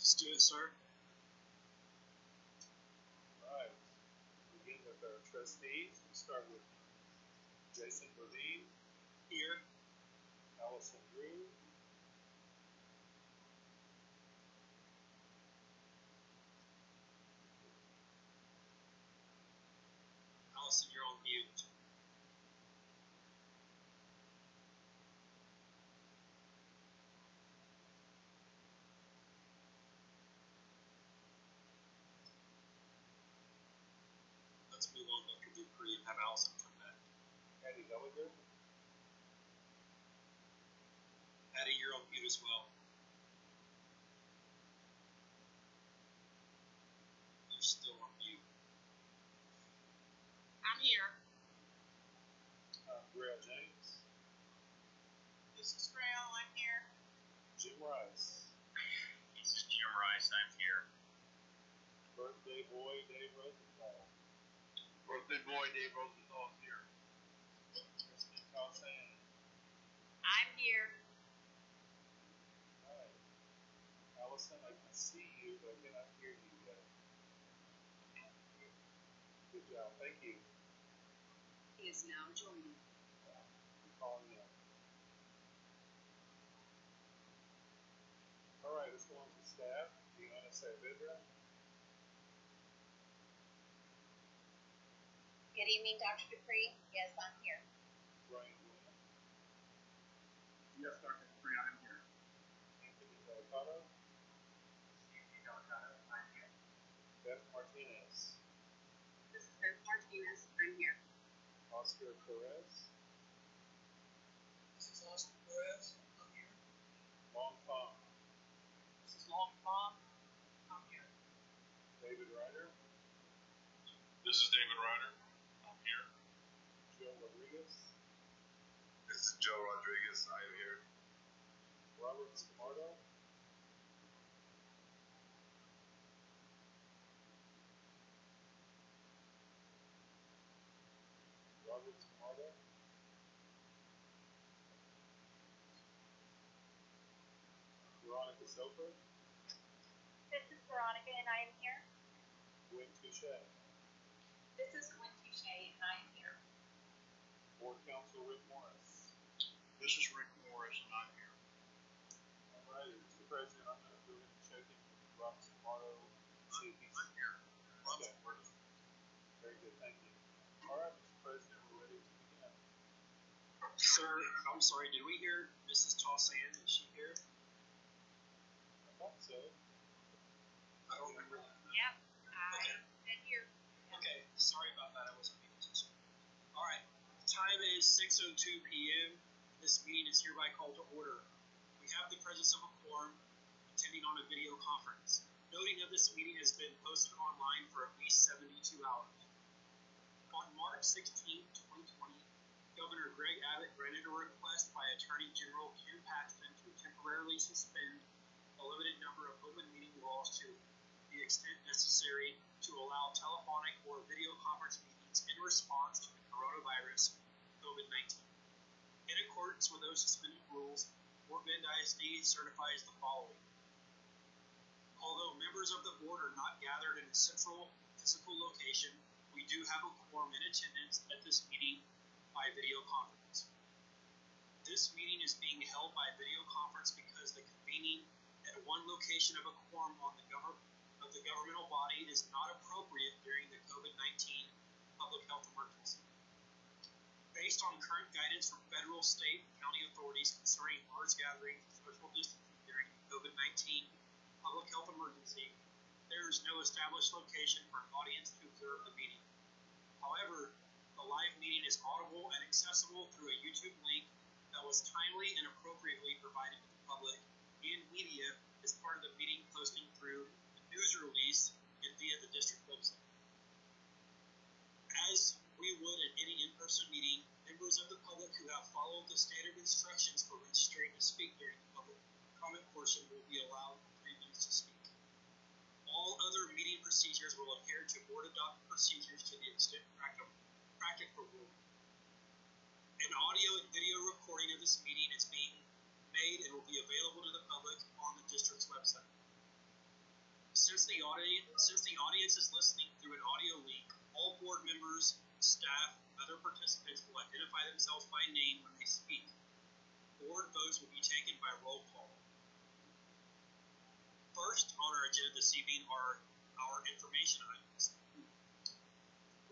Let's do it, sir. All right. Begin with our trustees. We start with Jason Levine. Here. Allison Drew. Allison, you're on mute. Let's move on, Dr. Dupree, and have Allison come back. Eddie Gallagher. Eddie, you're on mute as well. You're still on mute. I'm here. Grail James. This is Grail. I'm here. Jim Rice. This is Jim Rice. I'm here. Birthday boy Dave Rosenthal. Birthday boy Dave Rosenthal is here. Kristen Cossan. I'm here. All right. Allison, I can see you, but I cannot hear you yet. Good job. Thank you. He is now joining. I'm calling in. All right, let's go on to staff. Deanna Saavedra. Good evening, Dr. Dupree. Yes, I'm here. Brian Williams. Yes, Dr. Dupree, I'm here. Anthony Delgado. Anthony Delgado, I'm here. Beth Martinez. This is Beth Martinez. I'm here. Oscar Perez. This is Oscar Perez. I'm here. Long Fong. This is Long Fong. I'm here. David Ryder. This is David Ryder. I'm here. Joe Rodriguez. This is Joe Rodriguez. I am here. Robert Scamardo. Robert Scamardo. Veronica Soper. This is Veronica, and I am here. Gwen Touche. This is Gwen Touche, and I am here. Board Counsel Rick Morris. This is Rick Morris, and I'm here. All right, Mr. President, I'm going to go ahead and check in with Robert Scamardo and see if he's I'm here. Okay. Very good, thank you. All right, Mr. President, we're ready to begin. Sir, I'm sorry, did we hear Mrs. Tossan? Is she here? I thought so. I don't remember. Yep, I've been here. Okay, sorry about that. I wasn't paying attention. All right, the time is 6:02 p.m. This meeting is hereby called to order. We have the presence of a quorum attending on a video conference. Noting of this meeting has been posted online for at least 72 hours. On March 16, 2020, Governor Greg Abbott granted a request by Attorney General Ken Paxton to temporarily suspend a limited number of open meeting laws to the extent necessary to allow telephonic or video conference meetings in response to the coronavirus COVID-19. In accordance with those suspended rules, FBISD certifies the following. Although members of the board are not gathered in a central physical location, we do have a quorum in attendance at this meeting by video conference. This meeting is being held by video conference because the convening at one location of a quorum on the governmental body is not appropriate during the COVID-19 public health emergency. Based on current guidance from federal, state, and county authorities concerning large gatherings and social distancing during the COVID-19 public health emergency, there is no established location for an audience to observe the meeting. However, the live meeting is audible and accessible through a YouTube link that was timely and appropriately provided to the public and media as part of the meeting posting through the news release and via the district website. As we would at any in-person meeting, members of the public who have followed the standard instructions for registering to speak during the public comment portion will be allowed 3 minutes to speak. All other meeting procedures will adhere to board-adopted procedures to the extent practicable. An audio and video recording of this meeting is being made and will be available to the public on the district's website. since the audience is listening through an audio link, all board members, staff, other participants will identify themselves by name when they speak. Board votes will be taken by roll call. First on our agenda this evening are our information items.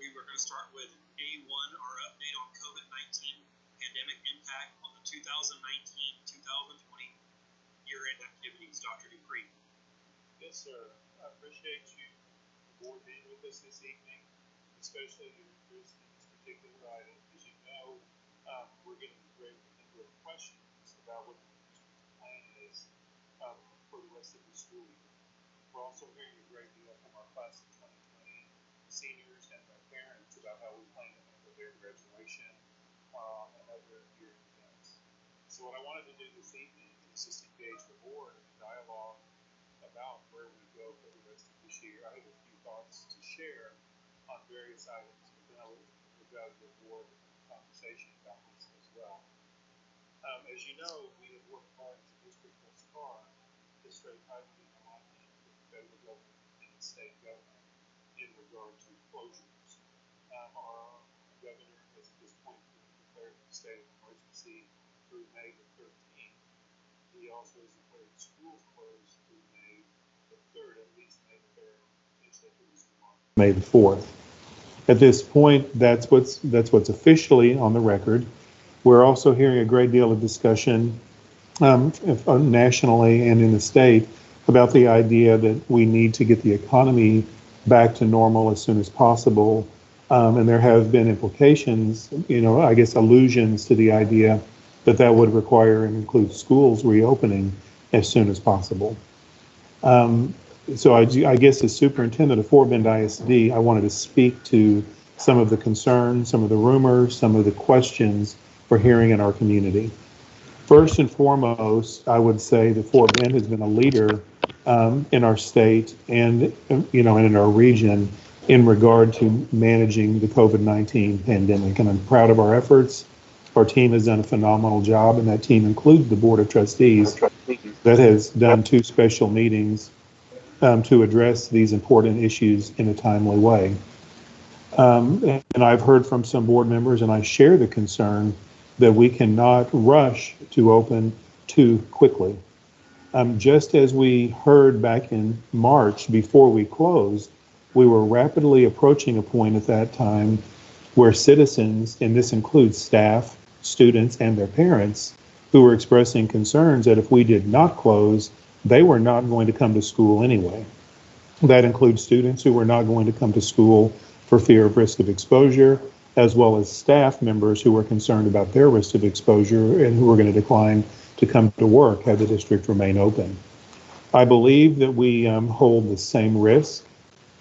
We were going to start with A1, our update on COVID-19 pandemic impact on the 2019-2020 year-end activities. Dr. Dupree. Yes, sir. I appreciate you, the board, being with us this evening, especially your interest in this particular item. As you know, we're getting a great number of questions about what the plan is for the rest of the school year. We're also hearing a great deal from our class of 2020 seniors and their parents about how we plan to handle their graduation and other year events. So what I wanted to do this evening is just engage the board in dialogue about where we go for the rest of this year. I have a few thoughts to share on various items, but then I would value the board conversation about this as well. As you know, we have worked hard as a district thus far to stay tightly in alignment with the federal government and the state government in regard to closures. Our governor has at this point declared a state of emergency through May the 13th. He also has declared schools closed through May the 3rd, at least May the 3rd, potentially through May the 4th. At this point, that's what's officially on the record. We're also hearing a great deal of discussion nationally and in the state about the idea that we need to get the economy back to normal as soon as possible. And there have been implications, I guess allusions to the idea that would require and include schools reopening as soon as possible. So I guess as superintendent of Fort Bend ISD, I wanted to speak to some of the concerns, some of the rumors, some of the questions we're hearing in our community. First and foremost, I would say that Fort Bend has been a leader in our state and in our region in regard to managing the COVID-19 pandemic, and I'm proud of our efforts. Our team has done a phenomenal job, and that team includes the Board of Trustees that has done 2 special meetings to address these important issues in a timely way. And I've heard from some board members, and I share the concern that we cannot rush to open too quickly. Just as we heard back in March before we closed, we were rapidly approaching a point at that time where citizens, and this includes staff, students, and their parents, who were expressing concerns that if we did not close, they were not going to come to school anyway. That includes students who were not going to come to school for fear of risk of exposure, as well as staff members who were concerned about their risk of exposure and who were going to decline to come to work had the district remain open. I believe that we hold the same risk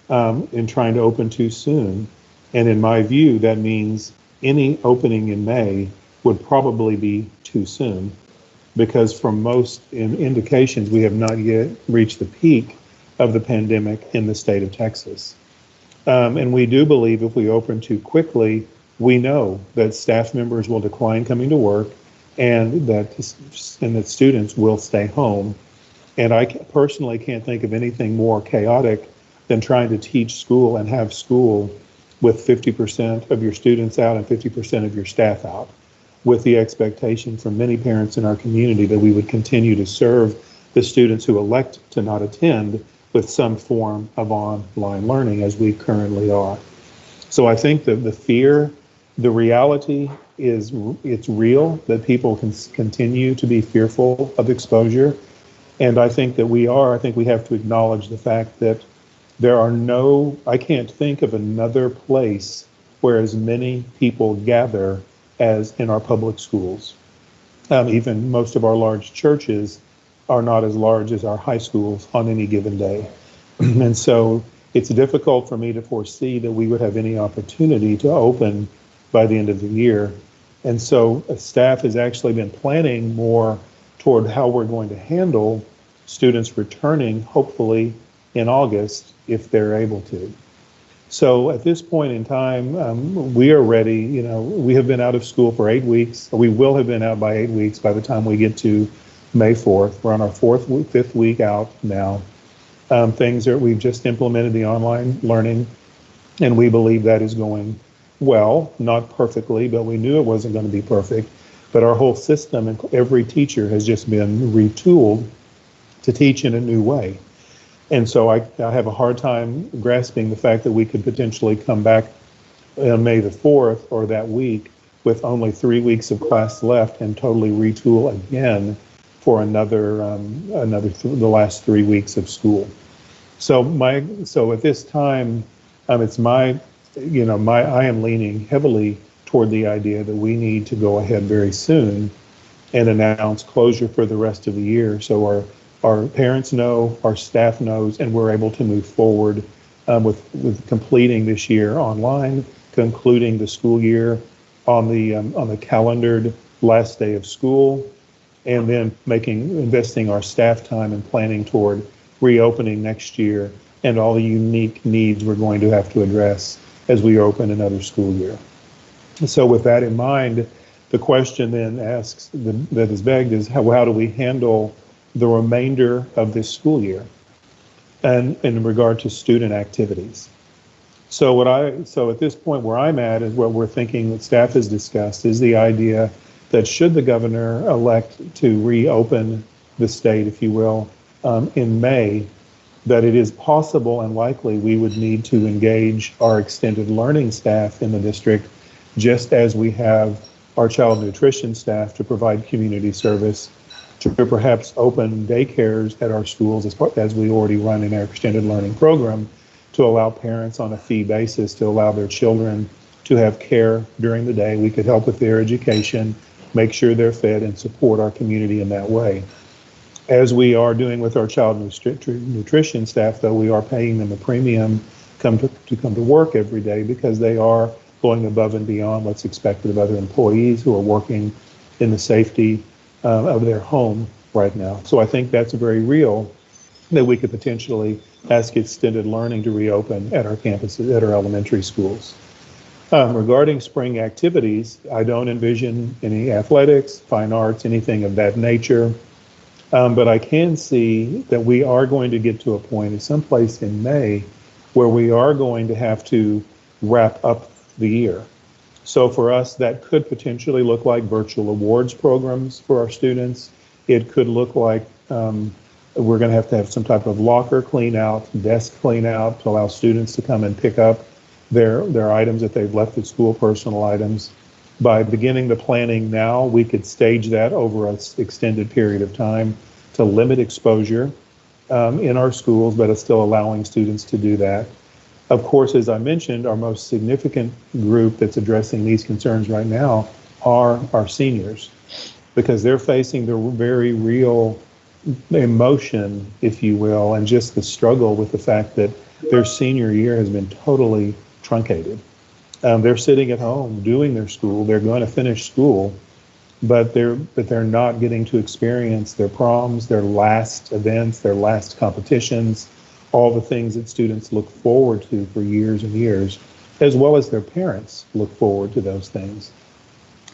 in trying to open too soon. And in my view, that means any opening in May would probably be too soon, because from most indications, we have not yet reached the peak of the pandemic in the state of Texas. And we do believe if we open too quickly, we know that staff members will decline coming to work and that students will stay home. And I personally can't think of anything more chaotic than trying to teach school and have school with 50% of your students out and 50% of your staff out, with the expectation from many parents in our community that we would continue to serve the students who elect to not attend with some form of online learning as we currently are. So I think that the fear, the reality is it's real, that people can continue to be fearful of exposure. And I think that we have to acknowledge the fact that I can't think of another place where as many people gather as in our public schools. Even most of our large churches are not as large as our high schools on any given day. And so it's difficult for me to foresee that we would have any opportunity to open by the end of the year. And so staff has actually been planning more toward how we're going to handle students returning, hopefully in August, if they're able to. So at this point in time, we are ready. We have been out of school for 8 weeks. We will have been out by 8 weeks by the time we get to May 4th. We're on our 5th week out now. things that we've just implemented the online learning, and we believe that is going well, not perfectly, but we knew it wasn't going to be perfect. But our whole system and every teacher has just been retooled to teach in a new way. And so I have a hard time grasping the fact that we could potentially come back on May the 4th or that week with only 3 weeks of class left and totally retool again for the last 3 weeks of school. So at this time, it's I am leaning heavily toward the idea that we need to go ahead very soon and announce closure for the rest of the year, so our parents know, our staff knows, and we're able to move forward with completing this year online, concluding the school year on the calendared last day of school, and then investing our staff time and planning toward reopening next year and all the unique needs we're going to have to address as we open another school year. So with that in mind, the question then that is begged is how do we handle the remainder of this school year and in regard to student activities? So at this point where I'm at is what we're thinking that staff has discussed is the idea that should the governor elect to reopen the state, if you will, in May, that it is possible and likely we would need to engage our extended learning staff in the district, just as we have our child nutrition staff to provide community service, to perhaps open daycares at our schools as we already run in our extended learning program, to allow parents on a fee basis to allow their children to have care during the day. We could help with their education, make sure they're fed, and support our community in that way. As we are doing with our child nutrition staff, though, we are paying them a premium to come to work every day because they are going above and beyond what's expected of other employees who are working in the safety of their home right now. So I think that's very real, that we could potentially ask extended learning to reopen at our campuses, at our elementary schools. Regarding spring activities, I don't envision any athletics, fine arts, anything of that nature. But I can see that we are going to get to a point at some place in May where we are going to have to wrap up the year. So for us, that could potentially look like virtual awards programs for our students. It could look like we're going to have some type of locker clean out, desk clean out to allow students to come and pick up their items that they've left at school, personal items. By beginning the planning now, we could stage that over an extended period of time to limit exposure in our schools, but it's still allowing students to do that. Of course, as I mentioned, our most significant group that's addressing these concerns right now are our seniors, because they're facing the very real emotion, if you will, and just the struggle with the fact that their senior year has been totally truncated. They're sitting at home doing their school. They're going to finish school, but they're not getting to experience their proms, their last events, their last competitions, all the things that students look forward to for years and years, as well as their parents look forward to those things.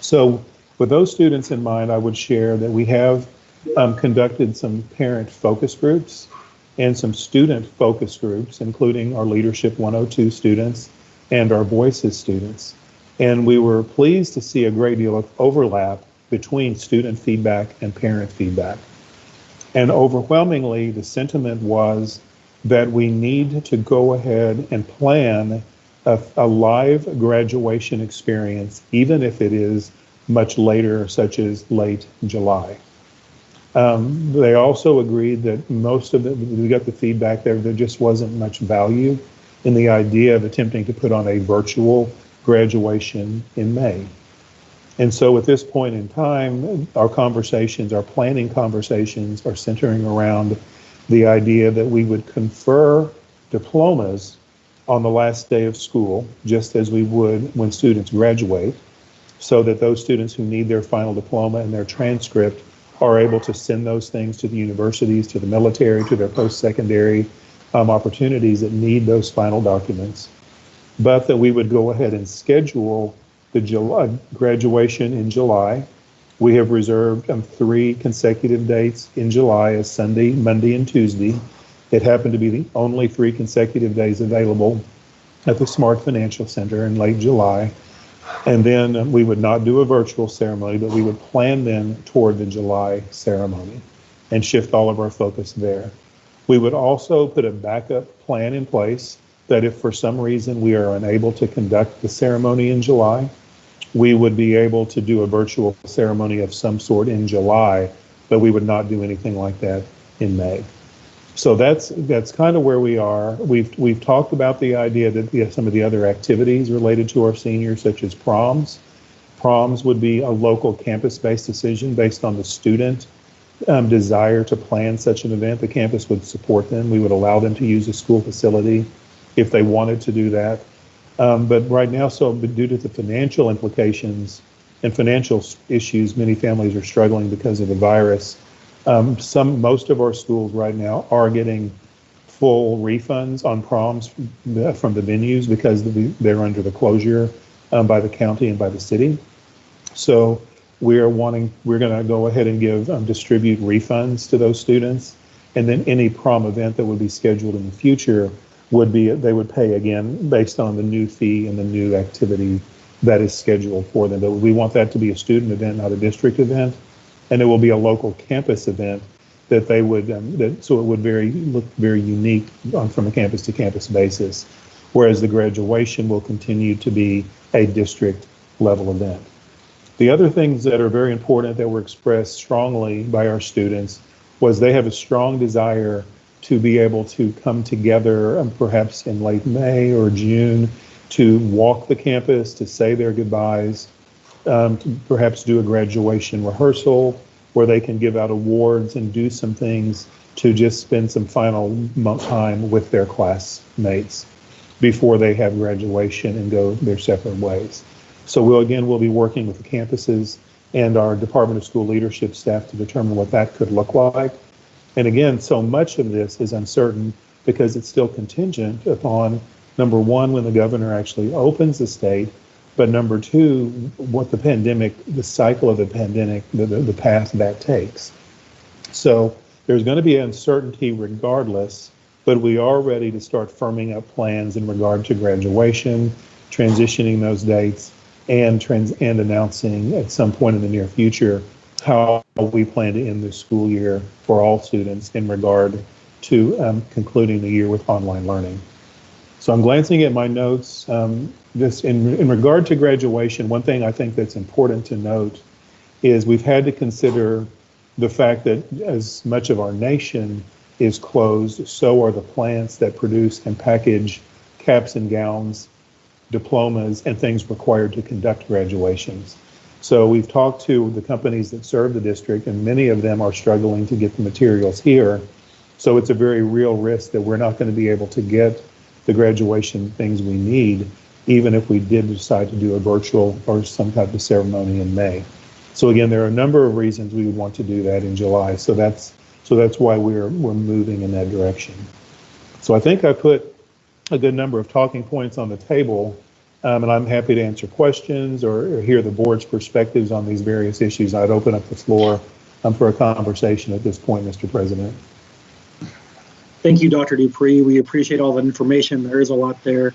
So with those students in mind, I would share that we have conducted some parent focus groups and some student focus groups, including our Leadership 102 students and our Voices students. And we were pleased to see a great deal of overlap between student feedback and parent feedback. And overwhelmingly, the sentiment was that we need to go ahead and plan a live graduation experience, even if it is much later, such as late July. They also agreed that we got the feedback there just wasn't much value in the idea of attempting to put on a virtual graduation in May. And so at this point in time, our planning conversations are centering around the idea that we would confer diplomas on the last day of school, just as we would when students graduate, so that those students who need their final diploma and their transcript are able to send those things to the universities, to the military, to their post-secondary opportunities that need those final documents. But that we would go ahead and schedule the graduation in July. We have reserved 3 consecutive dates in July as Sunday, Monday, and Tuesday. It happened to be the only 3 consecutive days available at the Smart Financial Center in late July. And then we would not do a virtual ceremony, but we would plan then toward the July ceremony and shift all of our focus there. We would also put a backup plan in place that if for some reason we are unable to conduct the ceremony in July, we would be able to do a virtual ceremony of some sort in July, but we would not do anything like that in May. So that's kind of where we are. We've talked about the idea that some of the other activities related to our seniors, such as proms. Proms would be a local campus-based decision based on the student desire to plan such an event. The campus would support them. We would allow them to use a school facility if they wanted to do that. But right now, due to the financial implications and financial issues, many families are struggling because of the virus. Most of our schools right now are getting full refunds on proms from the venues because they're under the closure by the county and by the city. So we're going to go ahead and distribute refunds to those students, and then any prom event that would be scheduled in the future they would pay again based on the new fee and the new activity that is scheduled for them. But we want that to be a student event, not a district event. And it will be a local campus event that they would, so it would look very unique from a campus to campus basis, whereas the graduation will continue to be a district level event. The other things that are very important that were expressed strongly by our students was they have a strong desire to be able to come together perhaps in late May or June to walk the campus, to say their goodbyes, to perhaps do a graduation rehearsal where they can give out awards and do some things to just spend some final time with their classmates before they have graduation and go their separate ways. So we'll be working with the campuses and our Department of School Leadership staff to determine what that could look like. And again, so much of this is uncertain because it's still contingent upon, number one, when the governor actually opens the state, but number two, what the cycle of the pandemic, the path that takes. So there's going to be uncertainty regardless, but we are ready to start firming up plans in regard to graduation, transitioning those dates, and announcing at some point in the near future how we plan to end the school year for all students in regard to concluding the year with online learning. So I'm glancing at my notes. This in regard to graduation, one thing I think that's important to note is we've had to consider the fact that as much of our nation is closed, so are the plants that produce and package caps and gowns, diplomas, and things required to conduct graduations. So we've talked to the companies that serve the district, and many of them are struggling to get the materials here. So it's a very real risk that we're not going to be able to get the graduation things we need, even if we did decide to do a virtual or some type of ceremony in May. So again, there are a number of reasons we would want to do that in July. So that's why we're moving in that direction. So I think I put a good number of talking points on the table, and I'm happy to answer questions or hear the board's perspectives on these various issues. I'd open up the floor for a conversation at this point, Mr. President. Thank you, Dr. Dupree. We appreciate all the information. There is a lot there.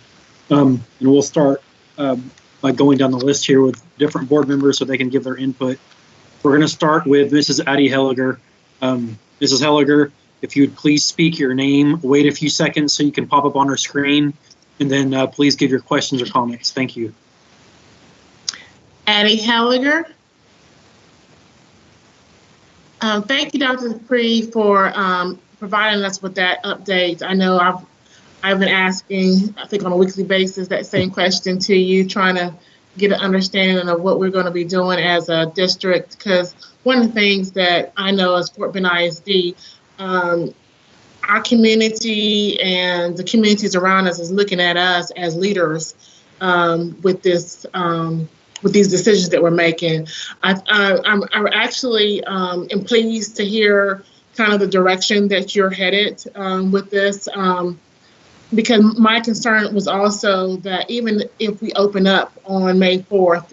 And we'll start by going down the list here with different board members so they can give their input. We're going to start with Mrs. Addie Helliger. Mrs. Helliger, if you'd please speak your name, wait a few seconds so you can pop up on our screen, and then please give your questions or comments. Thank you. Addie Helliger. Thank you, Dr. Dupree, for providing us with that update. I know I've been asking, I think on a weekly basis, that same question to you, trying to get an understanding of what we're going to be doing as a district, because one of the things that I know as Fort Bend ISD, our community and the communities around us is looking at us as leaders with these decisions that we're making. I'm actually am pleased to hear kind of the direction that you're headed with this, because my concern was also that even if we open up on May 4th,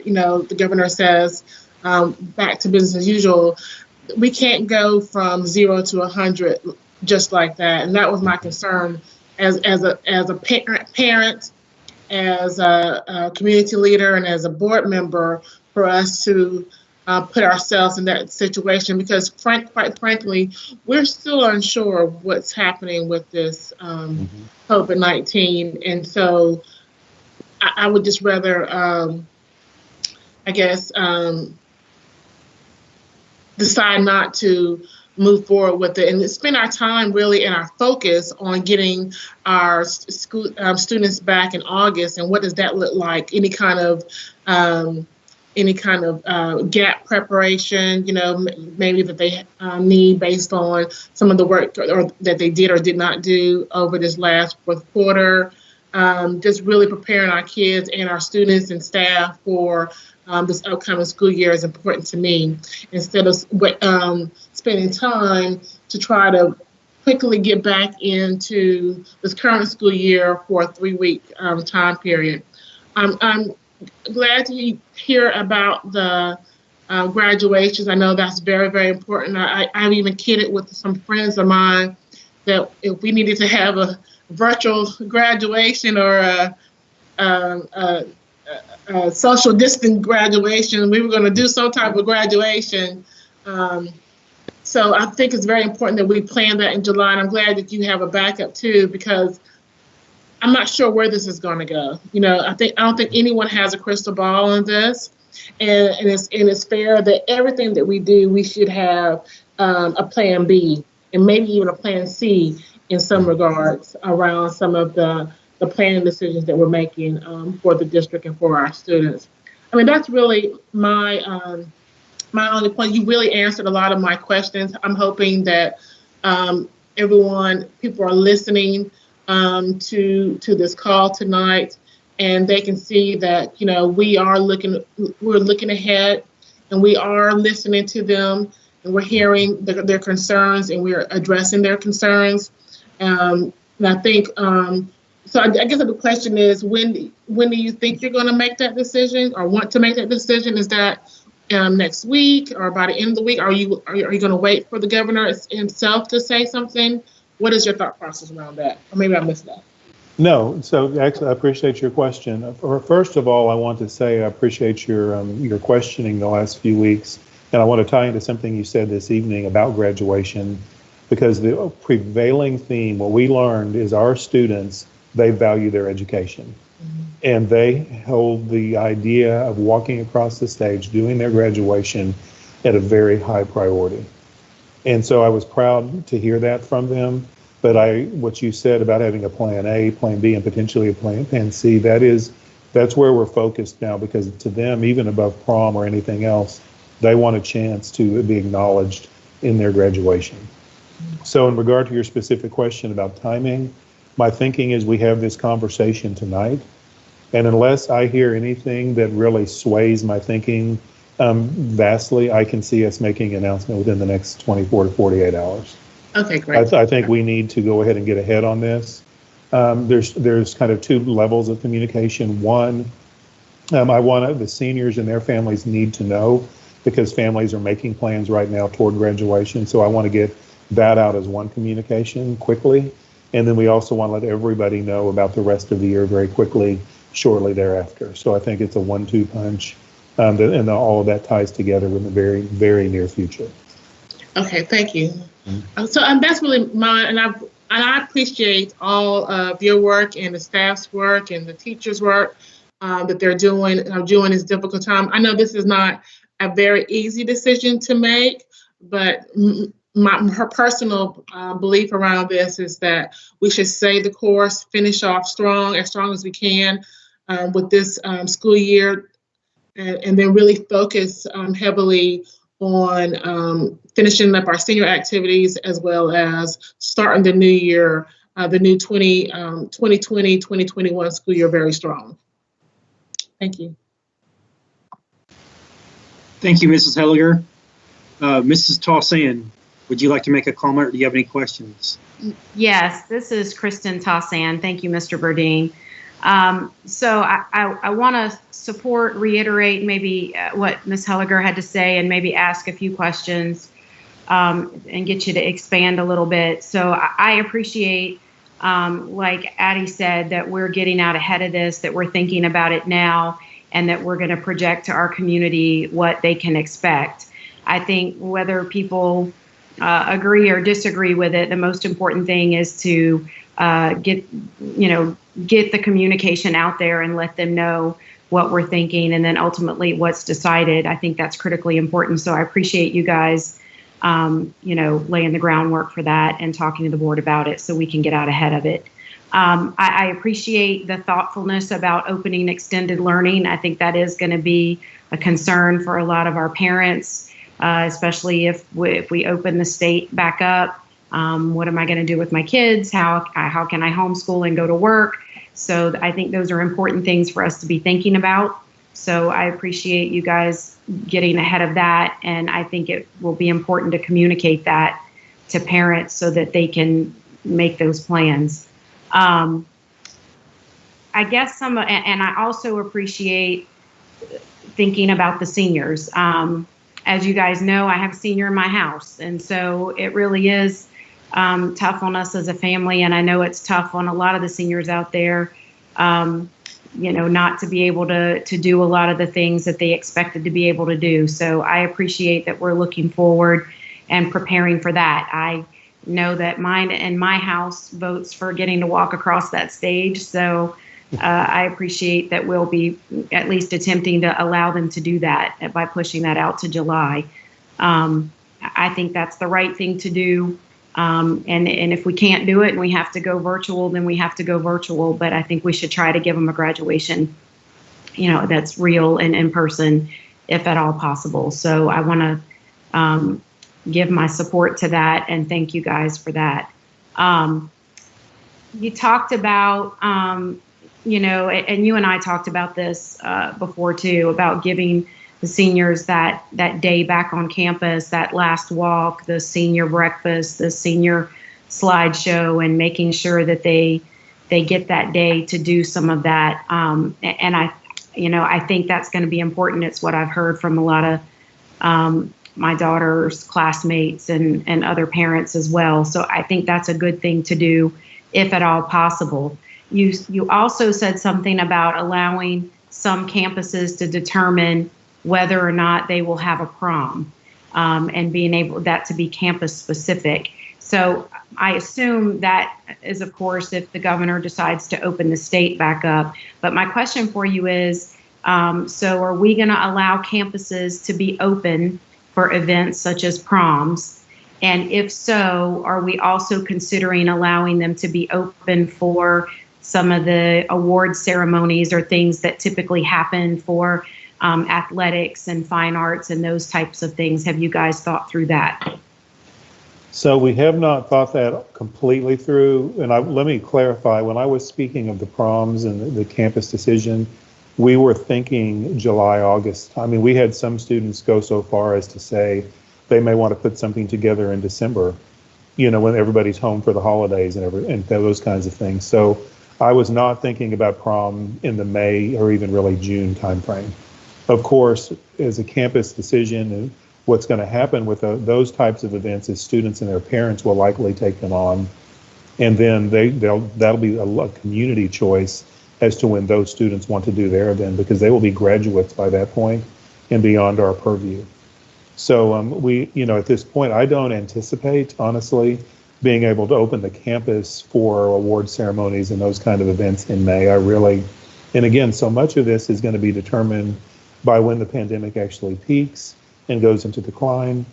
the governor says back to business as usual, we can't go from 0 to 100 just like that. And that was my concern as a parent, as a community leader, and as a board member, for us to put ourselves in that situation, because quite frankly, we're still unsure of what's happening with this COVID-19. And so I would just rather, I guess, decide not to move forward with it and spend our time really and our focus on getting our school students back in August. And what does that look like? Any kind of gap preparation, maybe that they need based on some of the work or that they did or did not do over this last fourth quarter. Just really preparing our kids and our students and staff for this upcoming school year is important to me, instead of spending time to try to quickly get back into this current school year for a 3-week time period. I'm glad to hear about the graduations. I know that's very, very important. I've even kidded with some friends of mine that if we needed to have a virtual graduation or a social distance graduation, we were going to do some type of graduation. So I think it's very important that we plan that in July, and I'm glad that you have a backup too, because I'm not sure where this is going to go. I don't think anyone has a crystal ball on this, and it's fair that everything that we do, we should have a plan B and maybe even a plan C in some regards around some of the planning decisions that we're making for the district and for our students. I mean, that's really my only point. You really answered a lot of my questions. I'm hoping that people are listening to this call tonight, and they can see that we're looking ahead, and we are listening to them, and we're hearing their concerns, and we're addressing their concerns. And I think so. I guess the question is, when do you think you're going to make that decision, or want to make that decision? Is that next week, or by the end of the week? Are you going to wait for the governor himself to say something? What is your thought process around that? Or maybe I missed that. No, so actually, I appreciate your question. First of all, I want to say I appreciate your questioning the last few weeks, and I want to tie into something you said this evening about graduation, because the prevailing theme, what we learned, is our students, they value their education. And they hold the idea of walking across the stage, doing their graduation at a very high priority. And so I was proud to hear that from them. But what you said about having a plan A, plan B, and potentially a plan C, that's where we're focused now, because to them, even above prom or anything else, they want a chance to be acknowledged in their graduation. So in regard to your specific question about timing, my thinking is we have this conversation tonight. And unless I hear anything that really sways my thinking vastly, I can see us making an announcement within the next 24 to 48 hours. Okay, great. I think we need to go ahead and get ahead on this. There's kind of two levels of communication. One, the seniors and their families need to know, because families are making plans right now toward graduation. So I want to get that out as one communication quickly. And then we also want to let everybody know about the rest of the year very quickly, shortly thereafter. So I think it's a 1-2 punch, and all of that ties together in the very, very near future. Okay, thank you. So that's really mine, and I appreciate all of your work and the staff's work and the teachers' work that they're doing during this difficult time. I know this is not a very easy decision to make, but her personal belief around this is that we should stay the course, finish off as strong as we can with this school year, and then really focus heavily on finishing up our senior activities, as well as starting the new year, the new 2020-2021 school year very strong. Thank you. Thank you, Mrs. Helliger. Mrs. Taussand, would you like to make a comment, or do you have any questions? Yes, this is Kristen Taussand. Thank you, Mr. Burdine. So I want to reiterate maybe what Ms. Helliger had to say, and maybe ask a few questions. and get you to expand a little bit. So I appreciate, like Addie said, that we're getting out ahead of this, that we're thinking about it now, and that we're going to project to our community what they can expect. I think whether people agree or disagree with it, the most important thing is to get the communication out there and let them know what we're thinking, and then ultimately what's decided. I think that's critically important. So I appreciate you guys, laying the groundwork for that and talking to the board about it so we can get out ahead of it. I appreciate the thoughtfulness about opening extended learning. I think that is going to be a concern for a lot of our parents, especially if we open the state back up. What am I going to do with my kids? How can I homeschool and go to work? So I think those are important things for us to be thinking about. So I appreciate you guys getting ahead of that. And I think it will be important to communicate that to parents so that they can make those plans. I guess and I also appreciate thinking about the seniors. As you guys know, I have a senior in my house. And so it really is tough on us as a family, and I know it's tough on a lot of the seniors out there, not to be able to do a lot of the things that they expected to be able to do. So I appreciate that we're looking forward and preparing for that. I know that mine and my house votes for getting to walk across that stage. So I appreciate that we'll be at least attempting to allow them to do that by pushing that out to July. I think that's the right thing to do. And if we can't do it and we have to go virtual, then we have to go virtual. But I think we should try to give them a graduation, that's real and in person, if at all possible. So I want to give my support to that and thank you guys for that. You talked about, and you and I talked about this before too, about giving the seniors that day back on campus, that last walk, the senior breakfast, the senior slideshow, and making sure that they get that day to do some of that. And I think that's going to be important. It's what I've heard from a lot of my daughter's classmates and other parents as well. So I think that's a good thing to do, if at all possible. You also said something about allowing some campuses to determine whether or not they will have a prom, and being able that to be campus specific. So I assume that is, of course, if the governor decides to open the state back up. But my question for you is, so are we going to allow campuses to be open for events such as proms? And if so, are we also considering allowing them to be open for some of the award ceremonies or things that typically happen for athletics and fine arts and those types of things? Have you guys thought through that? So we have not thought that completely through. And let me clarify, when I was speaking of the proms and the campus decision, we were thinking July, August. I mean, we had some students go so far as to say they may want to put something together in December, when everybody's home for the holidays and those kinds of things. So I was not thinking about prom in the May or even really June timeframe. Of course, as a campus decision, what's going to happen with those types of events is students and their parents will likely take them on, and then that'll be a community choice as to when those students want to do their event, because they will be graduates by that point and beyond our purview. So we, at this point, I don't anticipate, honestly, being able to open the campus for award ceremonies and those kind of events in May. And again, so much of this is going to be determined by when the pandemic actually peaks and goes into decline.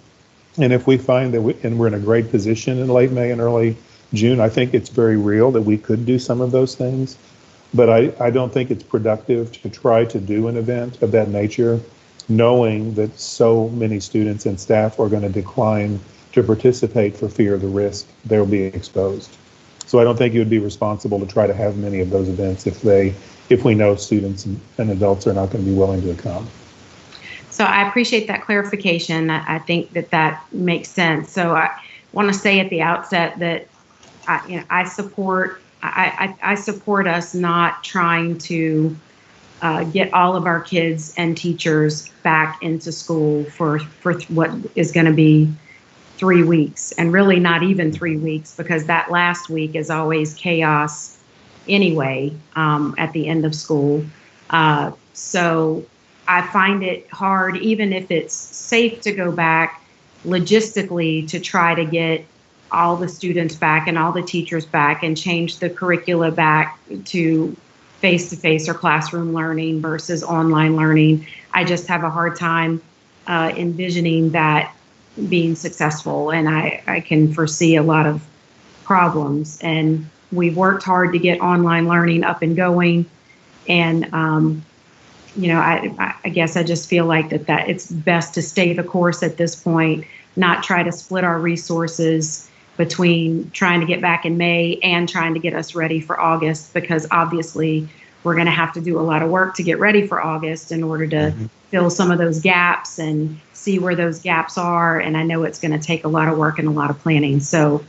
And if we find that we're in a great position in late May and early June, I think it's very real that we could do some of those things. But I don't think it's productive to try to do an event of that nature, knowing that so many students and staff are going to decline to participate for fear of the risk they'll be exposed. So I don't think it would be responsible to try to have many of those events if we know students and adults are not going to be willing to come. So I appreciate that clarification. I think that makes sense. So I want to say at the outset that I support us not trying to get all of our kids and teachers back into school for what is going to be 3 weeks, and really not even 3 weeks, because that last week is always chaos anyway, at the end of school. So I find it hard, even if it's safe to go back logistically, to try to get all the students back and all the teachers back and change the curricula back to face-to-face or classroom learning versus online learning. I just have a hard time envisioning that being successful, and I can foresee a lot of problems. And we've worked hard to get online learning up and going, and I guess I just feel like that it's best to stay the course at this point, not try to split our resources between trying to get back in May and trying to get us ready for August, because obviously we're going to have to do a lot of work to get ready for August in order to fill some of those gaps and see where those gaps are. And I know it's going to take a lot of work and a lot of planning. So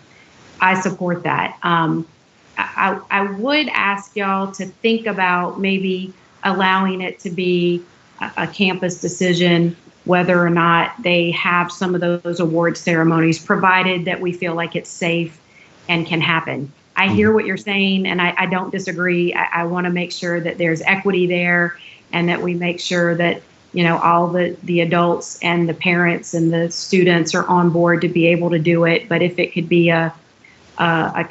I support that. I would ask y'all to think about maybe allowing it to be a campus decision whether or not they have some of those award ceremonies, provided that we feel like it's safe and can happen. I hear what you're saying, and I don't disagree. I want to make sure that there's equity there, and that we make sure that, all the adults and the parents and the students are on board to be able to do it. But if it could be a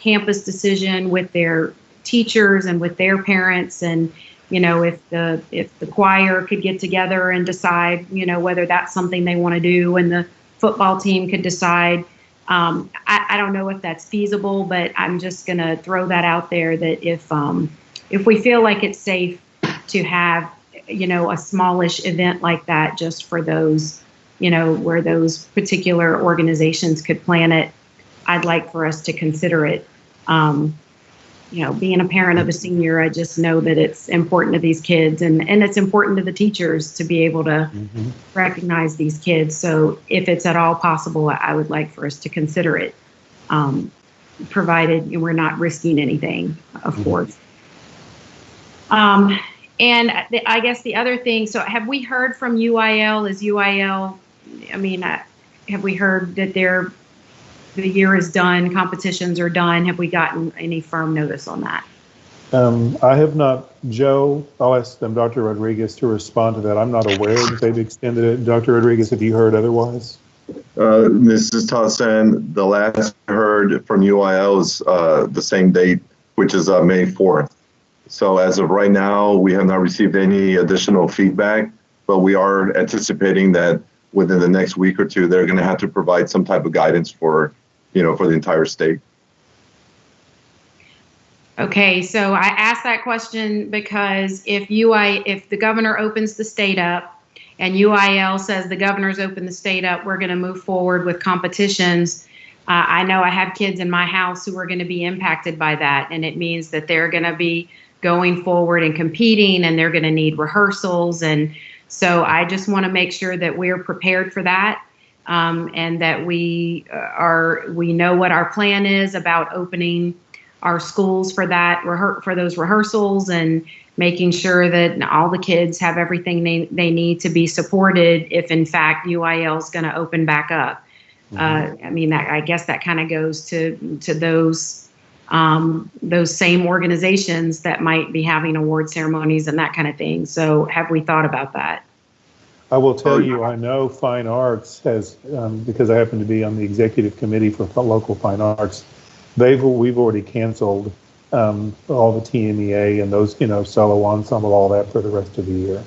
campus decision with their teachers and with their parents, and if the choir could get together and decide, whether that's something they want to do, and the football team could decide. I don't know if that's feasible, but I'm just going to throw that out there, that if we feel like it's safe to have, a smallish event like that, just for those, where those particular organizations could plan it, I'd like for us to consider it. Being a parent of a senior, I just know that it's important to these kids, and it's important to the teachers to be able to recognize these kids. So if it's at all possible, I would like for us to consider it, provided we're not risking anything, of course. And I guess the other thing, so have we heard from UIL? Have we heard that the year is done, competitions are done? Have we gotten any firm notice on that? I have not. Joe, I'll ask Dr. Rodriguez to respond to that. I'm not aware that they've extended it. Dr. Rodriguez, have you heard otherwise? Mrs. Tossan, the last I heard from UIL is the same date, which is May 4th. So as of right now, we have not received any additional feedback, but we are anticipating that within the next week or two, they're going to have to provide some type of guidance for the entire state. Okay, so I asked that question because if the governor opens the state up and UIL says the governor's opened the state up, we're going to move forward with competitions. I know I have kids in my house who are going to be impacted by that, and it means that they're going to be going forward and competing, and they're going to need rehearsals. And so I just want to make sure that we're prepared for that, and that we know what our plan is about opening our schools for that, for those rehearsals, and making sure that all the kids have everything they need to be supported if in fact UIL is going to open back up. I guess that kind of goes to those same organizations that might be having award ceremonies and that kind of thing. So have we thought about that? I will tell you, I know Fine Arts has, because I happen to be on the executive committee for local fine arts, we've already canceled all the TMEA and those, solo ensemble, all that for the rest of the year.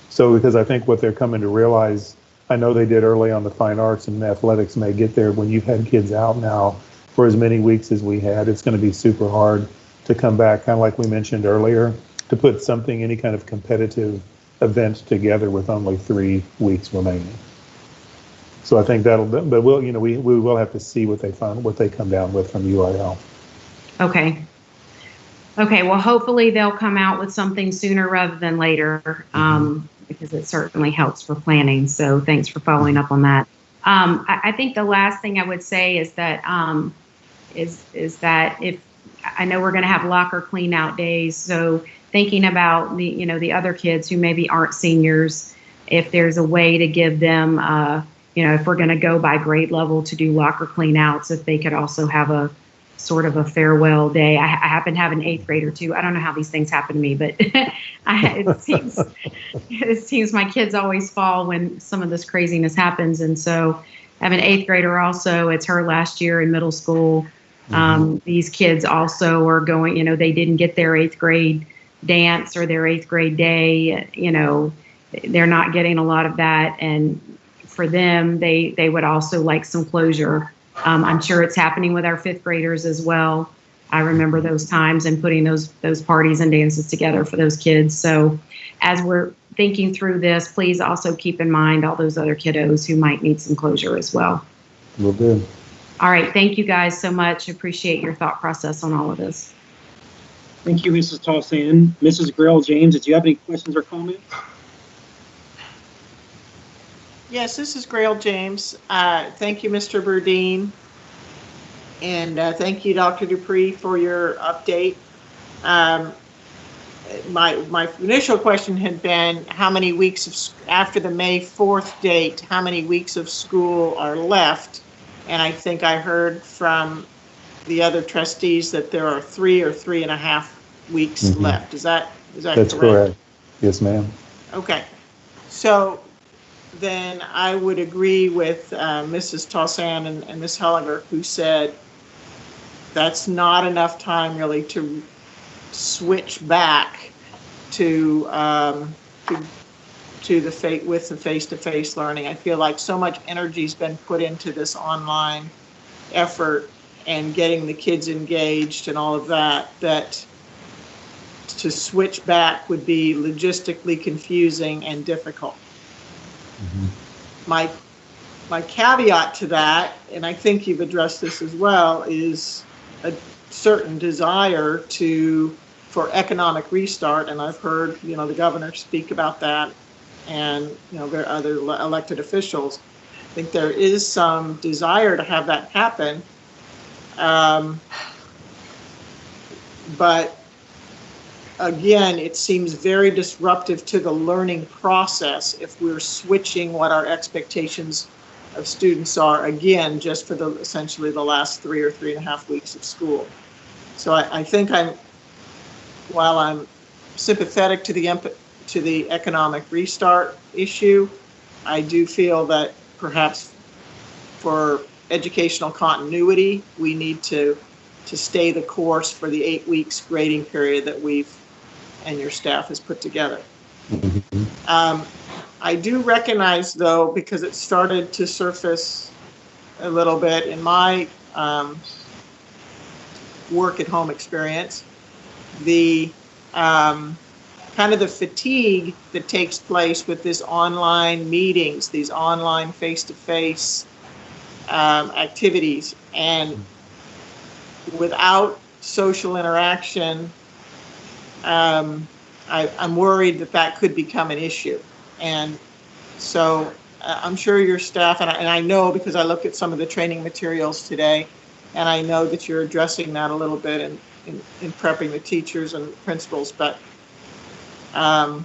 So because I think what they're coming to realize, I know they did early on the fine arts, and athletics may get there when you've had kids out now for as many weeks as we had. It's going to be super hard to come back, kind of like we mentioned earlier, to put something, any kind of competitive event together with only 3 weeks remaining. So I think but we'll, we will have to see what they come down with from UIL. Okay. Well, hopefully they'll come out with something sooner rather than later, because it certainly helps for planning. So thanks for following up on that. I think the last thing I would say is that is that if I know we're going to have locker clean out days, so thinking about the other kids who maybe aren't seniors, if there's a way to give them if we're going to go by grade level to do locker clean outs, if they could also have a sort of a farewell day. I happen to have an 8th grader too. I don't know how these things happen to me, but it seems my kids always fall when some of this craziness happens. And so I have an 8th grader also. It's her last year in middle school. These kids also are going, they didn't get their 8th grade dance or their 8th grade day. They're not getting a lot of that. And for them, they would also like some closure. I'm sure it's happening with our 5th graders as well. I remember those times and putting those parties and dances together for those kids. So as we're thinking through this, please also keep in mind all those other kiddos who might need some closure as well. Will do. All right. Thank you guys so much. Appreciate your thought process on all of this. Thank you, Mrs. Towson. Mrs. Grill James, did you have any questions or comments? Yes, this is Grail James. Thank you, Mr. Burdine. And thank you, Dr. Dupree, for your update. My initial question had been how many weeks after the May 4th date, how many weeks of school are left? And I think I heard from the other trustees that there are 3 or 3.5 weeks left. Is that That's correct? Yes, ma'am. Okay. So then I would agree with Mrs. Towson and Ms. Hellinger, who said that's not enough time really to switch back to the face-to-face learning. I feel like so much energy's been put into this online effort and getting the kids engaged and all of that, that to switch back would be logistically confusing and difficult. My caveat to that, and I think you've addressed this as well, is a certain desire for economic restart, and I've heard the governor speak about that, and there are other elected officials. I think there is some desire to have that happen, but again, it seems very disruptive to the learning process if we're switching what our expectations of students are, again, just for essentially the last 3 or 3.5 weeks of school. So I think while I'm sympathetic to the economic restart issue, I do feel that perhaps for educational continuity, we need to stay the course for the 8 weeks grading period that and your staff has put together. I do recognize, though, because it started to surface a little bit in my work at home experience, the kind of the fatigue that takes place with this online meetings, these online face-to-face activities, and without social interaction, I'm worried that could become an issue. And so I'm sure your staff, and I know because I looked at some of the training materials today, and I know that you're addressing that a little bit in prepping the teachers and principals, but I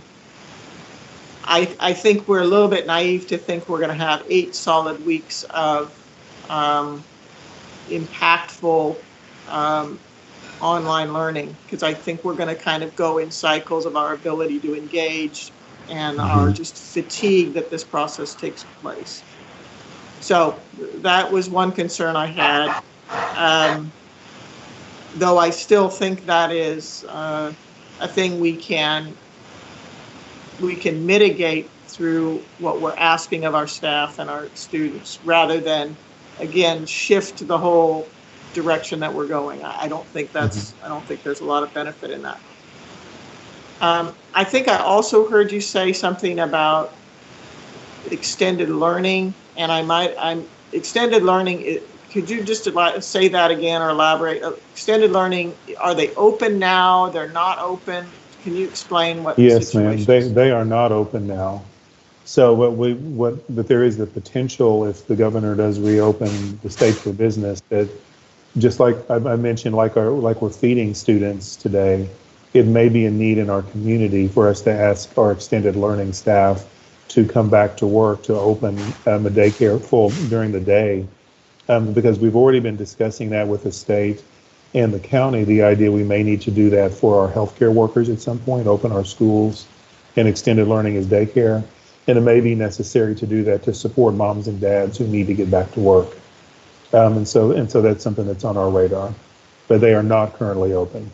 think we're a little bit naive to think we're going to have 8 solid weeks of impactful online learning, because I think we're going to kind of go in cycles of our ability to engage and our just fatigue that this process takes place. So that was one concern I had, though I still think that is a thing we can mitigate through what we're asking of our staff and our students, rather than, again, shift the whole direction that we're going. I don't think there's a lot of benefit in that. I think I also heard you say something about extended learning, and extended learning. Could you just say that again or elaborate? Extended learning, are they open now? They're not open? Can you explain what the situation is? Yes, ma'am. They are not open now. So but there is the potential, if the governor does reopen the state for business, that just like I mentioned, like we're feeding students today, it may be a need in our community for us to ask our extended learning staff to come back to work, to open a daycare full during the day, because we've already been discussing that with the state and the county, the idea we may need to do that for our healthcare workers at some point, open our schools and extended learning as daycare. And it may be necessary to do that to support moms and dads who need to get back to work. And so that's something that's on our radar, but they are not currently open.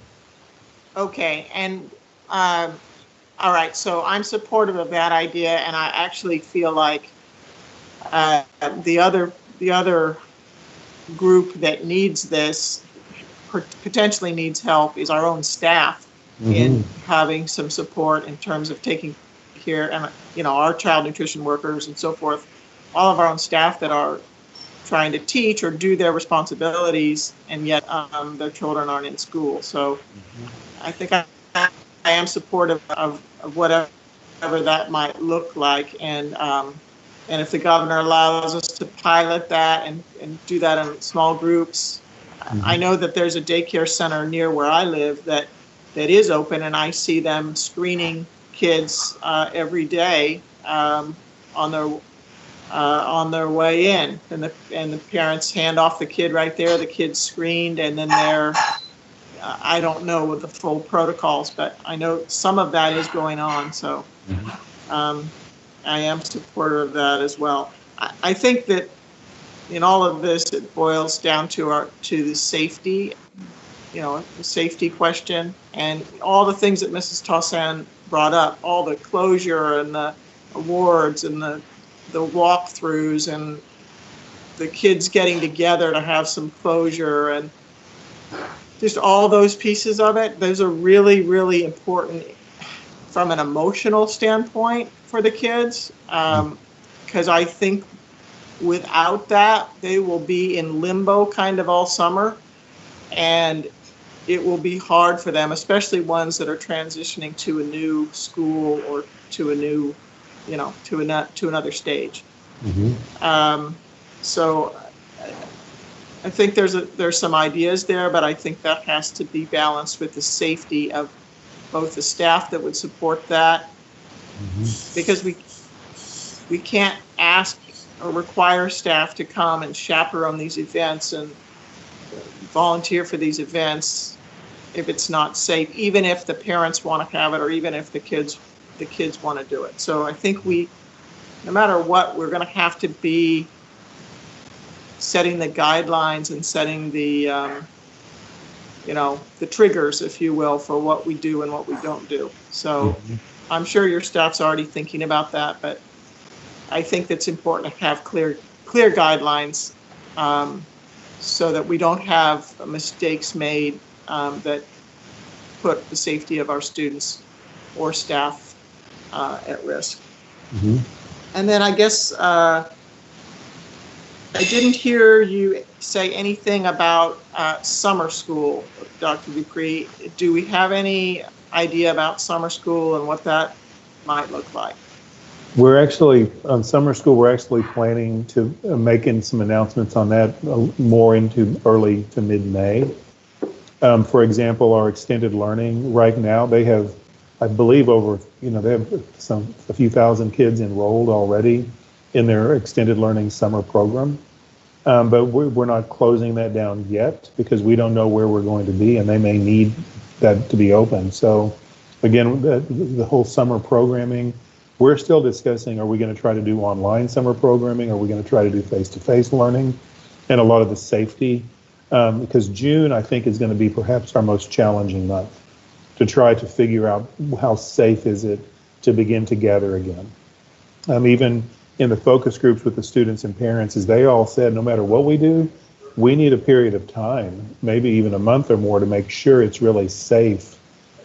Okay, and all right, so I'm supportive of that idea, and I actually feel like the other group that needs this, potentially needs help, is our own staff in having some support in terms of taking care, and our child nutrition workers and so forth, all of our own staff that are trying to teach or do their responsibilities, and yet their children aren't in school. So I think I am supportive of whatever that might look like, and if the governor allows us to pilot that and do that in small groups. I know that there's a daycare center near where I live that is open, and I see them screening kids every day on their way in, and the parents hand off the kid right there. The kid's screened, and then I don't know the full protocols, but I know some of that is going on. So I am supportive of that as well. I think that in all of this, it boils down to the safety, the safety question, and all the things that Mrs. Tossan brought up, all the closure and the awards and the walkthroughs and the kids getting together to have some closure, and just all those pieces of it. Those are really, really important from an emotional standpoint for the kids, because I think without that, they will be in limbo kind of all summer, and it will be hard for them, especially ones that are transitioning to a new school or to a new, to another stage. So I think there's some ideas there, but I think that has to be balanced with the safety of both the staff that would support that, because we can't ask or require staff to come and chaperone these events and volunteer for these events if it's not safe, even if the parents want to have it, or even if the kids want to do it. So I think no matter what, we're going to have to be setting the guidelines and setting the the triggers, if you will, for what we do and what we don't do. So I'm sure your staff's already thinking about that, but I think it's important to have clear guidelines, so that we don't have mistakes made that put the safety of our students or staff at risk. And then I guess I didn't hear you say anything about summer school, Dr. Dupree. Do we have any idea about summer school and what that might look like? We're actually, on summer school, we're actually planning to making some announcements on that more into early to mid-May. For example, our extended learning right now, they have, I believe, they have a few thousand kids enrolled already in their extended learning summer program. But we're not closing that down yet, because we don't know where we're going to be, and they may need that to be open. So again, the whole summer programming, we're still discussing, are we going to try to do online summer programming? Are we going to try to do face-to-face learning? And a lot of the safety, because June, I think, is going to be perhaps our most challenging month to try to figure out how safe is it to begin to gather again. Even in the focus groups with the students and parents, as they all said, no matter what we do, we need a period of time, maybe even a month or more, to make sure it's really safe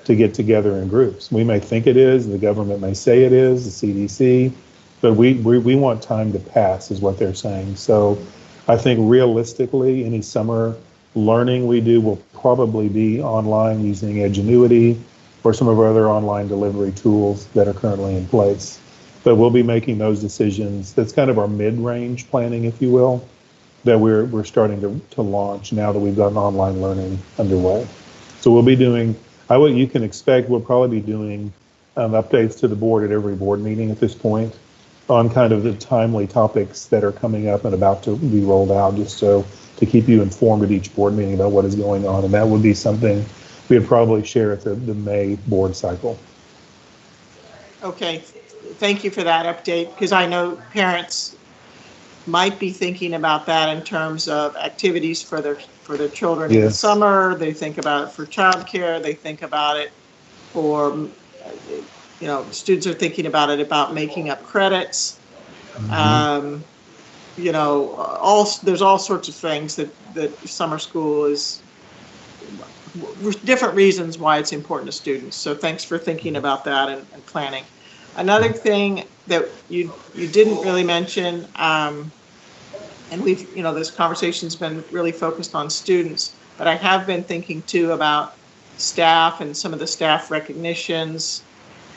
to get together in groups. We may think it is, the government may say it is, the CDC, but we want time to pass, is what they're saying. So I think realistically, any summer learning we do will probably be online using Edgenuity or some of our other online delivery tools that are currently in place. But we'll be making those decisions. That's kind of our mid-range planning, if you will, that we're starting to launch now that we've got online learning underway. So we'll be doing, what you can expect, we'll probably be doing updates to the board at every board meeting at this point, on kind of the timely topics that are coming up and about to be rolled out, just so to keep you informed at each board meeting about what is going on. And that would be something we would probably share at the May board cycle. Okay, thank you for that update, because I know parents might be thinking about that in terms of activities for their children in the Yes. summer. They think about it for childcare. They think about it for, you know, students are thinking about it about making up credits. You know, there's all sorts of things that summer school is, different reasons why it's important to students. So thanks for thinking about that and planning. Another thing that you didn't really mention, and we've, you know, this conversation's been really focused on students, but I have been thinking too about staff and some of the staff recognitions,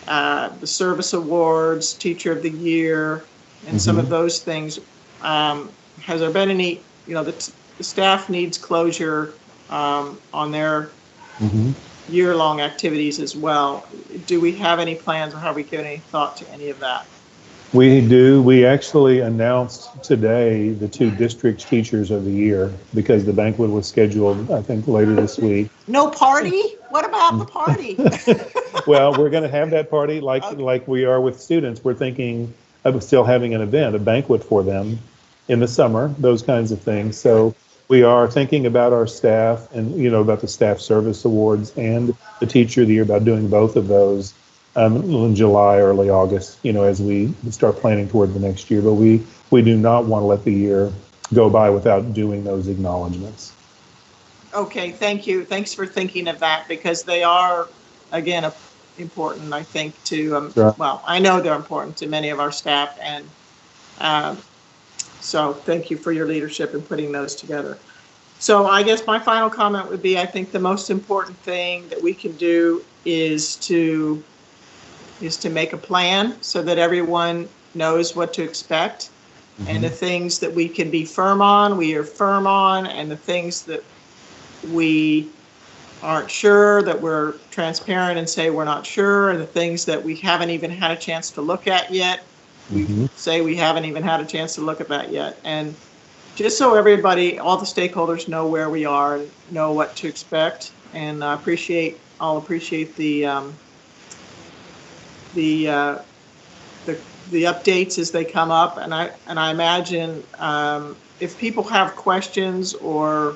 the service awards, teacher of the year, and some of those things. Has there been any, you know, the staff needs closure on their year-long activities as well. Do we have any plans, or have we given any thought to any of that? We do. We actually announced today the 2 district teachers of the year, because the banquet was scheduled, I think, later this week. No party? What about the party? Well, we're going to have that party like we are with students. We're thinking of still having an event, a banquet for them in the summer, those kinds of things. So we are thinking about our staff and, you know, about the staff service awards and the teacher of the year, about doing both of those in July, early August, you know, as we start planning toward the next year. But we do not want to let the year go by without doing those acknowledgments. Okay, thank you. Thanks for thinking of that, because they are, again, important, I think, to, Sure. well, I know they're important to many of our staff, and so thank you for your leadership in putting those together. So I guess my final comment would be, I think the most important thing that we can do is to make a plan so that everyone knows what to expect, and the things that we can be firm on, we are firm on, and the things that we aren't sure, that we're transparent and say we're not sure, and the things that we haven't even had a chance to look at yet, we say we haven't even had a chance to look at that yet. And just so everybody, all the stakeholders know where we are and know what to expect. And I'll appreciate the updates as they come up. And I imagine if people have questions or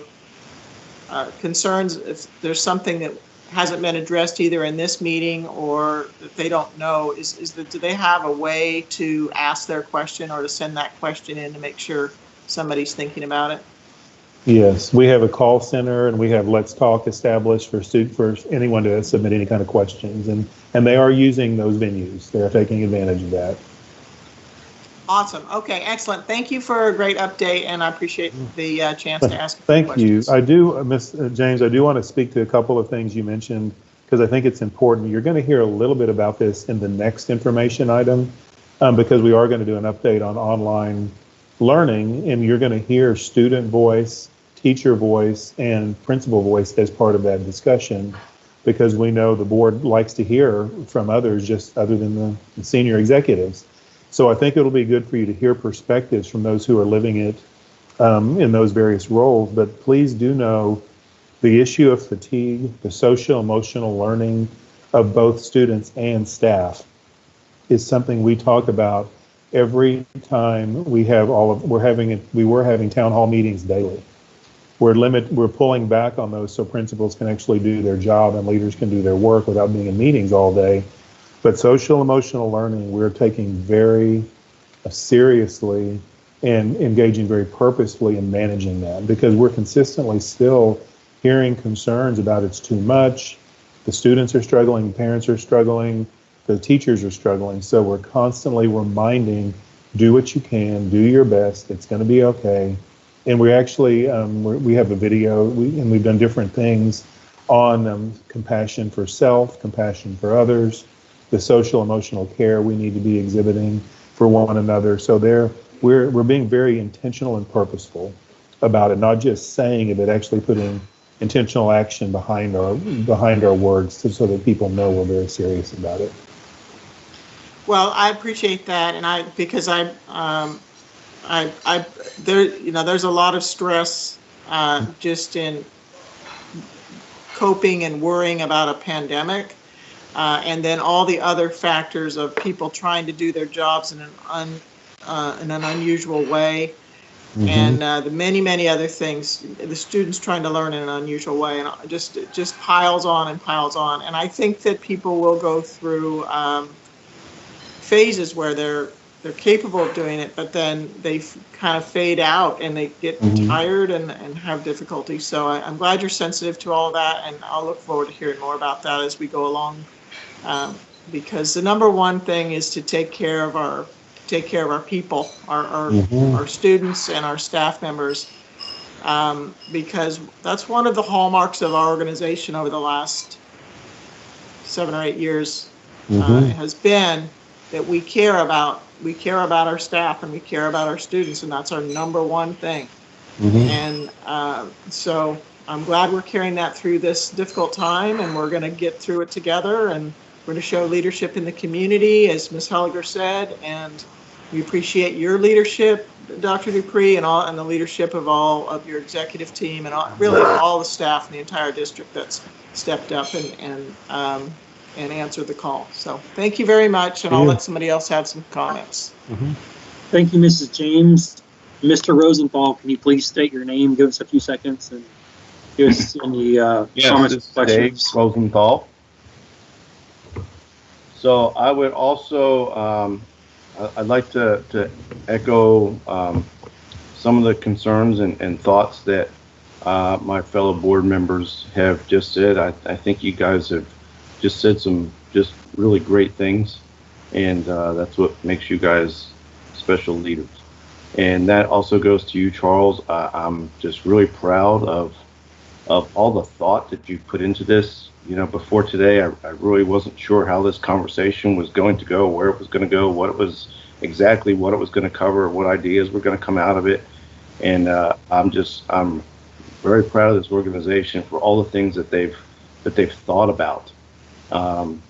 concerns, if there's something that hasn't been addressed either in this meeting or that they don't know, do they have a way to ask their question or to send that question in to make sure somebody's thinking about it? Yes, we have a call center, and we have Let's Talk established for anyone to submit any kind of questions, and they are using those venues. They're taking advantage of that. Awesome. Okay, excellent. Thank you for a great update, and I appreciate the chance to ask Thank questions. you. I do, Ms. James, I do want to speak to a couple of things you mentioned, because I think it's important. You're going to hear a little bit about this in the next information item, because we are going to do an update on online learning, and you're going to hear student voice, teacher voice, and principal voice as part of that discussion, because we know the board likes to hear from others, just other than the senior executives. So I think it'll be good for you to hear perspectives from those who are living it in those various roles. But please do know the issue of fatigue, the social emotional learning of both students and staff is something we talk about every time we have we were having town hall meetings daily. We're pulling back on those so principals can actually do their job and leaders can do their work without being in meetings all day. But social emotional learning, we're taking very seriously and engaging very purposefully in managing that, because we're consistently still hearing concerns about it's too much. The students are struggling, parents are struggling, the teachers are struggling. So we're constantly reminding, do what you can, do your best, it's going to be okay. And we actually, we have a video, and we've done different things on compassion for self, compassion for others, the social emotional care we need to be exhibiting for one another. So we're being very intentional and purposeful about it, not just saying it, but actually putting intentional action behind our words so that people know we're very serious about it. Well, I appreciate that, and because there, there's a lot of stress just in coping and worrying about a pandemic, and then all the other factors of people trying to do their jobs in an unusual way, and the many other things. The students trying to learn in an unusual way, and it just piles on and piles on. And I think that people will go through phases where they're capable of doing it, but then they kind of fade out and they get tired and have difficulty. So I'm glad you're sensitive to all of that, and I'll look forward to hearing more about that as we go along. Because the number one thing is to take care of our people, our students and our staff members, because that's one of the hallmarks of our organization over the last 7 or 8 years. Has been that we care about our staff and we care about our students, and that's our number one thing. And so I'm glad we're carrying that through this difficult time, and we're going to get through it together, and we're going to show leadership in the community, as Ms. Helliger said, and we appreciate your leadership, Dr. Dupree, and the leadership of all of your executive team and really all the staff in the entire district that's stepped up and answered the call. So thank you very much, and I'll let somebody else have some comments. Thank you, Mrs. James. Mr. Rosenthal, can you please state your name, give us a few seconds, and give us any comments or questions? Dave Rosenthal. So I would also, I'd like to echo some of the concerns and thoughts that my fellow board members have just said. I think you guys have just said some just really great things, and that's what makes you guys special leaders. And that also goes to you, Charles. I'm just really proud of all the thought that you put into this. Before today, I really wasn't sure how this conversation was going to go, where it was going to go, what it was going to cover, what ideas were going to come out of it. And I'm very proud of this organization for all the things that they've thought about, and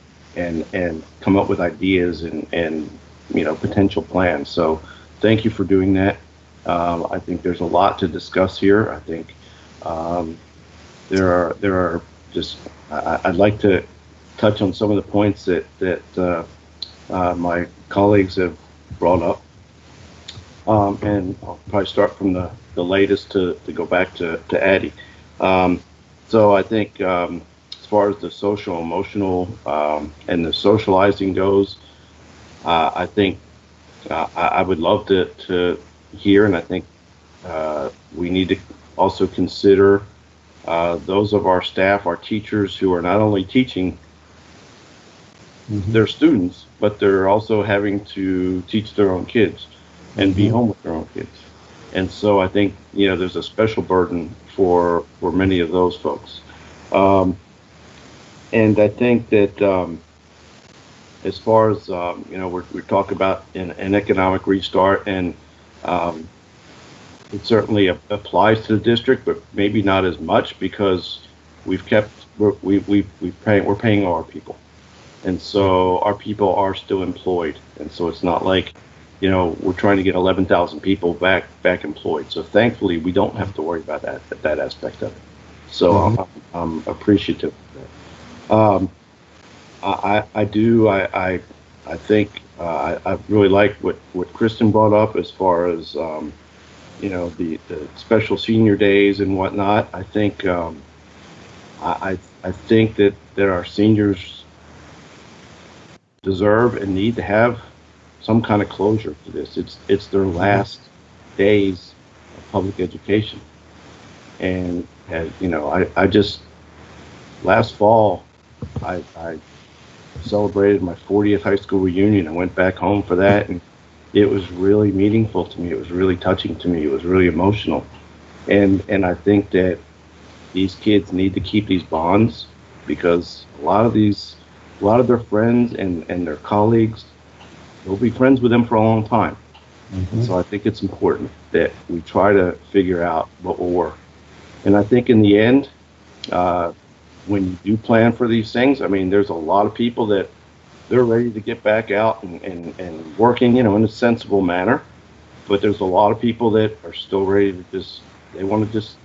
come up with ideas and potential plans. So thank you for doing that. I think there's a lot to discuss here. I think there are just, I'd like to touch on some of the points that my colleagues have brought up. And I'll probably start from the latest to go back to Addie. So I think as far as the social, emotional, and the socializing goes, I think I would love to hear, and I think we need to also consider those of our staff, our teachers, who are not only teaching their students, but they're also having to teach their own kids and be home with their own kids. And so I think, there's a special burden for many of those folks. And I think that as far as, we're talking about an economic restart, and it certainly applies to the district, but maybe not as much, because we're paying all our people. And so our people are still employed. And so it's not like, we're trying to get 11,000 people back employed. So thankfully, we don't have to worry about that aspect of it. So I'm appreciative of that. I think I really like what Kristen brought up as far as, the special senior days and whatnot. I think I think that our seniors deserve and need to have some kind of closure to this. It's their last days of public education, and I just last fall I celebrated my 40th high school reunion. I went back home for that, and it was really meaningful to me. It was really touching to me. It was really emotional, and I think that these kids need to keep these bonds, because a lot of their friends and their colleagues, they'll be friends with them for a long time. And so I think it's important that we try to figure out what will work. And I think in the end, when you do plan for these things, I mean, there's a lot of people that they're ready to get back out and working, in a sensible manner. But there's a lot of people that are still ready to they want to just,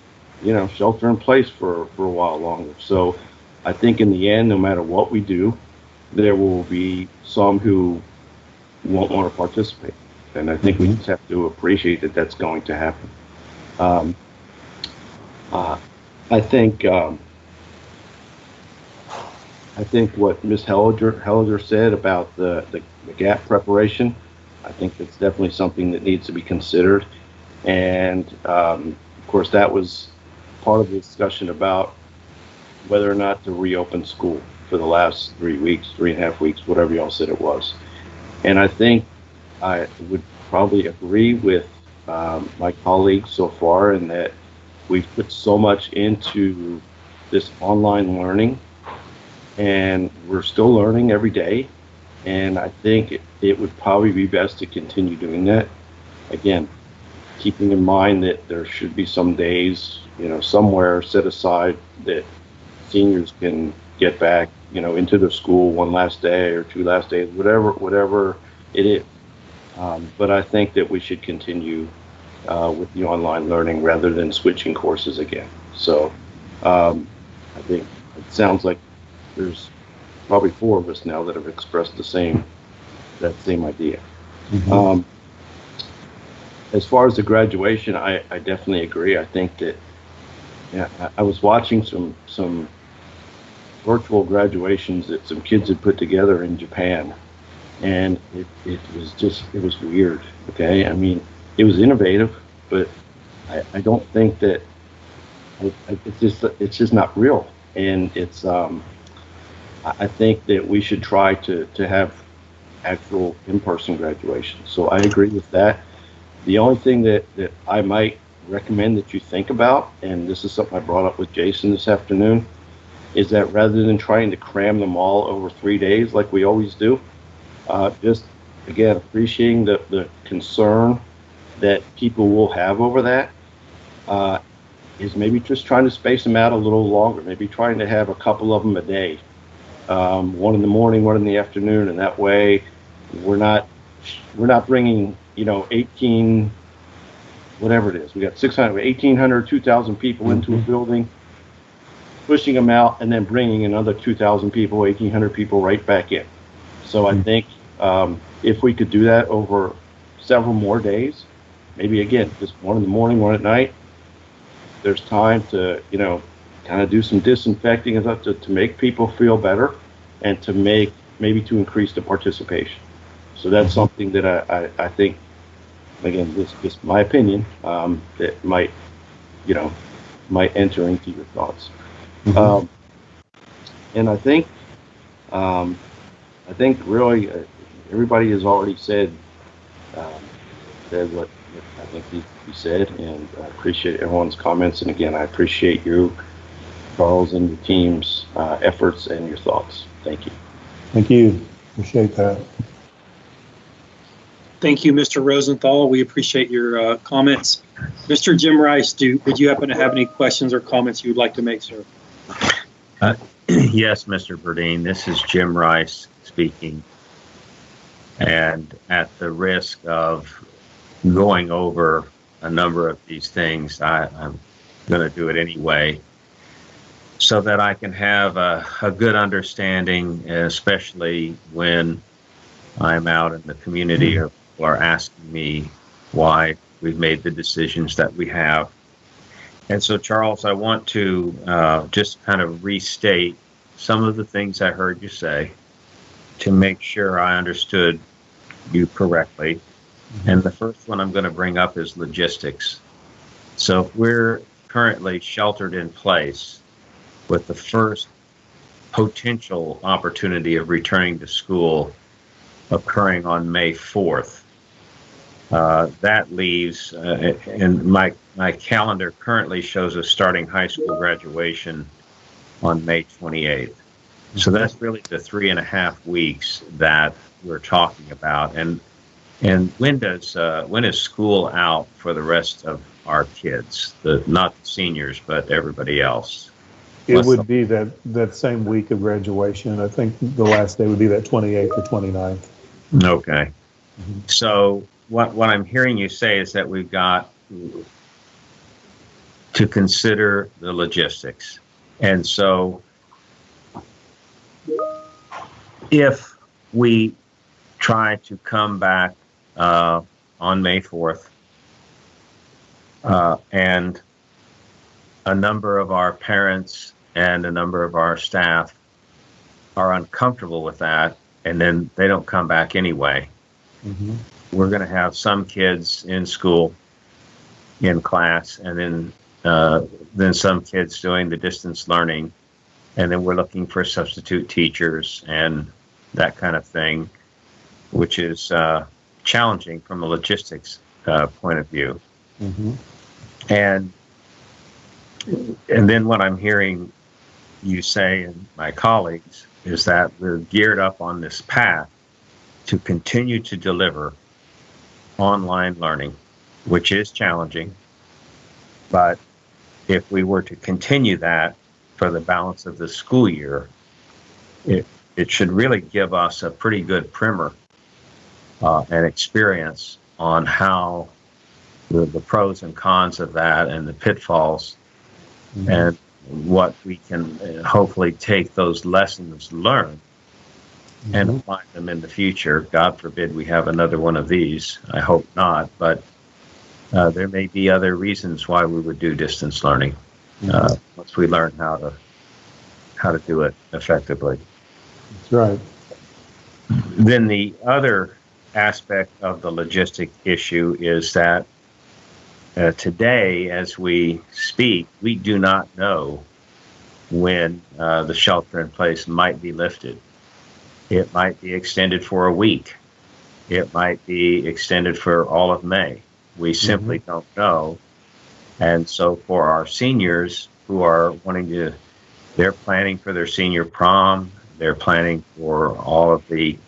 shelter in place for a while longer. So I think in the end, no matter what we do, there will be some who won't want to participate. And I think we just have to appreciate that that's going to happen. I think what Ms. Helliger said about the gap preparation, I think that's definitely something that needs to be considered. And of course, that was part of the discussion about whether or not to reopen school for the last 3 weeks, 3.5 weeks, whatever y'all said it was. And I think I would probably agree with my colleagues so far in that we've put so much into this online learning, and we're still learning every day. And I think it would probably be best to continue doing that. Again, keeping in mind that there should be some days, somewhere set aside that seniors can get back, into their school one last day or 2 last days, whatever it is. But I think that we should continue with the online learning rather than switching courses again. So I think it sounds like there's probably 4 of us now that have expressed that same idea. As far as the graduation, I definitely agree. I think that I was watching some virtual graduations that some kids had put together in Japan, and it was weird. Okay, I mean, it was innovative, but I don't think that it's just not real. And it's I think that we should try to have actual in-person graduation. So I agree with that. The only thing that I might recommend that you think about, and this is something I brought up with Jason this afternoon, is that rather than trying to cram them all over 3 days like we always do, just again appreciating the concern that people will have over that, is maybe just trying to space them out a little longer, maybe trying to have a couple of them a day, one in the morning, one in the afternoon, and that way we're not bringing 18, whatever it is. We got 600, 1,800, 2,000 people into a building, pushing them out, and then bringing another 2,000 people, 1,800 people right back in. So I think if we could do that over several more days, maybe again, just one in the morning, one at night, there's time to, kind of do some disinfecting and stuff to make people feel better and to maybe to increase the participation. So that's something that I think, again, this is my opinion, that might enter into your thoughts. And I think really everybody has already said what I think he said, and I appreciate everyone's comments. And again, I appreciate you, Charles, and your team's efforts and your thoughts. Thank you. Thank you. Appreciate that. Thank you, Mr. Rosenthal. We appreciate your comments. Mr. Jim Rice, would you happen to have any questions or comments you would like to make, sir? Yes, Mr. Burdine, this is Jim Rice speaking. And at the risk of going over a number of these things, I'm going to do it anyway, so that I can have a good understanding, especially when I'm out in the community or people are asking me why we've made the decisions that we have. And so, Charles, I want to just kind of restate some of the things I heard you say to make sure I understood you correctly. And the first one I'm going to bring up is logistics. So if we're currently sheltered in place with the first potential opportunity of returning to school occurring on May 4th, that leaves, and my calendar currently shows us starting high school graduation on May 28th. So that's really the 3.5 weeks that we're talking about. And when is school out for the rest of our kids? Not the seniors, but everybody else. It What's would be that same week of graduation. I think the last day would be that 28th or 29th. Okay. So what I'm hearing you say is that we've got to consider the logistics. And so if we try to come back on May 4th, and a number of our parents and a number of our staff are uncomfortable with that, and then they don't come back anyway, we're going to have some kids in school, in class, and then some kids doing the distance learning, and then we're looking for substitute teachers and that kind of thing, which is challenging from a logistics point of view. And then what I'm hearing you say, and my colleagues, is that we're geared up on this path to continue to deliver online learning, which is challenging. But if we were to continue that for the balance of the school year, it should really give us a pretty good primer and experience on how the pros and cons of that and the pitfalls, and what we can hopefully take those lessons learned and apply them in the future. God forbid we have another one of these. I hope not, but there may be other reasons why we would do distance learning once we learn how to do it effectively. That's right. Then the other aspect of the logistic issue is that today, as we speak, we do not know when the shelter in place might be lifted. It might be extended for a week. It might be extended for all of May. We simply don't know. And so for our seniors who are they're planning for their senior prom, they're planning for all of the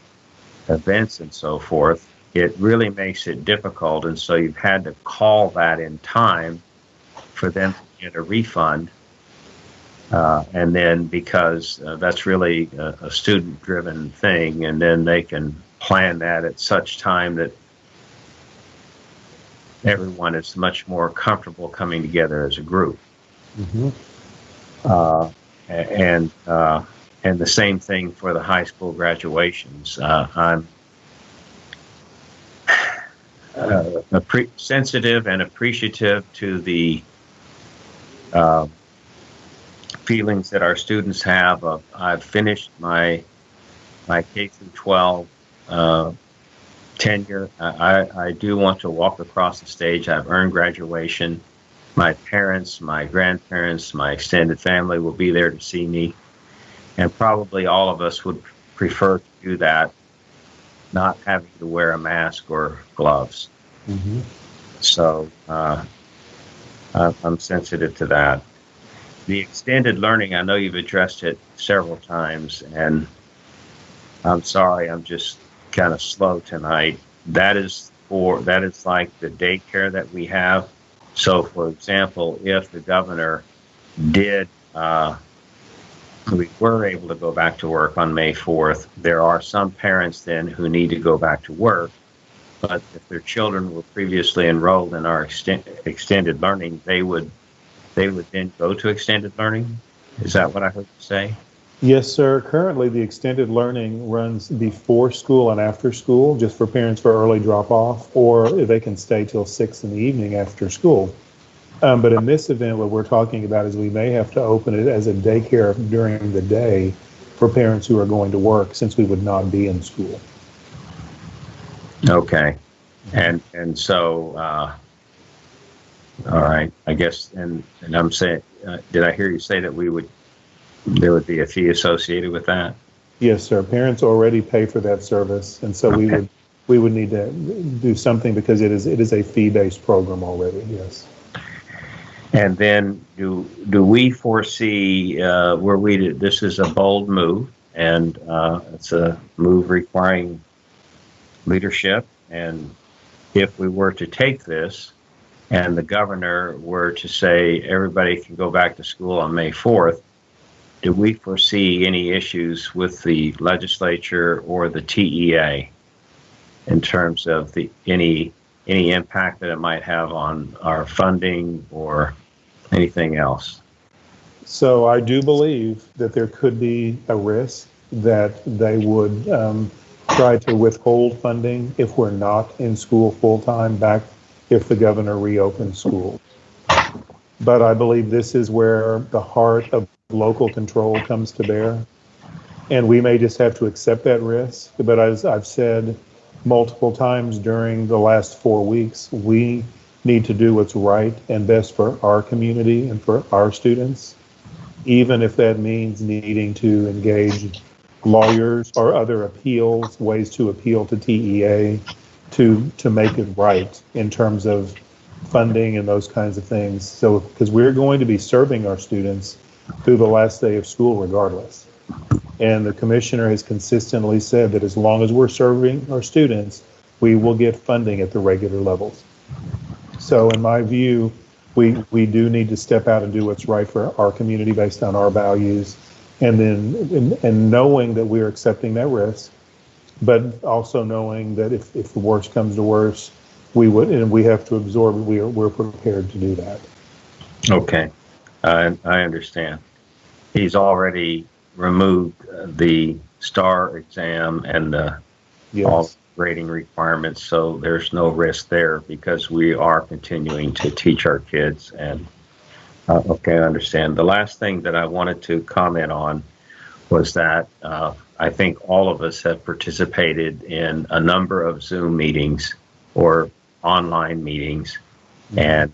events and so forth, it really makes it difficult. And so you've had to call that in time for them to get a refund. And then because that's really a student-driven thing, and then they can plan that at such time that everyone is much more comfortable coming together as a group. And the same thing for the high school graduations. I'm sensitive and appreciative to the feelings that our students have. I've finished my K-12 tenure. I do want to walk across the stage. I've earned graduation. My parents, my grandparents, my extended family will be there to see me. And probably all of us would prefer to do that, not having to wear a mask or gloves. So I'm sensitive to that. The extended learning, I know you've addressed it several times, and I'm sorry, I'm just kind of slow tonight. That is like the daycare that we have. So, for example, if the governor did, we were able to go back to work on May 4th, there are some parents then who need to go back to work. But if their children were previously enrolled in our extended learning, they would then go to extended learning? Is that what I heard you say? Yes, sir. Currently, the extended learning runs before school and after school, just for parents for early drop-off, or they can stay till 6 in the evening after school. But in this event, what we're talking about is we may have to open it as a daycare during the day for parents who are going to work, since we would not be in school. Okay. And so, all right, I guess, and I'm saying, did I hear you say that there would be a fee associated with that? Yes, sir. Parents already pay for that service, and so Okay. we would need to do something, because it is a fee-based program already. Yes. And then do we foresee this is a bold move, and it's a move requiring leadership, and if we were to take this and the governor were to say everybody can go back to school on May 4th, do we foresee any issues with the legislature or the TEA in terms of any impact that it might have on our funding or anything else? So I do believe that there could be a risk that they would try to withhold funding if we're not in school full-time back if the governor reopens schools. But I believe this is where the heart of local control comes to bear. And we may just have to accept that risk. But as I've said multiple times during the last 4 weeks, we need to do what's right and best for our community and for our students, even if that means needing to engage lawyers or other appeals, ways to appeal to TEA to make it right in terms of funding and those kinds of things. So, because we're going to be serving our students through the last day of school regardless. And the commissioner has consistently said that as long as we're serving our students, we will get funding at the regular levels. So in my view, we do need to step out and do what's right for our community based on our values, and then and knowing that we're accepting that risk, but also knowing that if the worst comes to worst, we would, and we have to absorb it, we're prepared to do that. Okay, I understand. He's already removed the STAR exam and the all grading requirements, so there's no risk there because we are continuing to teach our kids. And okay, I understand. The last thing that I wanted to comment on was that I think all of us have participated in a number of Zoom meetings or online meetings, and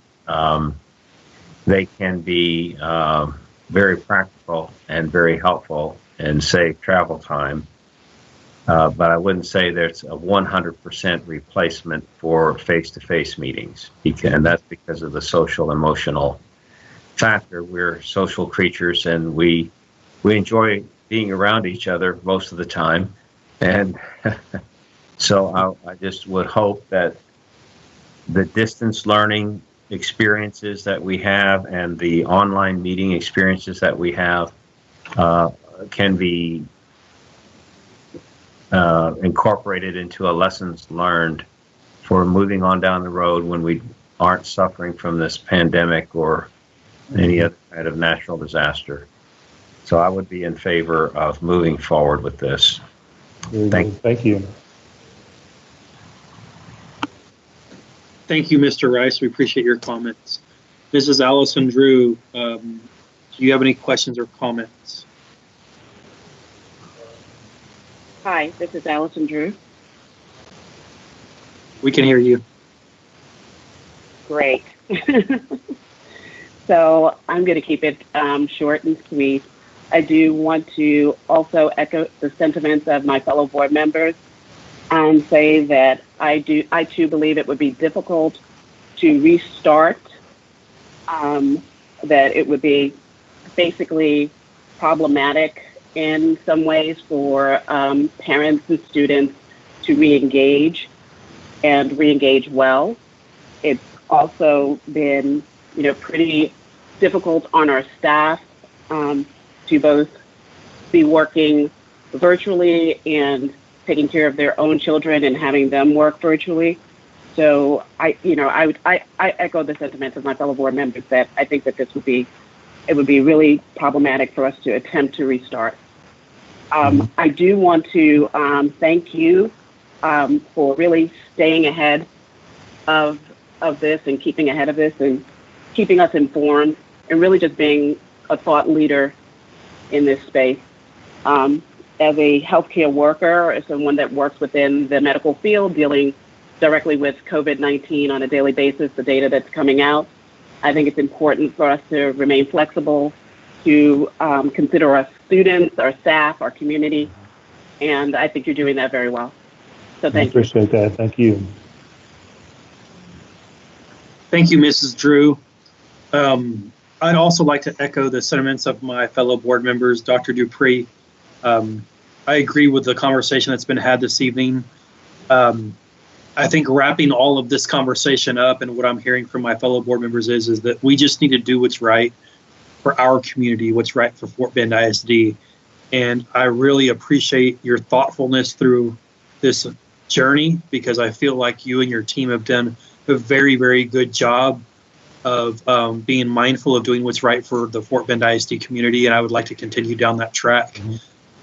they can be very practical and very helpful and save travel time. But I wouldn't say there's a 100% replacement for face-to-face meetings, and that's because of the social emotional factor. We're social creatures, and we enjoy being around each other most of the time. And so I just would hope that the distance learning experiences that we have and the online meeting experiences that we have can be incorporated into a lessons learned for moving on down the road when we aren't suffering from this pandemic or any other kind of natural disaster. So I would be in favor of moving forward with this. Thank you. Thank you, Mr. Rice. We appreciate your comments. Mrs. Allison Drew, do you have any questions or comments? Hi, this is Allison Drew. We can hear you. Great. So I'm going to keep it short and sweet. I do want to also echo the sentiments of my fellow board members and say that I too believe it would be difficult to restart, that it would be basically problematic in some ways for parents and students to re-engage and re-engage well. It's also been, pretty difficult on our staff to both be working virtually and taking care of their own children and having them work virtually. So I echo the sentiments of my fellow board members that I think that it would be really problematic for us to attempt to restart. I do want to thank you for really staying ahead of this and keeping ahead of this and keeping us informed and really just being a thought leader in this space. As a healthcare worker, as someone that works within the medical field, dealing directly with COVID-19 on a daily basis, the data that's coming out, I think it's important for us to remain flexible, to consider our students, our staff, our community, and I think you're doing that very well. So thank you. I appreciate that. Thank you. Thank you, Mrs. Drew. I'd also like to echo the sentiments of my fellow board members, Dr. Dupree. I agree with the conversation that's been had this evening. I think wrapping all of this conversation up and what I'm hearing from my fellow board members is that we just need to do what's right for our community, what's right for Fort Bend ISD. And I really appreciate your thoughtfulness through this journey, because I feel like you and your team have done a very, very good job of being mindful of doing what's right for the Fort Bend ISD community, and I would like to continue down that track.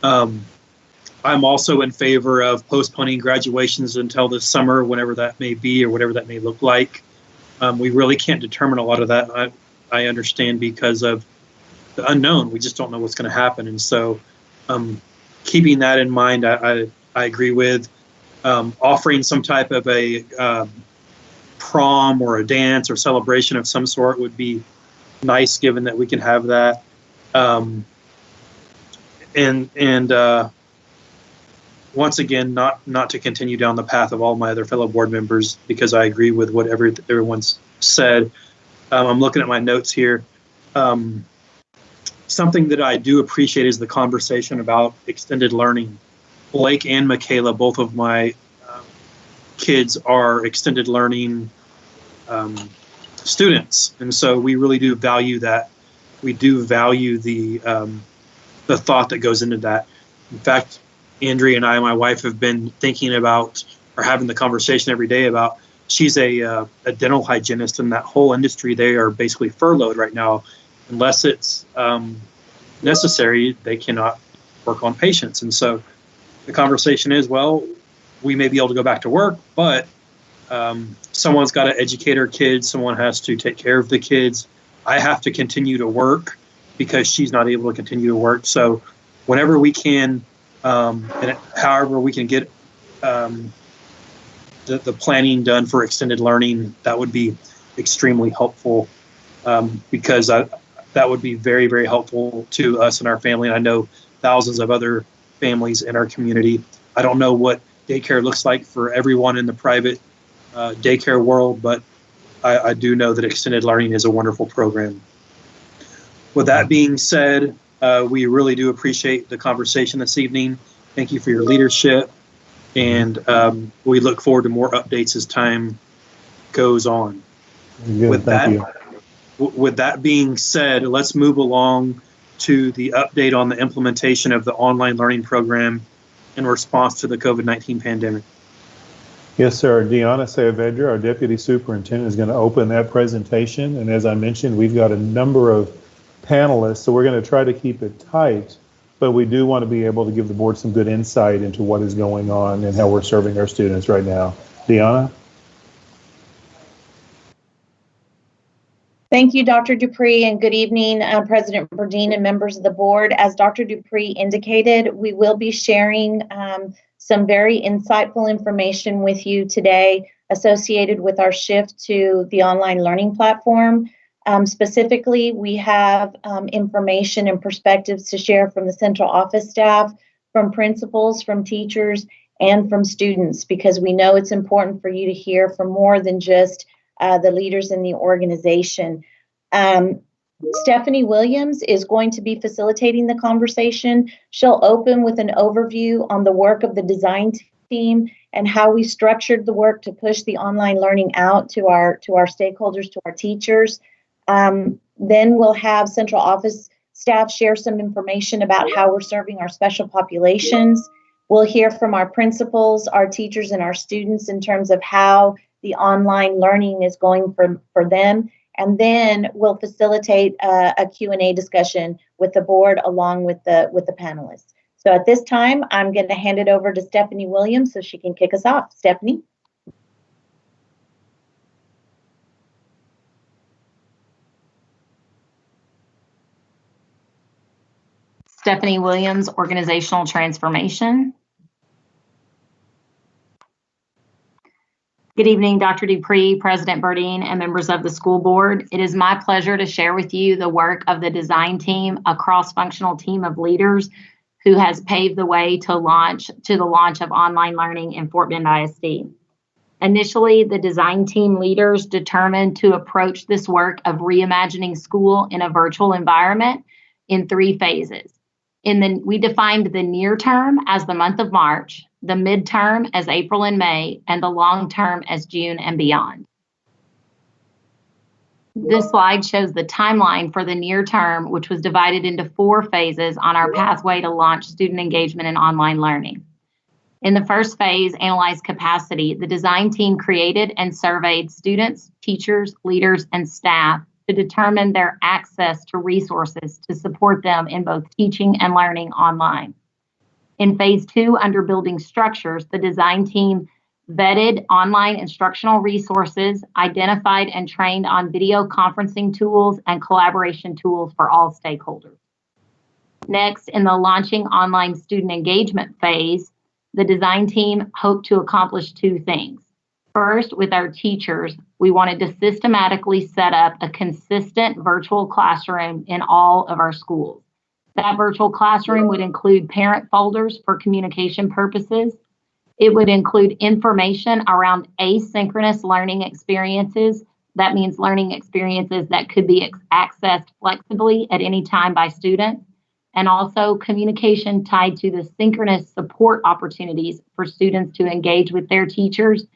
I'm also in favor of postponing graduations until this summer, whenever that may be or whatever that may look like. We really can't determine a lot of that, I understand, because of the unknown. We just don't know what's going to happen. And so keeping that in mind, I agree with offering some type of a prom or a dance or celebration of some sort would be nice, given that we can have that. Once again, not to continue down the path of all my other fellow board members, because I agree with what everyone's said. I'm looking at my notes here. Something that I do appreciate is the conversation about extended learning. Blake and Michaela, both of my kids, are extended learning students, and so we really do value that. We do value the thought that goes into that. In fact, Andrea and I, my wife, have been thinking about, or having the conversation every day about, she's a dental hygienist, and that whole industry, they are basically furloughed right now. Unless it's necessary, they cannot work on patients. And so the conversation is, well, we may be able to go back to work, but someone's got to educate our kids. Someone has to take care of the kids. I have to continue to work because she's not able to continue to work. So whenever we can, and however we can get the planning done for extended learning, that would be extremely helpful, because that would be very, very helpful to us and our family. And I know thousands of other families in our community. I don't know what daycare looks like for everyone in the private daycare world, but I do know that extended learning is a wonderful program. With that being said, we really do appreciate the conversation this evening. Thank you for your leadership, and we look forward to more updates as time goes on. Good, With that being said, let's move along to the update on the implementation of the online learning program in response to the COVID-19 pandemic. Yes, sir. Deanna Saavedra, our Deputy Superintendent, is going to open that presentation. And as I mentioned, we've got a number of panelists, so we're going to try to keep it tight, but we do want to be able to give the board some good insight into what is going on and how we're serving our students right now. Deanna? Thank you, Dr. Dupree, and good evening, President Burdine and members of the board. As Dr. Dupree indicated, we will be sharing some very insightful information with you today associated with our shift to the online learning platform. Specifically, we have information and perspectives to share from the central office staff, from principals, from teachers, and from students, because we know it's important for you to hear from more than just the leaders in the organization. Stephanie Williams is going to be facilitating the conversation. She'll open with an overview on the work of the design team and how we structured the work to push the online learning out to our stakeholders, to our teachers. Then we'll have central office staff share some information about how we're serving our special populations. We'll hear from our principals, our teachers, and our students in terms of how the online learning is going for them. And then we'll facilitate a Q&A discussion with the board along with the panelists. So at this time, I'm going to hand it over to Stephanie Williams so she can kick us off. Stephanie? Stephanie Williams, Organizational Transformation. Good evening, Dr. Dupree, President Burdine, and members of the school board. It is my pleasure to share with you the work of the design team, a cross-functional team of leaders who has paved the way to the launch of online learning in Fort Bend ISD. Initially, the design team leaders determined to approach this work of reimagining school in a virtual environment in 3 phases. We defined the near term as the month of March, the midterm as April and May, and the long term as June and beyond. This slide shows the timeline for the near term, which was divided into 4 phases on our pathway to launch student engagement in online learning. In the first phase, Analyze Capacity, the design team created and surveyed students, teachers, leaders, and staff to determine their access to resources to support them in both teaching and learning online. In phase 2, under Building Structures, the design team vetted online instructional resources, identified and trained on video conferencing tools and collaboration tools for all stakeholders. Next, in the Launching Online Student Engagement phase, the design team hoped to accomplish 2 things. First, with our teachers, we wanted to systematically set up a consistent virtual classroom in all of our schools. That virtual classroom would include parent folders for communication purposes. It would include information around asynchronous learning experiences. That means learning experiences that could be accessed flexibly at any time by students, and also communication tied to the synchronous support opportunities for students to engage with their teachers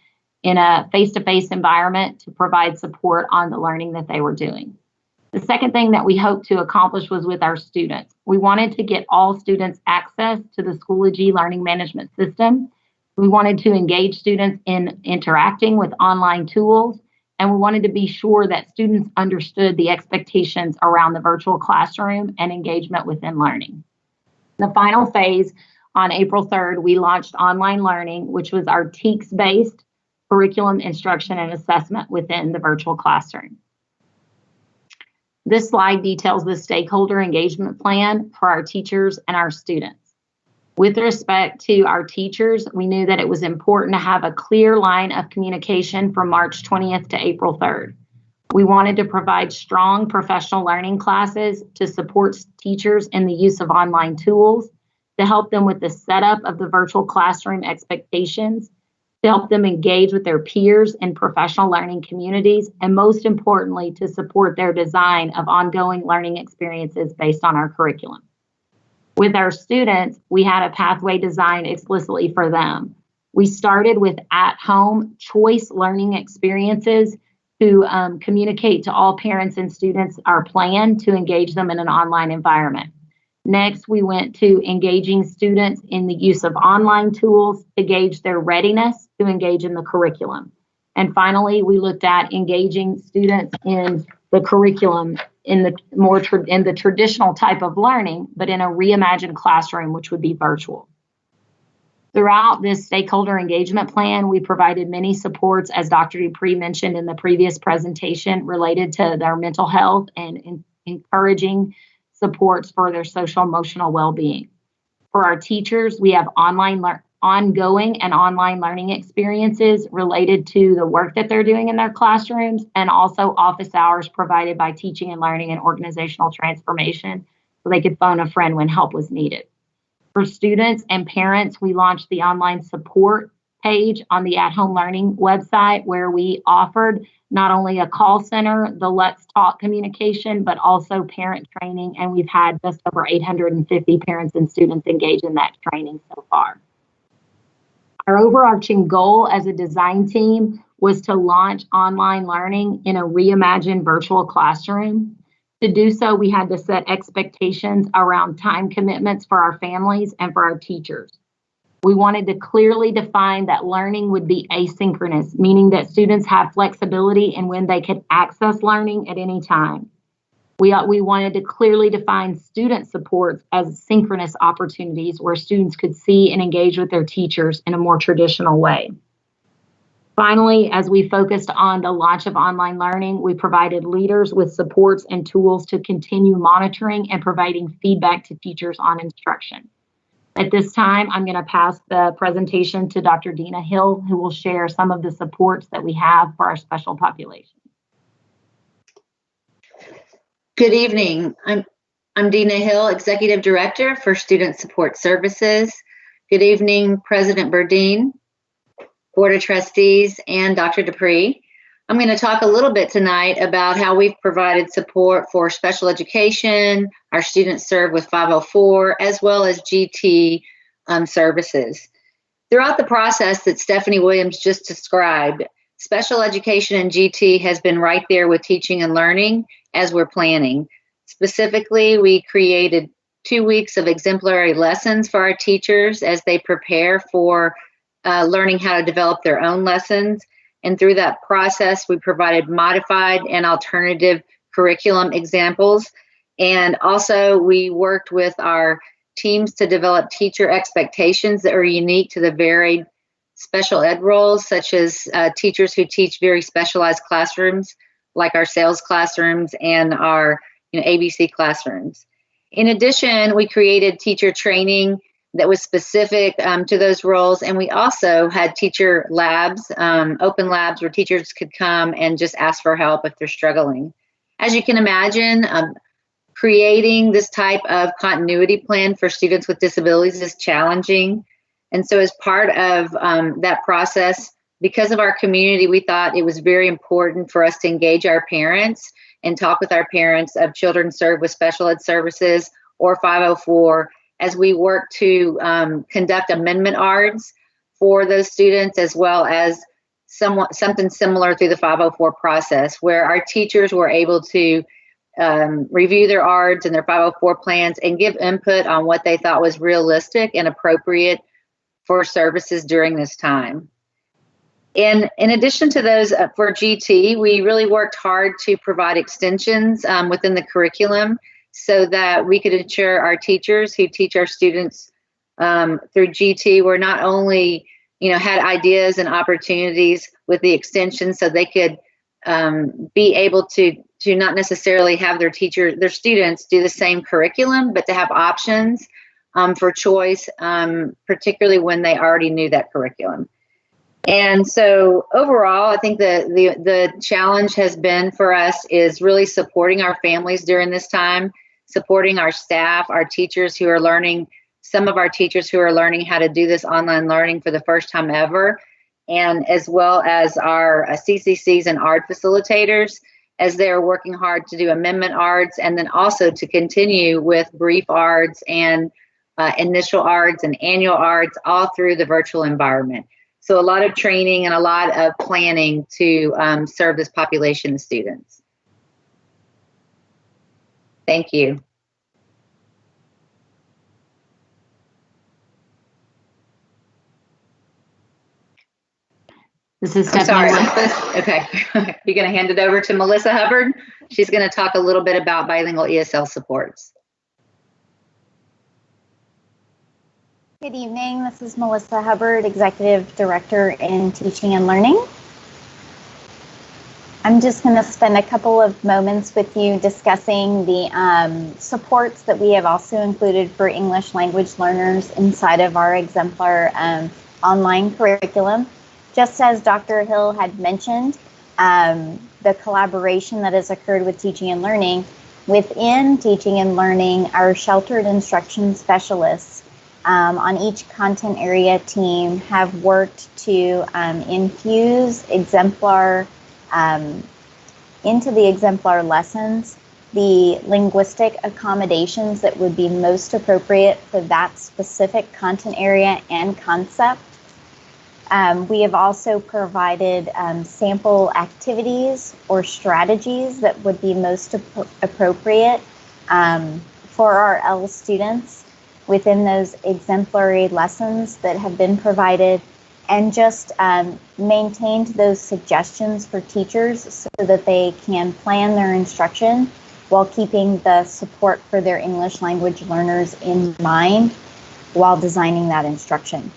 in a face-to-face environment to provide support on the learning that they were doing. The second thing that we hoped to accomplish was with our students. We wanted to get all students access to the Schoology learning management system. We wanted to engage students in interacting with online tools, and we wanted to be sure that students understood the expectations around the virtual classroom and engagement within learning. The final phase, on April 3rd, we launched online learning, which was our TEKS-based curriculum, instruction, and assessment within the virtual classroom. This slide details the stakeholder engagement plan for our teachers and our students. With respect to our teachers, we knew that it was important to have a clear line of communication from March 20th to April 3rd. We wanted to provide strong professional learning classes to support teachers in the use of online tools, to help them with the setup of the virtual classroom expectations, to help them engage with their peers in professional learning communities, and most importantly, to support their design of ongoing learning experiences based on our curriculum. With our students, we had a pathway designed explicitly for them. We started with at-home choice learning experiences to communicate to all parents and students our plan to engage them in an online environment. Next, we went to engaging students in the use of online tools to gauge their readiness to engage in the curriculum. And finally, we looked at engaging students in the curriculum in the traditional type of learning, but in a reimagined classroom, which would be virtual. Throughout this stakeholder engagement plan, we provided many supports, as Dr. Dupree mentioned in the previous presentation, related to their mental health and encouraging supports for their social emotional well-being. For our teachers, we have ongoing and online learning experiences related to the work that they're doing in their classrooms, and also office hours provided by Teaching and Learning and Organizational Transformation, so they could phone a friend when help was needed. For students and parents, we launched the online support page on the At Home Learning website, where we offered not only a call center, the Let's Talk communication, but also parent training, and we've had just over 850 parents and students engage in that training so far. Our overarching goal as a design team was to launch online learning in a reimagined virtual classroom. To do so, we had to set expectations around time commitments for our families and for our teachers. We wanted to clearly define that learning would be asynchronous, meaning that students have flexibility in when they could access learning at any time. We wanted to clearly define student supports as synchronous opportunities where students could see and engage with their teachers in a more traditional way. Finally, as we focused on the launch of online learning, we provided leaders with supports and tools to continue monitoring and providing feedback to teachers on instruction. At this time, I'm going to pass the presentation to Dr. Dina Hill, who will share some of the supports that we have for our special population. Good evening. I'm Dina Hill, Executive Director for Student Support Services. Good evening, President Burdine, Board of Trustees, and Dr. Dupree. I'm going to talk a little bit tonight about how we've provided support for special education, our students served with 504, as well as GT services. Throughout the process that Stephanie Williams just described, special education and GT has been right there with teaching and learning as we're planning. Specifically, we created 2 weeks of exemplary lessons for our teachers as they prepare for learning how to develop their own lessons. And through that process, we provided modified and alternative curriculum examples. And also we worked with our teams to develop teacher expectations that are unique to the varied special ed roles, such as teachers who teach very specialized classrooms, like our sales classrooms and our ABC classrooms. In addition, we created teacher training that was specific to those roles. And we also had teacher labs, open labs where teachers could come and just ask for help if they're struggling. As you can imagine, creating this type of continuity plan for students with disabilities is challenging. And so as part of that process, because of our community, we thought it was very important for us to engage our parents and talk with our parents of children served with special ed services or 504 as we work to conduct amendment ARDs for those students, as well as something similar through the 504 process, where our teachers were able to review their ARDs and their 504 plans and give input on what they thought was realistic and appropriate for services during this time. In addition to those for GT, we really worked hard to provide extensions within the curriculum so that we could ensure our teachers who teach our students through GT were not only, had ideas and opportunities with the extension so they could be able to not necessarily have their students do the same curriculum, but to have options for choice, particularly when they already knew that curriculum. And so overall, I think the challenge has been for us is really supporting our families during this time, supporting our staff, our teachers who are learning, some of our teachers who are learning how to do this online learning for the first time ever, and as well as our CCCs and ARD facilitators as they're working hard to do amendment ARDs and then also to continue with brief ARDs and initial ARDs and annual ARDs all through the virtual environment. So a lot of training and a lot of planning to serve this population of students. Thank you. This is I'm sorry. Stephanie. Okay. You're going to hand it over to Melissa Hubbard. She's going to talk a little bit about bilingual ESL supports. Good evening. This is Melissa Hubbard, Executive Director in Teaching and Learning. I'm just going to spend a couple of moments with you discussing the supports that we have also included for English language learners inside of our exemplar online curriculum. Just as Dr. Hill had mentioned, the collaboration that has occurred with Teaching and Learning, within Teaching and Learning, our sheltered instruction specialists on each content area team have worked to infuse exemplar into the exemplar lessons the linguistic accommodations that would be most appropriate for that specific content area and concept. We have also provided sample activities or strategies that would be most appropriate for our L students within those exemplary lessons that have been provided, and just maintained those suggestions for teachers so that they can plan their instruction while keeping the support for their English language learners in mind while designing that instruction.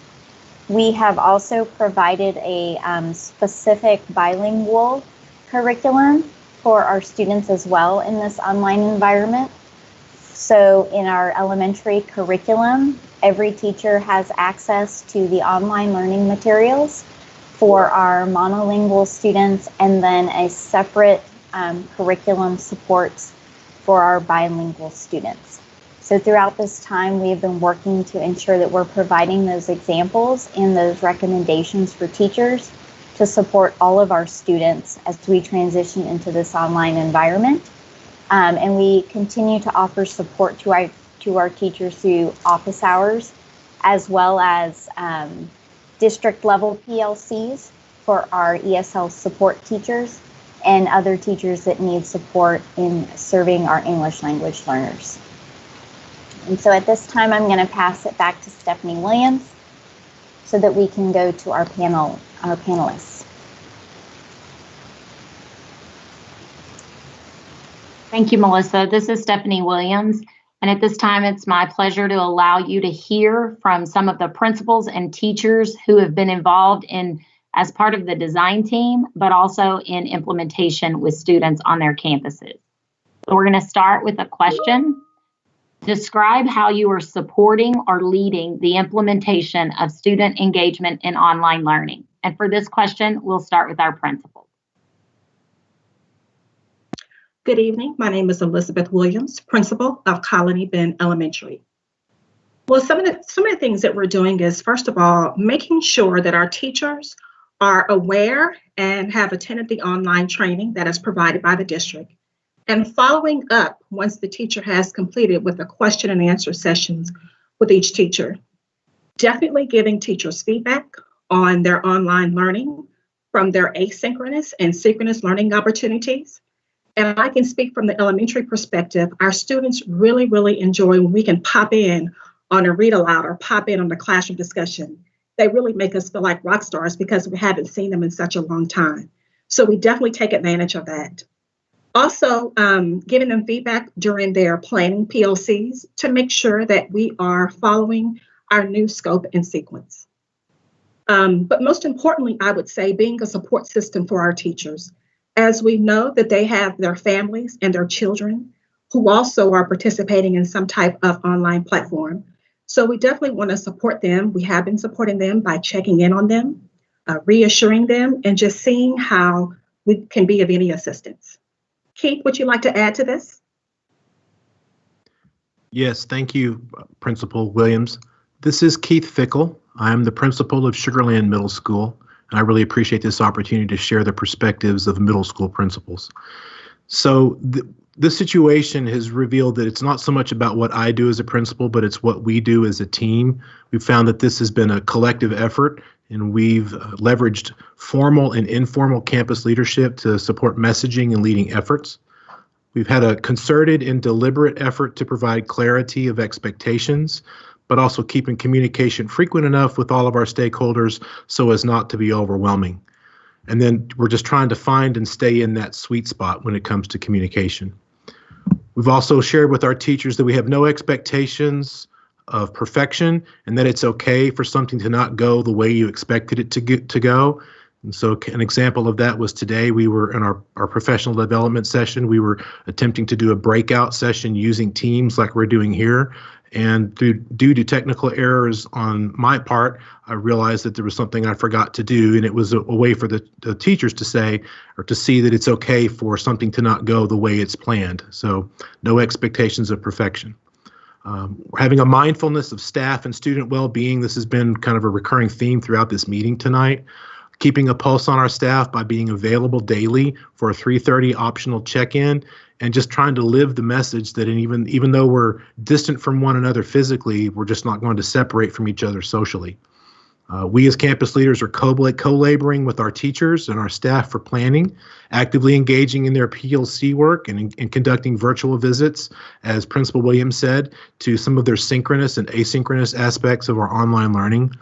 We have also provided a specific bilingual curriculum for our students as well in this online environment. So in our elementary curriculum, every teacher has access to the online learning materials for our monolingual students, and then a separate curriculum supports for our bilingual students. So throughout this time, we have been working to ensure that we're providing those examples and those recommendations for teachers to support all of our students as we transition into this online environment. And we continue to offer support to our teachers through office hours, as well as district level PLCs for our ESL support teachers and other teachers that need support in serving our English language learners. And so at this time, I'm going to pass it back to Stephanie Williams so that we can go to our panelists. Thank you, Melissa. This is Stephanie Williams. And at this time, it's my pleasure to allow you to hear from some of the principals and teachers who have been involved in as part of the design team, but also in implementation with students on their campuses. So we're going to start with a question. Describe how you are supporting or leading the implementation of student engagement in online learning. And for this question, we'll start with our principal. Good evening. My name is Elizabeth Williams, principal of Colony Bend Elementary. Well, some of the things that we're doing is, first of all, making sure that our teachers are aware and have attended the online training that is provided by the district, and following up once the teacher has completed with the question and answer sessions with each teacher. Definitely giving teachers feedback on their online learning from their asynchronous and synchronous learning opportunities. And I can speak from the elementary perspective, our students really, really enjoy when we can pop in on a read aloud or pop in on the classroom discussion. They really make us feel like rock stars because we haven't seen them in such a long time. So we definitely take advantage of that. Also, giving them feedback during their planning PLCs to make sure that we are following our new scope and sequence. But most importantly, I would say being a support system for our teachers, as we know that they have their families and their children who also are participating in some type of online platform. So we definitely want to support them. We have been supporting them by checking in on them, reassuring them, and just seeing how we can be of any assistance. Keith, would you like to add to this? Yes, thank you, Principal Williams. This is Keith Fickle. I'm the principal of Sugar Land Middle School, and I really appreciate this opportunity to share the perspectives of middle school principals. So this situation has revealed that it's not so much about what I do as a principal, but it's what we do as a team. We've found that this has been a collective effort, and we've leveraged formal and informal campus leadership to support messaging and leading efforts. We've had a concerted and deliberate effort to provide clarity of expectations, but also keeping communication frequent enough with all of our stakeholders so as not to be overwhelming. And then we're just trying to find and stay in that sweet spot when it comes to communication. We've also shared with our teachers that we have no expectations of perfection and that it's okay for something to not go the way you expected it to go. And so an example of that was today we were in our professional development session. We were attempting to do a breakout session using Teams like we're doing here. And due to technical errors on my part, I realized that there was something I forgot to do, and it was a way for the teachers to say or to see that it's okay for something to not go the way it's planned. So no expectations of perfection. We're having a mindfulness of staff and student well-being. This has been kind of a recurring theme throughout this meeting tonight. Keeping a pulse on our staff by being available daily for a 3:30 optional check-in, and just trying to live the message that even though we're distant from one another physically, we're just not going to separate from each other socially. We as campus leaders are co-laboring with our teachers and our staff for planning, actively engaging in their PLC work and conducting virtual visits, as Principal Williams said, to some of their synchronous and asynchronous aspects of our online learning.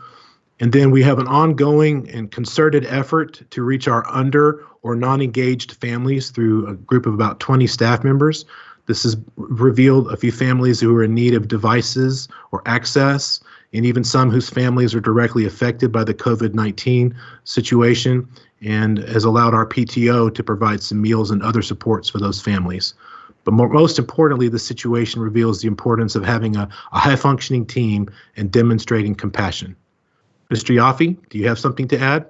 And then we have an ongoing and concerted effort to reach our under or non-engaged families through a group of about 20 staff members. This has revealed a few families who are in need of devices or access, and even some whose families are directly affected by the COVID-19 situation, and has allowed our PTO to provide some meals and other supports for those families. But most importantly, the situation reveals the importance of having a high-functioning team and demonstrating compassion. Mr. Yaffe, do you have something to add?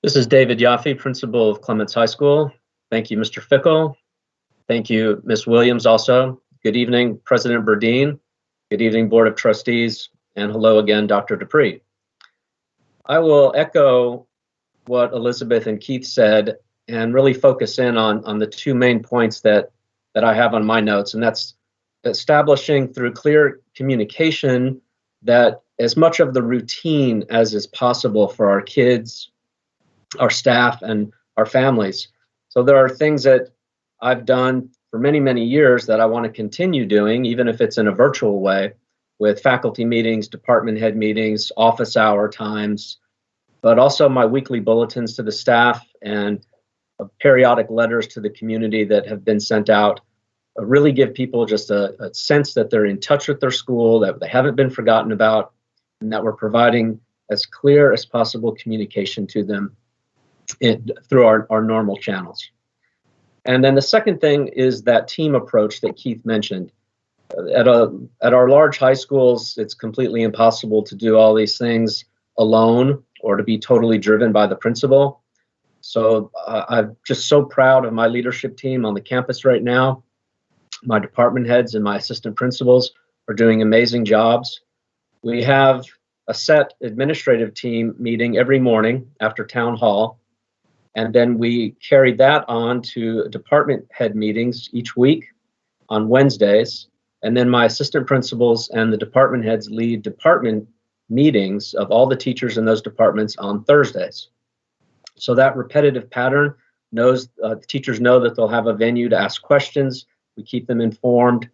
This is David Yaffe, principal of Clements High School. Thank you, Mr. Fickle. Thank you, Ms. Williams also. Good evening, President Burdine. Good evening, Board of Trustees. And hello again, Dr. Dupree. I will echo what Elizabeth and Keith said and really focus in on the two main points that I have on my notes, and that's establishing through clear communication that as much of the routine as is possible for our kids, our staff, and our families. So there are things that I've done for many, many years that I want to continue doing, even if it's in a virtual way, with faculty meetings, department head meetings, office hour times, but also my weekly bulletins to the staff and periodic letters to the community that have been sent out really give people just a sense that they're in touch with their school, that they haven't been forgotten about, and that we're providing as clear as possible communication to them through our normal channels. And then the second thing is that team approach that Keith mentioned. At our large high schools, it's completely impossible to do all these things alone or to be totally driven by the principal. So I'm just so proud of my leadership team on the campus right now. My department heads and my assistant principals are doing amazing jobs. We have a set administrative team meeting every morning after town hall, and then we carry that on to department head meetings each week on Wednesdays. And then my assistant principals and the department heads lead department meetings of all the teachers in those departments on Thursdays. So that repetitive pattern knows, teachers know that they'll have a venue to ask questions. We keep them informed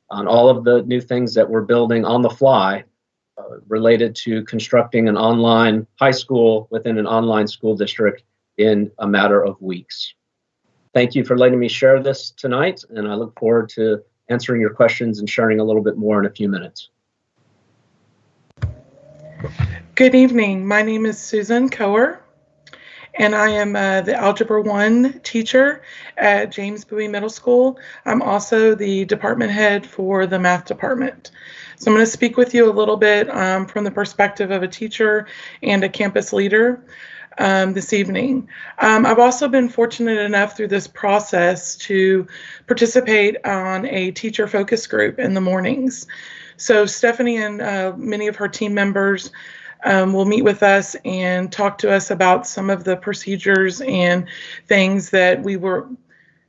on all of the new things that we're building on the fly related to constructing an online high school within an online school district in a matter of weeks. Thank you for letting me share this tonight, and I look forward to answering your questions and sharing a little bit more in a few minutes. Good evening. My name is Susan Coer, and I am the Algebra 1 teacher at James Bowie Middle School. I'm also the department head for the math department. So I'm going to speak with you a little bit from the perspective of a teacher and a campus leader this evening. I've also been fortunate enough through this process to participate on a teacher focus group in the mornings. So Stephanie and many of her team members will meet with us and talk to us about some of the procedures and things that we were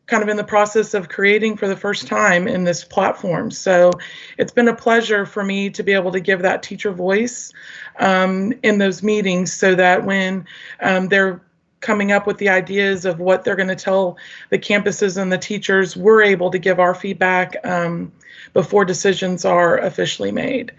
kind of in the process of creating for the first time in this platform. So it's been a pleasure for me to be able to give that teacher voice in those meetings, so that when they're coming up with the ideas of what they're going to tell the campuses and the teachers, we're able to give our feedback before decisions are officially made.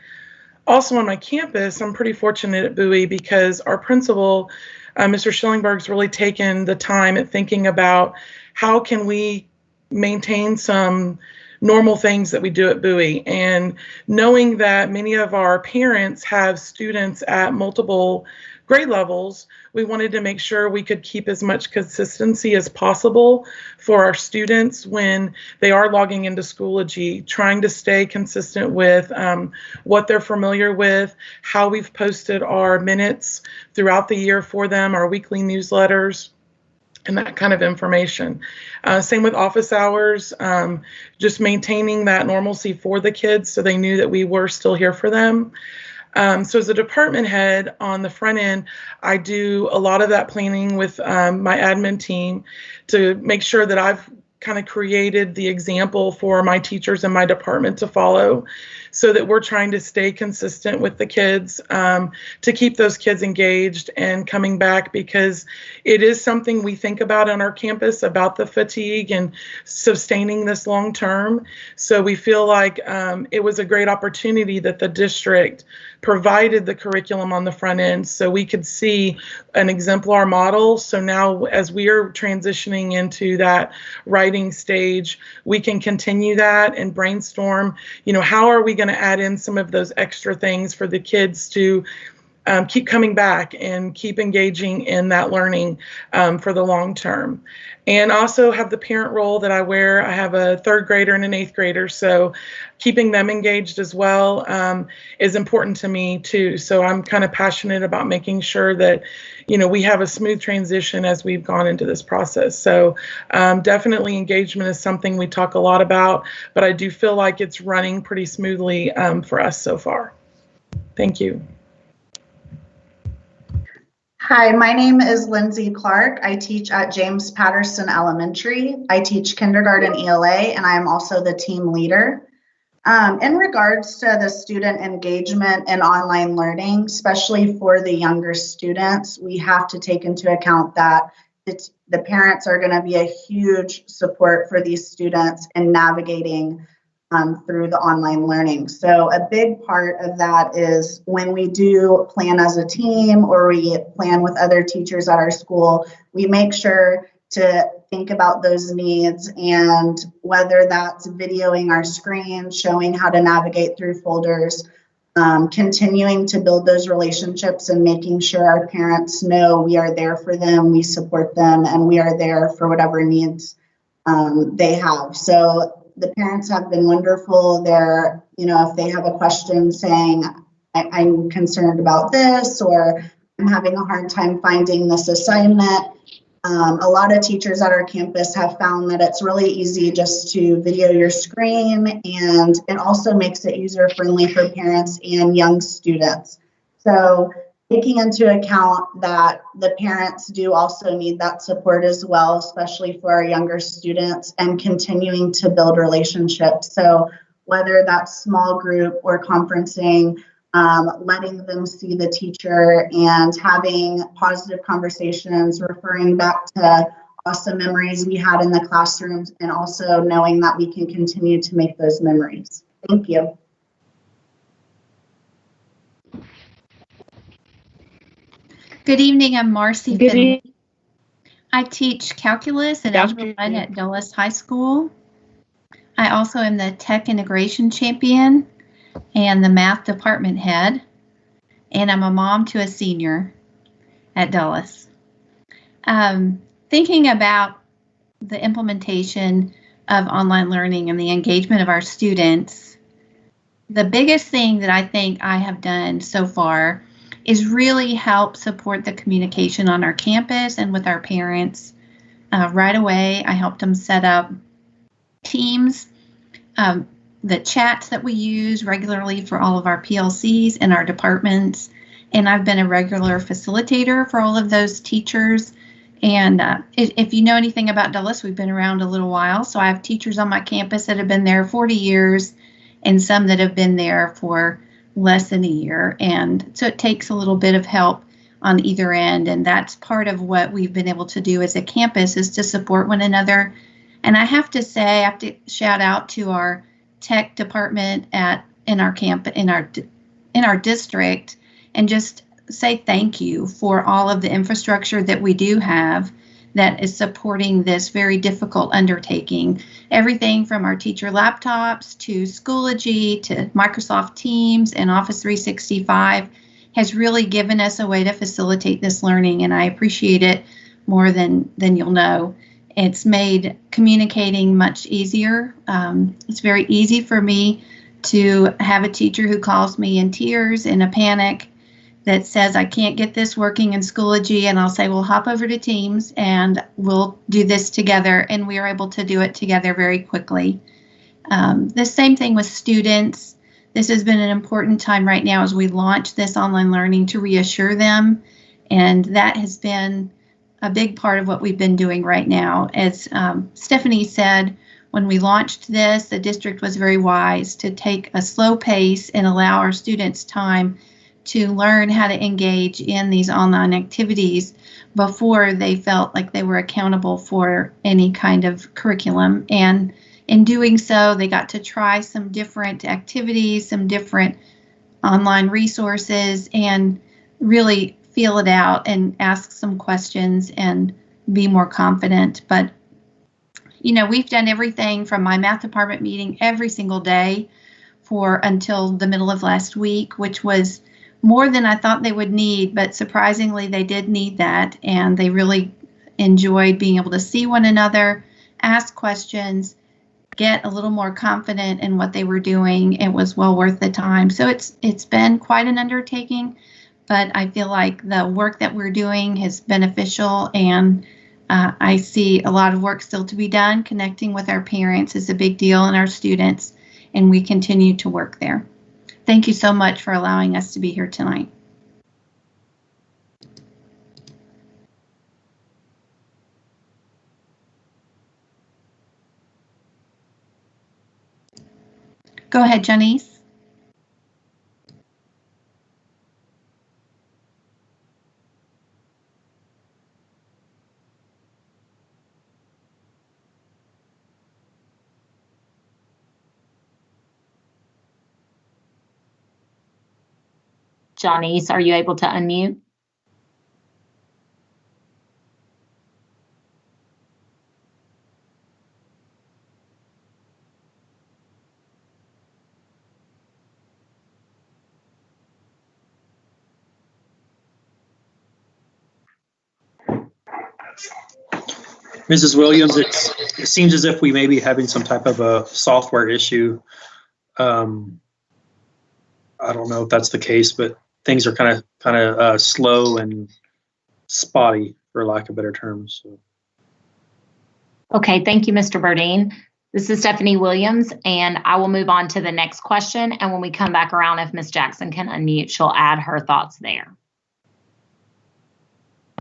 Also on my campus, I'm pretty fortunate at Bowie because our principal, Mr. Schillingberg's really taken the time at thinking about how can we maintain some normal things that we do at Bowie. And knowing that many of our parents have students at multiple grade levels, we wanted to make sure we could keep as much consistency as possible for our students when they are logging into Schoology, trying to stay consistent with what they're familiar with, how we've posted our minutes throughout the year for them, our weekly newsletters, and that kind of information. Same with office hours, just maintaining that normalcy for the kids so they knew that we were still here for them. So as a department head on the front end, I do a lot of that planning with my admin team to make sure that I've kind of created the example for my teachers and my department to follow, so that we're trying to stay consistent with the kids, to keep those kids engaged and coming back, because it is something we think about on our campus, about the fatigue and sustaining this long term. So we feel like it was a great opportunity that the district provided the curriculum on the front end so we could see an exemplar model. So now as we are transitioning into that writing stage, we can continue that and brainstorm, how are we going to add in some of those extra things for the kids to keep coming back and keep engaging in that learning for the long term. And also have the parent role that I wear. I have a 3rd grader and an 8th grader, so keeping them engaged as well is important to me too. So I'm kind of passionate about making sure that we have a smooth transition as we've gone into this process. So definitely engagement is something we talk a lot about, but I do feel like it's running pretty smoothly for us so far. Thank you. Hi, my name is Lindsay Clark. I teach at James Patterson Elementary. I teach kindergarten ELA, and I am also the team leader. In regards to the student engagement and online learning, especially for the younger students, we have to take into account that the parents are going to be a huge support for these students in navigating through the online learning. So a big part of that is when we do plan as a team or we plan with other teachers at our school, we make sure to think about those needs, and whether that's videoing our screen, showing how to navigate through folders, continuing to build those relationships and making sure our parents know we are there for them, we support them, and we are there for whatever needs they have. So the parents have been wonderful. They're, if they have a question saying, I'm concerned about this, or I'm having a hard time finding this assignment. A lot of teachers at our campus have found that it's really easy just to video your screen, and it also makes it user friendly for parents and young students. So taking into account that the parents do also need that support as well, especially for our younger students, and continuing to build relationships. So whether that's small group or conferencing, letting them see the teacher and having positive conversations, referring back to awesome memories we had in the classrooms, and also knowing that we can continue to make those memories. Thank you. Good evening, I'm Marcy Finley. I teach calculus and algebra 1 at Dulles High School. I also am the tech integration champion and the math department head, and I'm a mom to a senior at Dulles. Thinking about the implementation of online learning and the engagement of our students, the biggest thing that I think I have done so far is really help support the communication on our campus and with our parents. Right away, I helped them set up Teams, the chats that we use regularly for all of our PLCs and our departments. And I've been a regular facilitator for all of those teachers. And if you know anything about Dulles, we've been around a little while. So I have teachers on my campus that have been there 40 years and some that have been there for less than a year. And so it takes a little bit of help on either end. And that's part of what we've been able to do as a campus, is to support one another. And I have to say, I have to shout out to our tech department in our district, and just say thank you for all of the infrastructure that we do have that is supporting this very difficult undertaking. Everything from our teacher laptops to Schoology to Microsoft Teams and Office 365 has really given us a way to facilitate this learning, and I appreciate it more than you'll know. It's made communicating much easier. It's very easy for me to have a teacher who calls me in tears, in a panic, that says, I can't get this working in Schoology, and I'll say, well, hop over to Teams and we'll do this together, and we are able to do it together very quickly. The same thing with students. This has been an important time right now as we launch this online learning to reassure them, and that has been a big part of what we've been doing right now. As Stephanie said, when we launched this, the district was very wise to take a slow pace and allow our students time to learn how to engage in these online activities before they felt like they were accountable for any kind of curriculum. And in doing so, they got to try some different activities, some different online resources, and really feel it out and ask some questions and be more confident. But, we've done everything from my math department meeting every single day until the middle of last week, which was more than I thought they would need, but surprisingly they did need that, and they really enjoyed being able to see one another, ask questions, get a little more confident in what they were doing. It was well worth the time. So it's been quite an undertaking, but I feel like the work that we're doing is beneficial, and I see a lot of work still to be done. Connecting with our parents is a big deal, and our students, and we continue to work there. Thank you so much for allowing us to be here tonight. Go ahead. ahead, Janice. Janice, are you able to unmute? Mrs. Williams, it seems as if we may be having some type of a software issue. I don't know if that's the case, but things are kind of slow and spotty, for lack of better terms. So. Okay, thank you, Mr. Burdine. This is Stephanie Williams, and I will move on to the next question. And when we come back around, if Ms. Jackson can unmute, she'll add her thoughts there.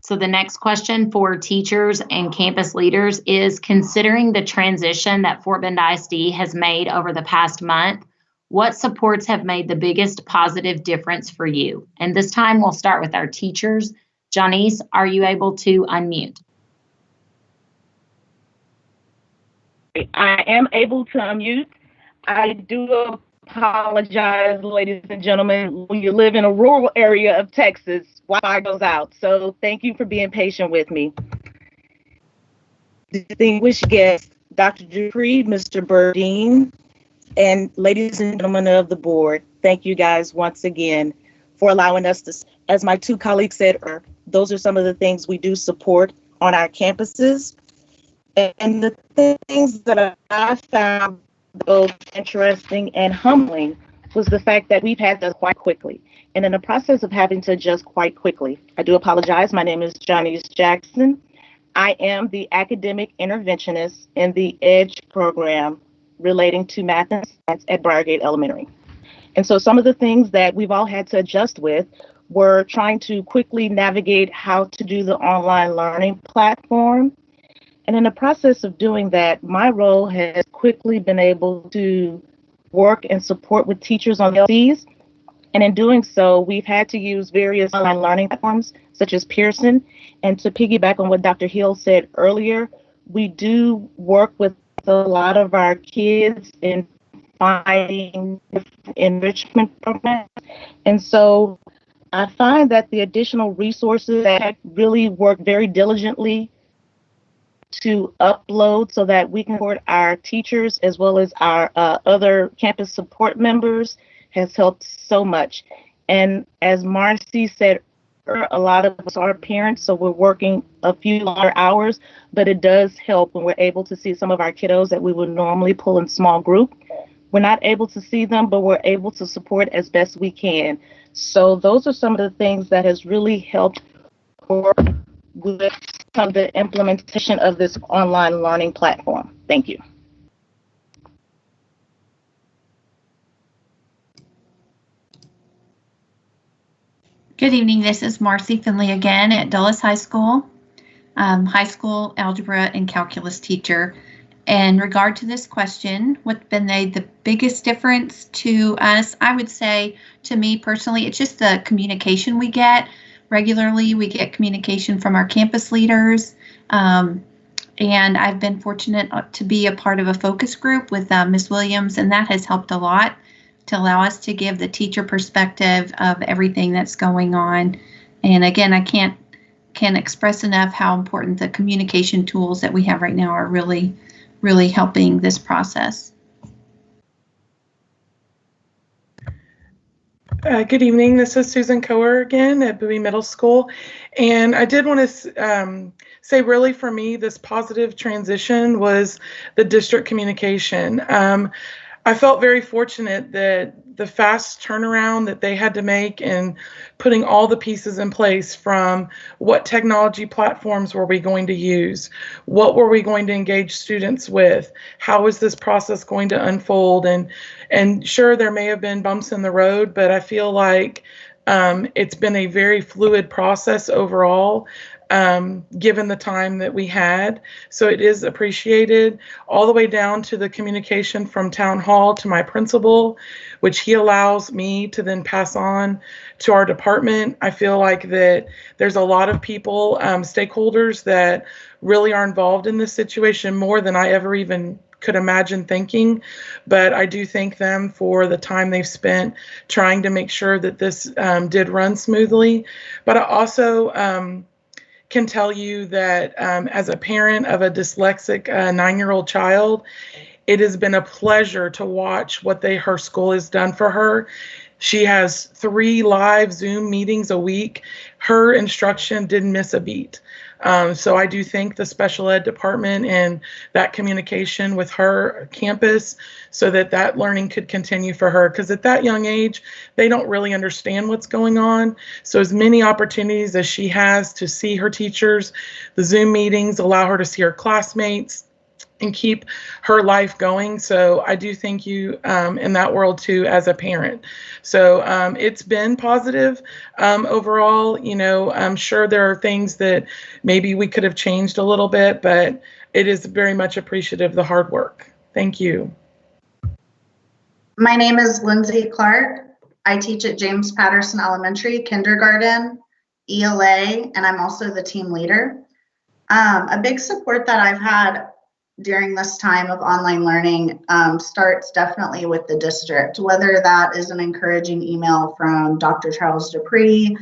So the next question for teachers and campus leaders is, considering the transition that Fort Bend ISD has made over the past month, what supports have made the biggest positive difference for you? And this time we'll start with our teachers. Janice, are you able to unmute? I am able to unmute. I do apologize, ladies and gentlemen. When you live in a rural area of Texas, Wi-Fi goes out. So thank you for being patient with me. Distinguished guests, Dr. Dupree, Mr. Burdine, and ladies and gentlemen of the board, thank you guys once again for allowing us to, as my two colleagues said, those are some of the things we do support on our campuses. And the things that I found both interesting and humbling was the fact that we've had to quite quickly. And in the process of having to adjust quite quickly, I do apologize. My name is Janice Jackson. I am the academic interventionist in the EDGE program relating to math and science at Briargate Elementary. And so some of the things that we've all had to adjust with were trying to quickly navigate how to do the online learning platform. And in the process of doing that, my role has quickly been able to work and support with teachers on LCs. And in doing so, we've had to use various online learning platforms such as Pearson. And to piggyback on what Dr. Hill said earlier, we do work with a lot of our kids in finding enrichment programs. And so I find that the additional resources that really work very diligently to upload so that we can support our teachers as well as our other campus support members has helped so much. And as Marcy said, a lot of us are parents, so we're working a few longer hours, but it does help when we're able to see some of our kiddos that we would normally pull in small group. We're not able to see them, but we're able to support as best we can. So those are some of the things that has really helped work with some of the implementation of this online learning platform. Thank you. Good evening. This is Marcy Finley again at Dulles High School, high school algebra and calculus teacher. In regard to this question, what's been the biggest difference to us? I would say, to me personally, it's just the communication we get. Regularly, we get communication from our campus leaders, and I've been fortunate to be a part of a focus group with Ms. Williams, and that has helped a lot to allow us to give the teacher perspective of everything that's going on. And again, I can't express enough how important the communication tools that we have right now are really helping this process. Good evening. This is Susan Coer again at Bowie Middle School. And I did want to say really for me, this positive transition was the district communication. I felt very fortunate that the fast turnaround that they had to make in putting all the pieces in place, from what technology platforms were we going to use, what were we going to engage students with, how is this process going to unfold, and sure, there may have been bumps in the road, but I feel like It's been a very fluid process overall, given the time that we had. So it is appreciated, all the way down to the communication from town hall to my principal, which he allows me to then pass on to our department. I feel like that there's a lot of people, stakeholders that really are involved in this situation more than I ever even could imagine thinking, but I do thank them for the time they've spent trying to make sure that this did run smoothly. But I also can tell you that as a parent of a dyslexic 9-year-old child, it has been a pleasure to watch what her school has done for her. She has 3 live Zoom meetings a week. Her instruction didn't miss a beat. So I do thank the special ed department and that communication with her campus so that learning could continue for her. Because at that young age, they don't really understand what's going on. So as many opportunities as she has to see her teachers, the Zoom meetings allow her to see her classmates and keep her life going. So I do thank you in that world too as a parent. So it's been positive overall. You know, I'm sure there are things that maybe we could have changed a little bit, but it is very much appreciative of the hard work. Thank you. My name is Lindsay Clark. I teach at James Patterson Elementary, kindergarten, ELA, and I'm also the team leader. A big support that I've had during this time of online learning starts definitely with the district, whether that is an encouraging email from Dr. Charles Dupree.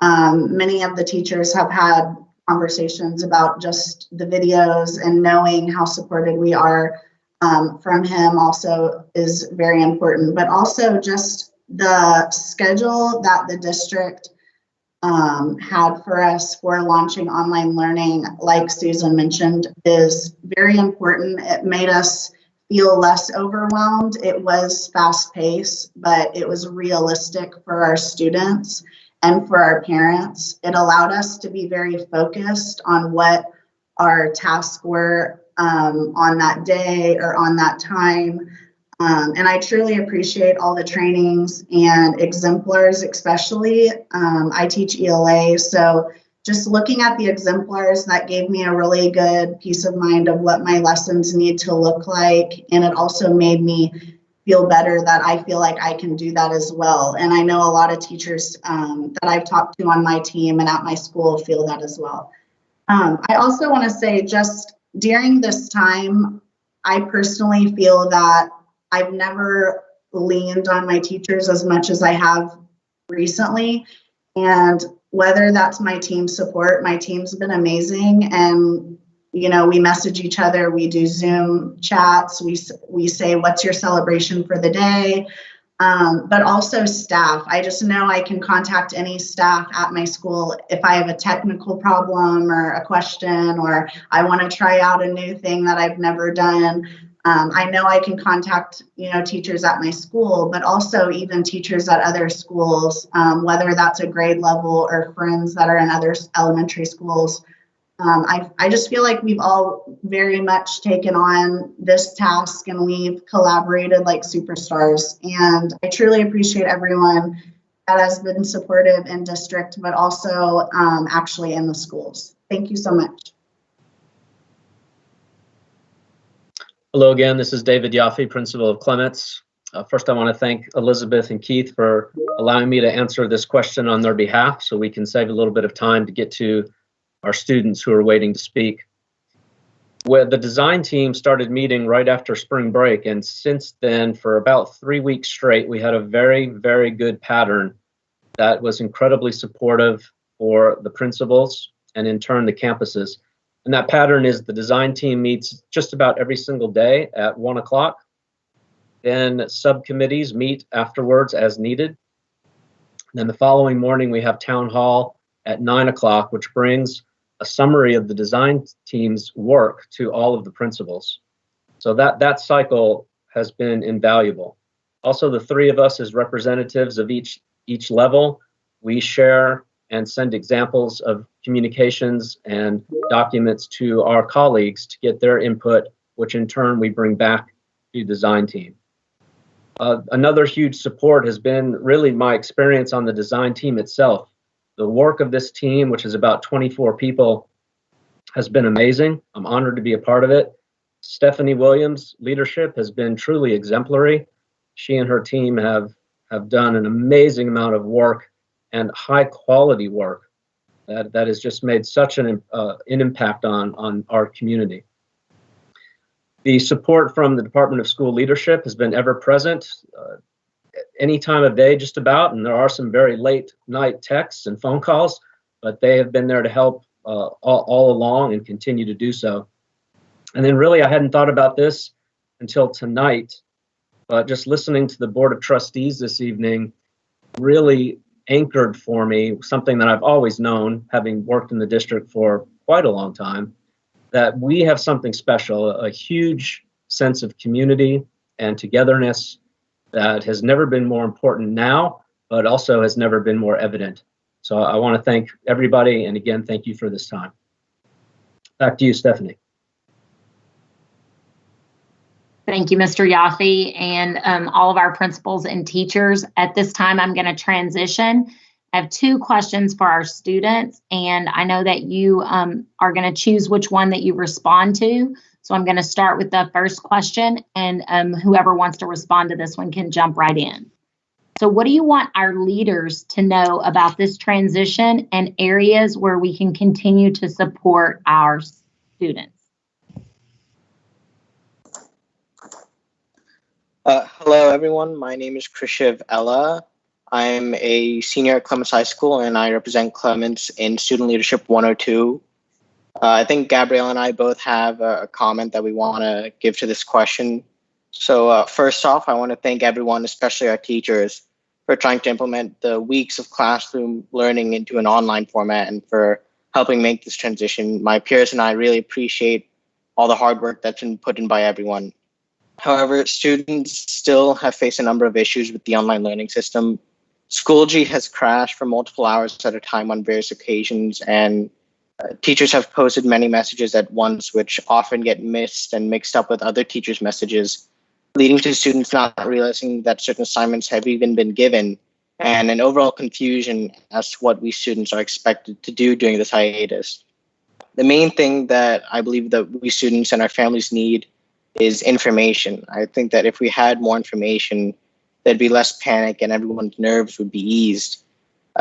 Many of the teachers have had conversations about just the videos, and knowing how supported we are from him also is very important, but also just the schedule that the district had for us for launching online learning, like Susan mentioned, is very important. It made us feel less overwhelmed. It was fast paced, but it was realistic for our students and for our parents. It allowed us to be very focused on what our tasks were on that day or on that time. And I truly appreciate all the trainings and exemplars, especially. I teach ELA, so just looking at the exemplars, that gave me a really good peace of mind of what my lessons need to look like. And it also made me feel better that I feel like I can do that as well. And I know a lot of teachers that I've talked to on my team and at my school feel that as well. I also want to say, just during this time, I personally feel that I've never leaned on my teachers as much as I have recently. And whether that's my team support, my team's been amazing. And, you know, we message each other, we do Zoom chats, we say, what's your celebration for the day? But also staff. I just know I can contact any staff at my school if I have a technical problem or a question, or I want to try out a new thing that I've never done. I know I can contact, you know, teachers at my school, but also even teachers at other schools, whether that's a grade level or friends that are in other elementary schools. I just feel like we've all very much taken on this task and we've collaborated like superstars. And I truly appreciate everyone that has been supportive in district, but also actually in the schools. Thank you so much. Hello again, this is David Yaffe, principal of Clements. First, I want to thank Elizabeth and Keith for allowing me to answer this question on their behalf so we can save a little bit of time to get to our students who are waiting to speak. Well, the design team started meeting right after spring break, and since then, for about 3 weeks straight, we had a very, very good pattern that was incredibly supportive for the principals and in turn the campuses. And that pattern is the design team meets just about every single day at 1 o'clock. Then subcommittees meet afterwards as needed. Then the following morning, we have town hall at 9 o'clock, which brings a summary of the design team's work to all of the principals. So that cycle has been invaluable. Also, the 3 of us as representatives of each level, we share and send examples of communications and documents to our colleagues to get their input, which in turn we bring back to the design team. Another huge support has been really my experience on the design team itself. The work of this team, which is about 24 people, has been amazing. I'm honored to be a part of it. Stephanie Williams' leadership has been truly exemplary. She and her team have done an amazing amount of work and high quality work that has just made such an impact on our community. The support from the Department of School Leadership has been ever present, any time of day just about, and there are some very late night texts and phone calls, but they have been there to help all along and continue to do so. And then really I hadn't thought about this until tonight, but just listening to the Board of Trustees this evening really anchored for me something that I've always known, having worked in the district for quite a long time, that we have something special, a huge sense of community and togetherness that has never been more important now, but also has never been more evident. So I want to thank everybody, and again, thank you for this time. Back to you, Stephanie. Thank you, Mr. Yaffe, and all of our principals and teachers. At this time, I'm going to transition. I have two questions for our students, and I know that you are going to choose which one that you respond to. So I'm going to start with the first question, and whoever wants to respond to this one can jump right in. So what do you want our leaders to know about this transition and areas where we can continue to support our students? Hello, everyone. My name is Krishiv Ella. I'm a senior at Clements High School, and I represent Clements in Student Leadership 102. I think Gabrielle and I both have a comment that we want to give to this question. So first off, I want to thank everyone, especially our teachers, for trying to implement the weeks of classroom learning into an online format and for helping make this transition. My peers and I really appreciate all the hard work that's been put in by everyone. However, students still have faced a number of issues with the online learning system. Schoology has crashed for multiple hours at a time on various occasions, and teachers have posted many messages at once, which often get missed and mixed up with other teachers' messages, leading to students not realizing that certain assignments have even been given, and an overall confusion as to what we students are expected to do during this hiatus. The main thing that I believe that we students and our families need is information. I think that if we had more information, there'd be less panic and everyone's nerves would be eased.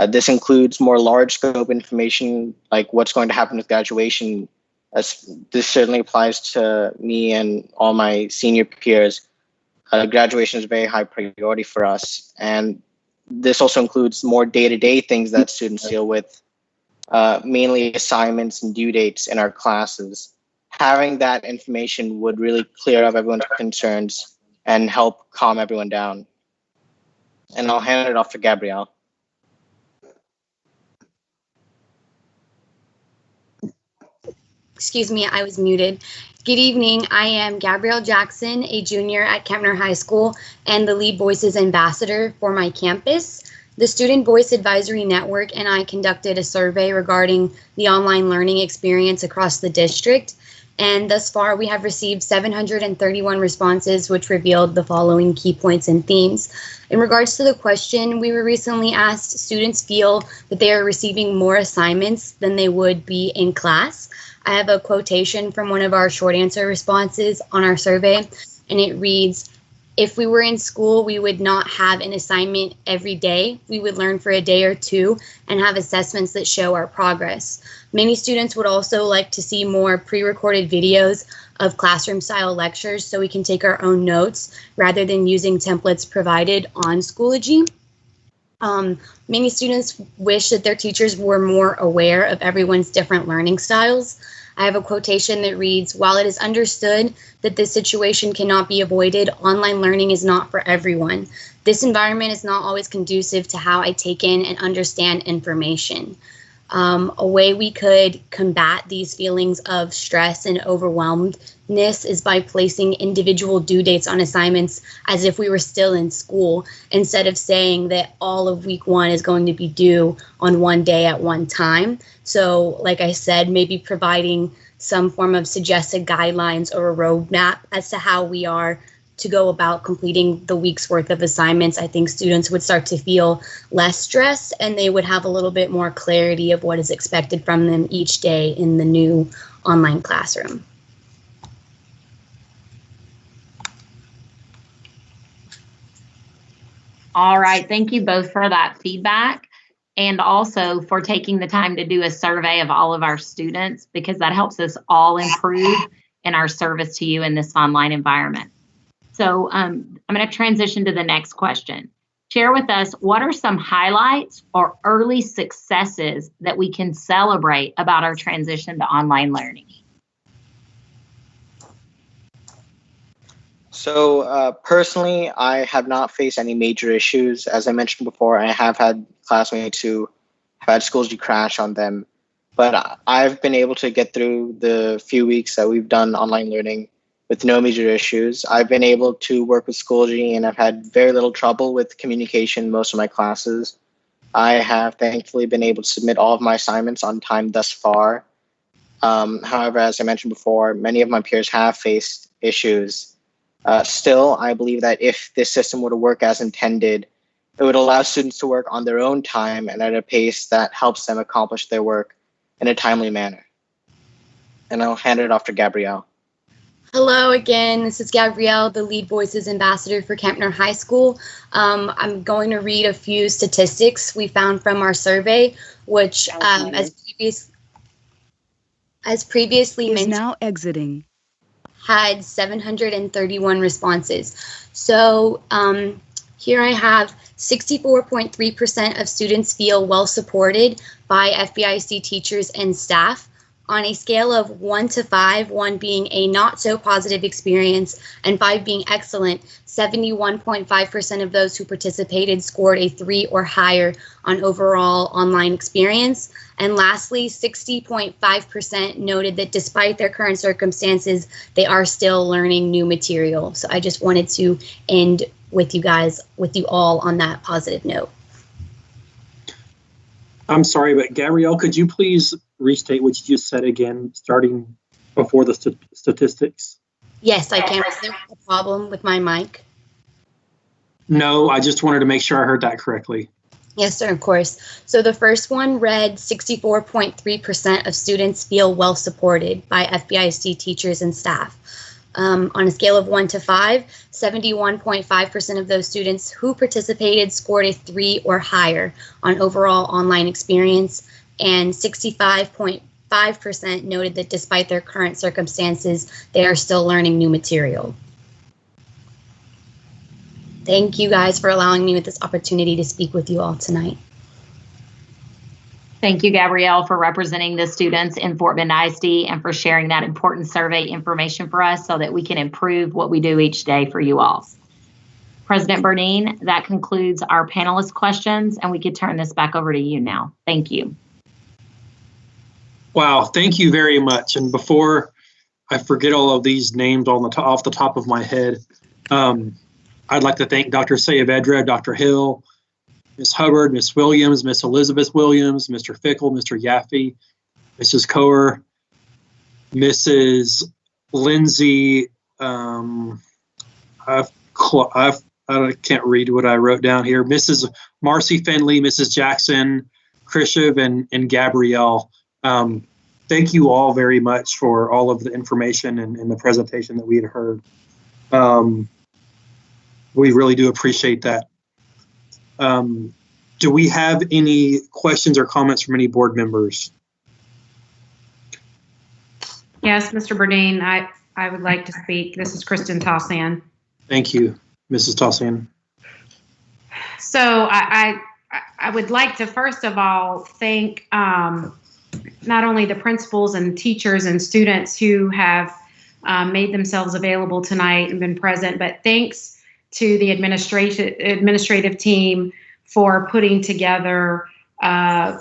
This includes more large scope information, like what's going to happen with graduation. This certainly applies to me and all my senior peers. Graduation is a very high priority for us. And this also includes more day-to-day things that students deal with, mainly assignments and due dates in our classes. Having that information would really clear up everyone's concerns and help calm everyone down. And I'll hand it off to Gabrielle. Excuse me, I was muted. Good evening. I am Gabrielle Jackson, a junior at Kempner High School and the Lead Voices Ambassador for my campus. The Student Voice Advisory Network and I conducted a survey regarding the online learning experience across the district. And thus far, we have received 731 responses, which revealed the following key points and themes. In regards to the question, we were recently asked, students feel that they are receiving more assignments than they would be in class. I have a quotation from one of our short answer responses on our survey, and it reads, if we were in school, we would not have an assignment every day. We would learn for a day or two and have assessments that show our progress. Many students would also like to see more pre-recorded videos of classroom-style lectures so we can take our own notes rather than using templates provided on Schoology. Many students wish that their teachers were more aware of everyone's different learning styles. I have a quotation that reads, while it is understood that this situation cannot be avoided, online learning is not for everyone. This environment is not always conducive to how I take in and understand information. A way we could combat these feelings of stress and overwhelmedness is by placing individual due dates on assignments as if we were still in school, instead of saying that all of week one is going to be due on one day at one time. So, like I said, maybe providing some form of suggested guidelines or a roadmap as to how we are to go about completing the week's worth of assignments, I think students would start to feel less stress and they would have a little bit more clarity of what is expected from them each day in the new online classroom. All right, thank you both for that feedback and also for taking the time to do a survey of all of our students, because that helps us all improve in our service to you in this online environment. So I'm going to transition to the next question. Share with us, what are some highlights or early successes that we can celebrate about our transition to online learning? So personally, I have not faced any major issues. As I mentioned before, I have had classmates who have had schools crash on them, but I've been able to get through the few weeks that we've done online learning with no major issues. I've been able to work with Schoology and I've had very little trouble with communication in most of my classes. I have thankfully been able to submit all of my assignments on time thus far. However, as I mentioned before, many of my peers have faced issues. Still, I believe that if this system were to work as intended, it would allow students to work on their own time and at a pace that helps them accomplish their work in a timely manner. And I'll hand it off to Gabrielle. Hello again, this is Gabrielle, the Lead Voices Ambassador for Kempner High School. I'm going to read a few statistics we found from our survey, which as previously mentioned, now exiting. Had 731 responses. So here I have 64.3% of students feel well supported by FBISD teachers and staff. On a scale of 1 to 5, 1 being a not so positive experience and 5 being excellent, 71.5% of those who participated scored a 3 or higher on overall online experience. And lastly, 60.5% noted that despite their current circumstances, they are still learning new material. So I just wanted to end with you all on that positive note. I'm sorry, but Gabrielle, could you please restate what you just said again, starting before the statistics? Yes, I can. Is there a problem with my mic? No, I just wanted to make sure I heard that correctly. Yes, sir, of course. So the first one read 64.3% of students feel well supported by FBISD teachers and staff. On a scale of 1 to 5, 71.5% of those students who participated scored a 3 or higher on overall online experience, and 65.5% noted that despite their current circumstances, they are still learning new material. Thank you guys for allowing me with this opportunity to speak with you all tonight. Thank you, Gabrielle, for representing the students in Fort Bend ISD and for sharing that important survey information for us so that we can improve what we do each day for you all. President Burdine, that concludes our panelist questions, and we could turn this back over to you now. Thank you. Wow, thank you very much. And before I forget all of these names off the top of my head, I'd like to thank Dr. Saavedra, Dr. Hill, Ms. Hubbard, Ms. Williams, Ms. Elizabeth Williams, Mr. Fickle, Mr. Yaffe, Mrs. Coer, Mrs. Lindsay, I can't read what I wrote down here, Mrs. Marcy Finley, Mrs. Jackson, Krishiv, and Gabrielle. Thank you all very much for all of the information and the presentation that we had heard. We really do appreciate that. Do we have any questions or comments from any board members? Yes, Mr. Burdine, I would like to speak. This is Kristen Tossan. Thank you, Mrs. Tossan. So I would like to first of all thank not only the principals and teachers and students who have made themselves available tonight and been present, but thanks to the administrative team for putting together a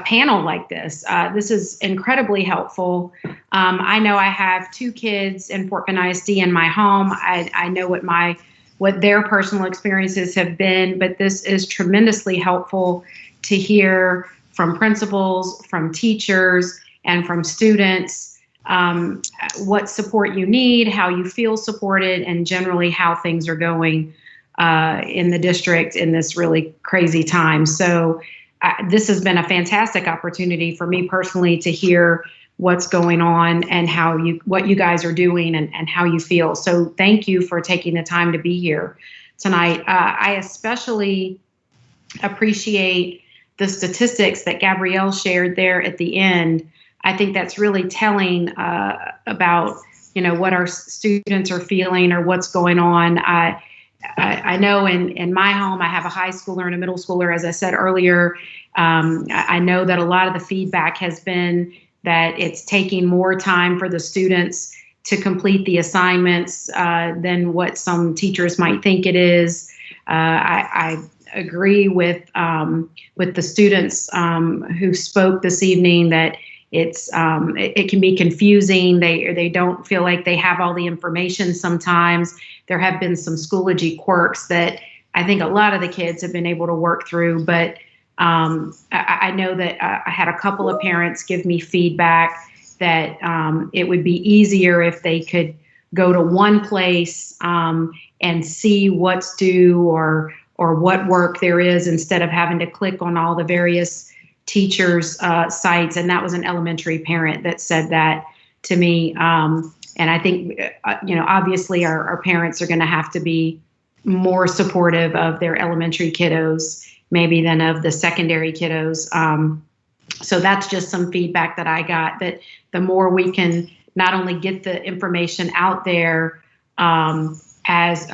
panel like this. This is incredibly helpful. I know I have 2 kids in Fort Bend ISD in my home. I know what their personal experiences have been, but this is tremendously helpful to hear from principals, from teachers, and from students what support you need, how you feel supported, and generally how things are going in the district in this really crazy time. So this has been a fantastic opportunity for me personally to hear what's going on and what you guys are doing and how you feel. So thank you for taking the time to be here tonight. I especially appreciate the statistics that Gabrielle shared there at the end. I think that's really telling about, what our students are feeling or what's going on. I know in my home, I have a high schooler and a middle schooler, as I said earlier. I know that a lot of the feedback has been that it's taking more time for the students to complete the assignments than what some teachers might think it is. I agree with the students who spoke this evening that it can be confusing. They don't feel like they have all the information sometimes. There have been some Schoology quirks that I think a lot of the kids have been able to work through, but I know that I had a couple of parents give me feedback that it would be easier if they could go to one place and see what's due or what work there is instead of having to click on all the various teachers' sites. And that was an elementary parent that said that to me. And I think, obviously our parents are going to have to be more supportive of their elementary kiddos maybe than of the secondary kiddos. So that's just some feedback that I got, that the more we can not only get the information out there, as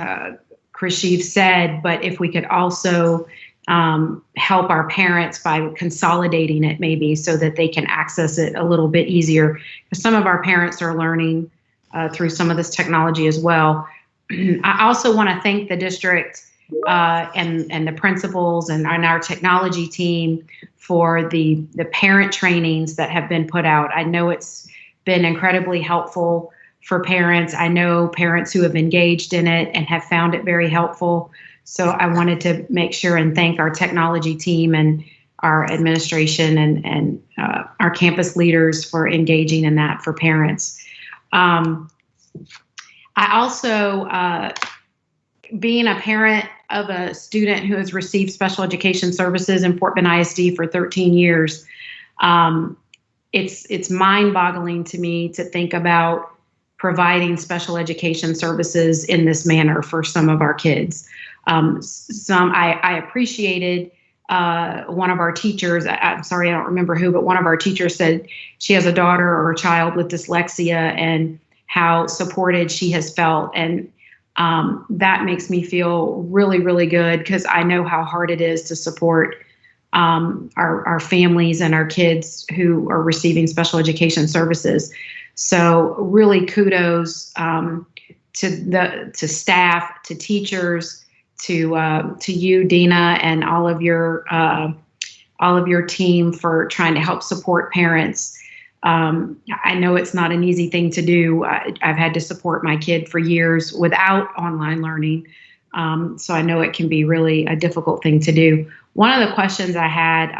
Krishiv said, but if we could also help our parents by consolidating it maybe so that they can access it a little bit easier. Because some of our parents are learning through some of this technology as well. I also want to thank the district and the principals and our technology team for the parent trainings that have been put out. I know it's been incredibly helpful for parents. I know parents who have engaged in it and have found it very helpful. So I wanted to make sure and thank our technology team and our administration and our campus leaders for engaging in that for parents. I also, being a parent of a student who has received special education services in Fort Bend ISD for 13 years, it's mind-boggling to me to think about providing special education services in this manner for some of our kids. I appreciated one of our teachers, I'm sorry, I don't remember who, but one of our teachers said she has a daughter or a child with dyslexia and how supported she has felt. And that makes me feel really, really good because I know how hard it is to support our families and our kids who are receiving special education services. So really kudos to staff, to teachers, to you, Dina, and all of your team for trying to help support parents. I know it's not an easy thing to do. I've had to support my kid for years without online learning. So I know it can be really a difficult thing to do. One of the questions I had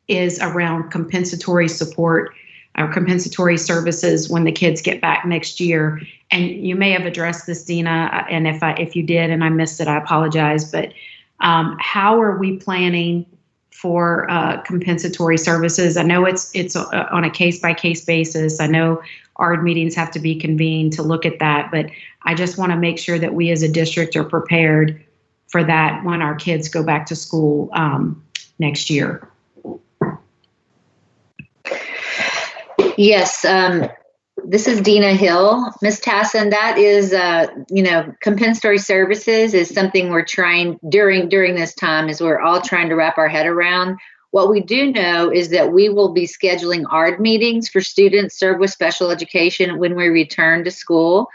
is around compensatory support or compensatory services when the kids get back next year. And you may have addressed this, Dina, and if you did and I missed it, I apologize. But how are we planning for compensatory services? I know it's on a case-by-case basis. I know ARD meetings have to be convened to look at that, but I just want to make sure that we as a district are prepared for that when our kids go back to school next year. Yes, this is Dina Hill. Ms. Tassin, that is, compensatory services is something we're trying during this time as we're all trying to wrap our head around. What we do know is that we will be scheduling ARD meetings for students served with special education when we return to school.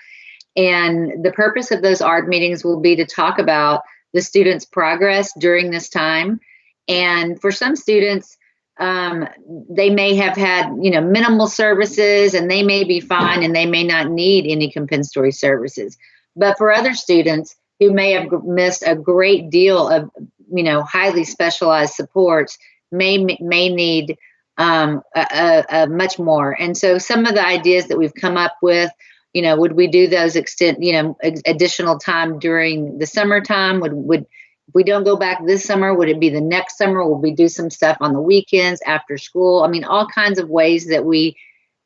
And the purpose of those ARD meetings will be to talk about the students' progress during this time. And for some students, they may have had, minimal services and they may be fine and they may not need any compensatory services. But for other students who may have missed a great deal of, highly specialized supports, may need much more. And so some of the ideas that we've come up with, would we do those additional time during the summertime? Would if we don't go back this summer, would it be the next summer? Will we do some stuff on the weekends, after school? I mean, all kinds of ways that we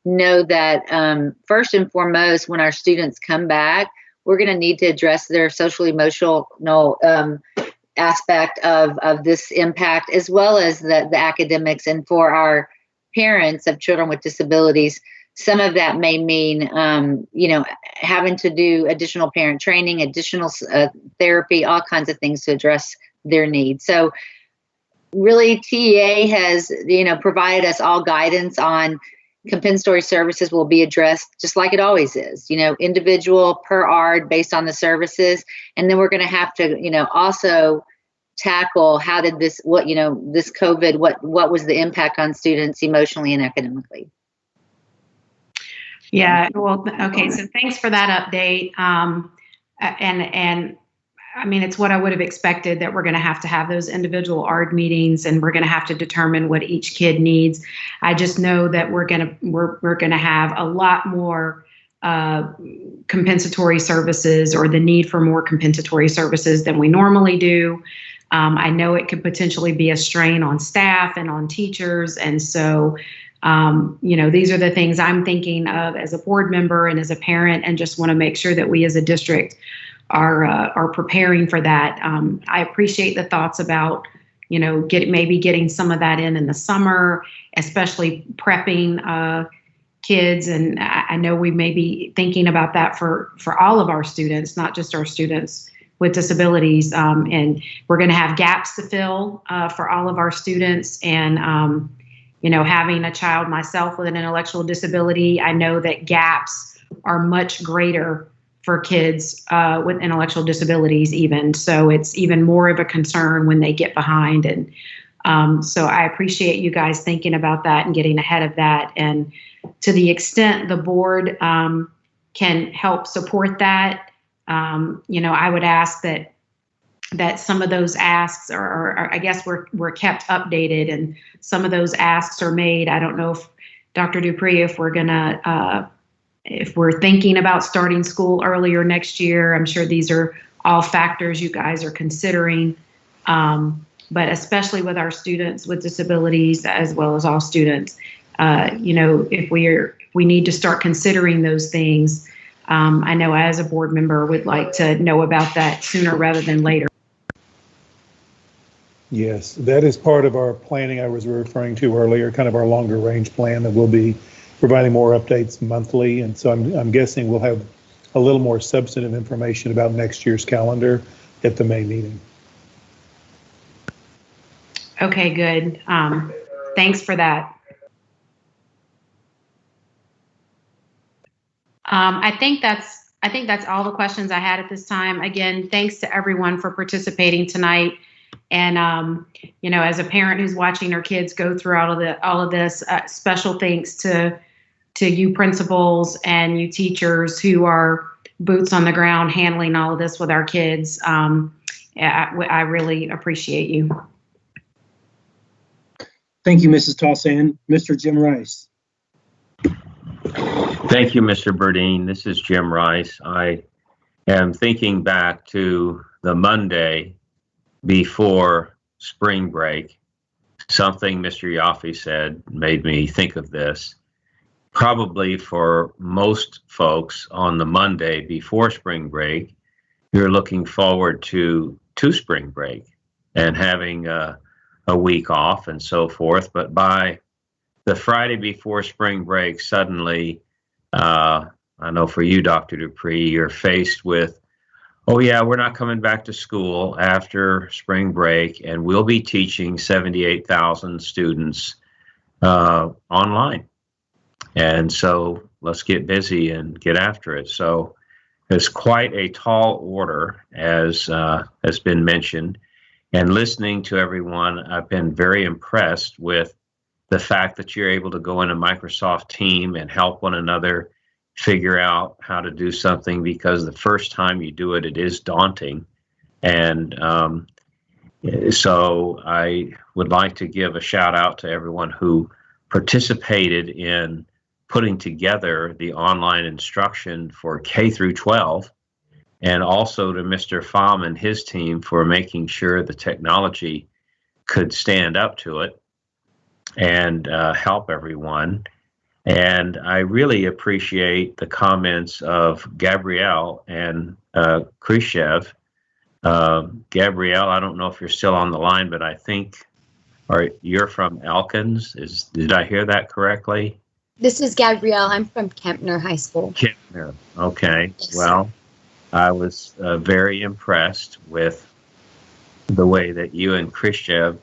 know that first and foremost, when our students come back, we're going to need to address their social emotional aspect of this impact, as well as the academics. And for our parents of children with disabilities, some of that may mean, having to do additional parent training, additional therapy, all kinds of things to address their needs. So really, TEA has, provided us all guidance on compensatory services will be addressed just like it always is, individual per ARD based on the services. And then we're going to have to, also tackle how did this COVID, what was the impact on students emotionally and academically. Yeah, well, okay, so thanks for that update. And I mean, it's what I would have expected, that we're going to have those individual ARD meetings, and we're going to have to determine what each kid needs. I just know that we're going to have a lot more compensatory services, or the need for more compensatory services than we normally do. I know it could potentially be a strain on staff and on teachers, and so these are the things I'm thinking of as a board member and as a parent, and just want to make sure that we as a district are preparing for that. I appreciate the thoughts about, getting some of that in the summer, especially prepping kids. And I know we may be thinking about that for all of our students, not just our students with disabilities. And we're going to have gaps to fill for all of our students. And, having a child myself with an intellectual disability, I know that gaps are much greater for kids with intellectual disabilities even. So it's even more of a concern when they get behind. And so I appreciate you guys thinking about that and getting ahead of that. And to the extent the board can help support that, I would ask that some of those asks are I guess we're kept updated, and some of those asks are made. I don't know if Dr. Dupree, if we're thinking about starting school earlier next year. I'm sure these are all factors you guys are considering, but especially with our students with disabilities, as well as all students, if we need to start considering those things. I know as a board member would like to know about that sooner rather than later. Yes, that is part of our planning I was referring to earlier, kind of our longer range plan that we'll be providing more updates monthly. And so I'm guessing we'll have a little more substantive information about next year's calendar at the May meeting. Okay, good. Thanks for that. I think that's all the questions I had at this time. Again, thanks to everyone for participating tonight. And as a parent who's watching her kids go through all of this, special thanks to you principals and you teachers who are boots on the ground handling all of this with our kids. I really appreciate you. Thank you, Mrs. Tossan. Mr. Jim Rice. Thank you, Mr. Burdine. This is Jim Rice. I am thinking back to the Monday before spring break. Something Mr. Yaffe said made me think of this. Probably for most folks on the Monday before spring break, you're looking forward to spring break and having a week off and so forth. But by the Friday before spring break, suddenly, I know for you, Dr. Dupree, you're faced with, oh yeah, we're not coming back to school after spring break, and we'll be teaching 78,000 students online. And so let's get busy and get after it. So it's quite a tall order, as has been mentioned. And listening to everyone, I've been very impressed with the fact that you're able to go into Microsoft Teams and help one another figure out how to do something, because the first time you do it, it is daunting. And so I would like to give a shout out to everyone who participated in putting together the online instruction for K through 12, and also to Mr. Pham and his team for making sure the technology could stand up to it and help everyone. And I really appreciate the comments of Gabrielle and Khrushchev. Gabrielle, I don't know if you're still on the line, but I think you're from Elkins. Did I hear that correctly? This is Gabrielle. I'm from Kempner High School. Kempner. Okay. Yes. Well, I was very impressed with the way that you and Khrushchev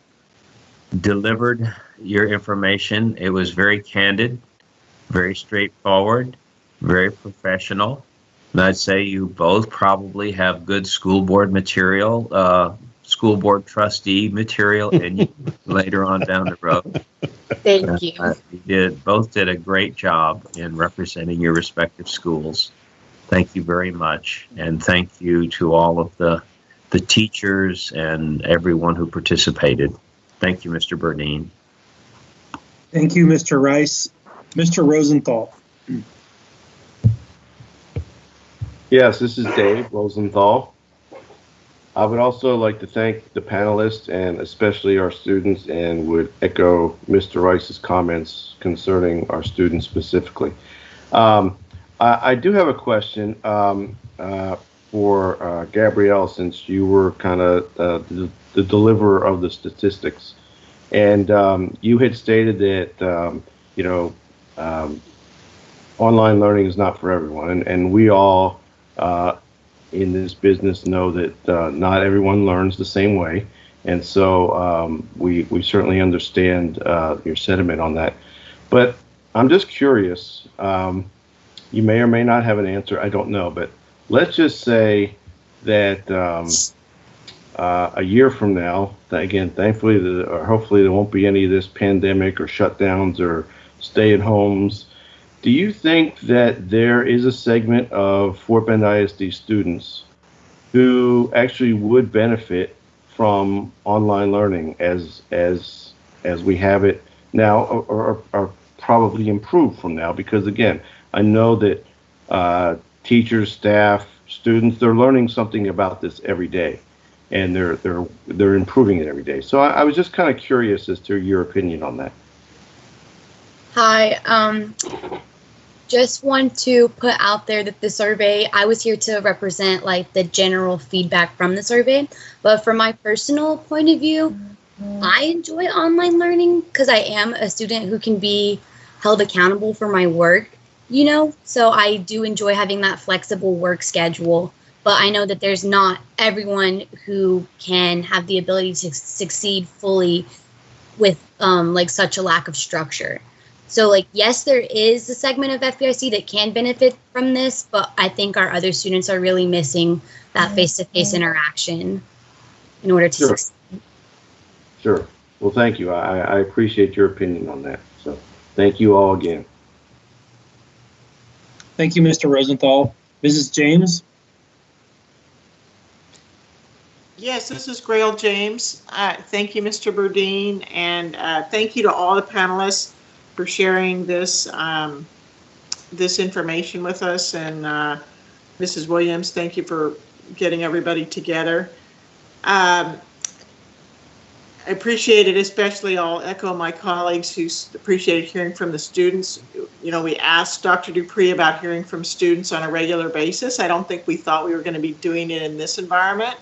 delivered your information. It was very candid, very straightforward, very professional. And I'd say you both probably have good school board material, school board trustee material, and later on down the road. Thank you. You both did a great job in representing your respective schools. Thank you very much, and thank you to all of the teachers and everyone who participated. Thank you, Mr. Burdine. Thank you, Mr. Rice. Mr. Rosenthal. Yes, this is Dave Rosenthal. I would also like to thank the panelists and especially our students, and would echo Mr. Rice's comments concerning our students specifically. I do have a question for Gabrielle, since you were kind of the deliverer of the statistics. And you had stated that, online learning is not for everyone. And we all in this business know that not everyone learns the same way. And so we certainly understand your sentiment on that. But I'm just curious, you may or may not have an answer, I don't know. But let's just say that a year from now, again, thankfully, or hopefully there won't be any of this pandemic or shutdowns or stay-at-homes. Do you think that there is a segment of Fort Bend ISD students who actually would benefit from online learning as we have it now, or probably improve from now? Because again, I know that teachers, staff, students, they're learning something about this every day, and they're improving it every day. So I was just kind of curious as to your opinion on that. Hi, just want to put out there that the survey, I was here to represent like the general feedback from the survey, but from my personal point of view, I enjoy online learning because I am a student who can be held accountable for my work, so I do enjoy having that flexible work schedule. But I know that there's not everyone who can have the ability to succeed fully with like such a lack of structure. So like, yes, there is a segment of FBISD that can benefit from this, but I think our other students are really missing that face-to-face interaction in order to succeed. Sure. Well, thank you. I appreciate your opinion on that. So thank you all again. Thank you, Mr. Rosenthal. Mrs. James? Yes, this is Grail James. Thank you, Mr. Burdine, and thank you to all the panelists for sharing this this information with us. And Mrs. Williams, thank you for getting everybody together. I appreciate it, especially I'll echo my colleagues who appreciated hearing from the students. We asked Dr. Dupree about hearing from students on a regular basis. I don't think we thought we were going to be doing it in this environment.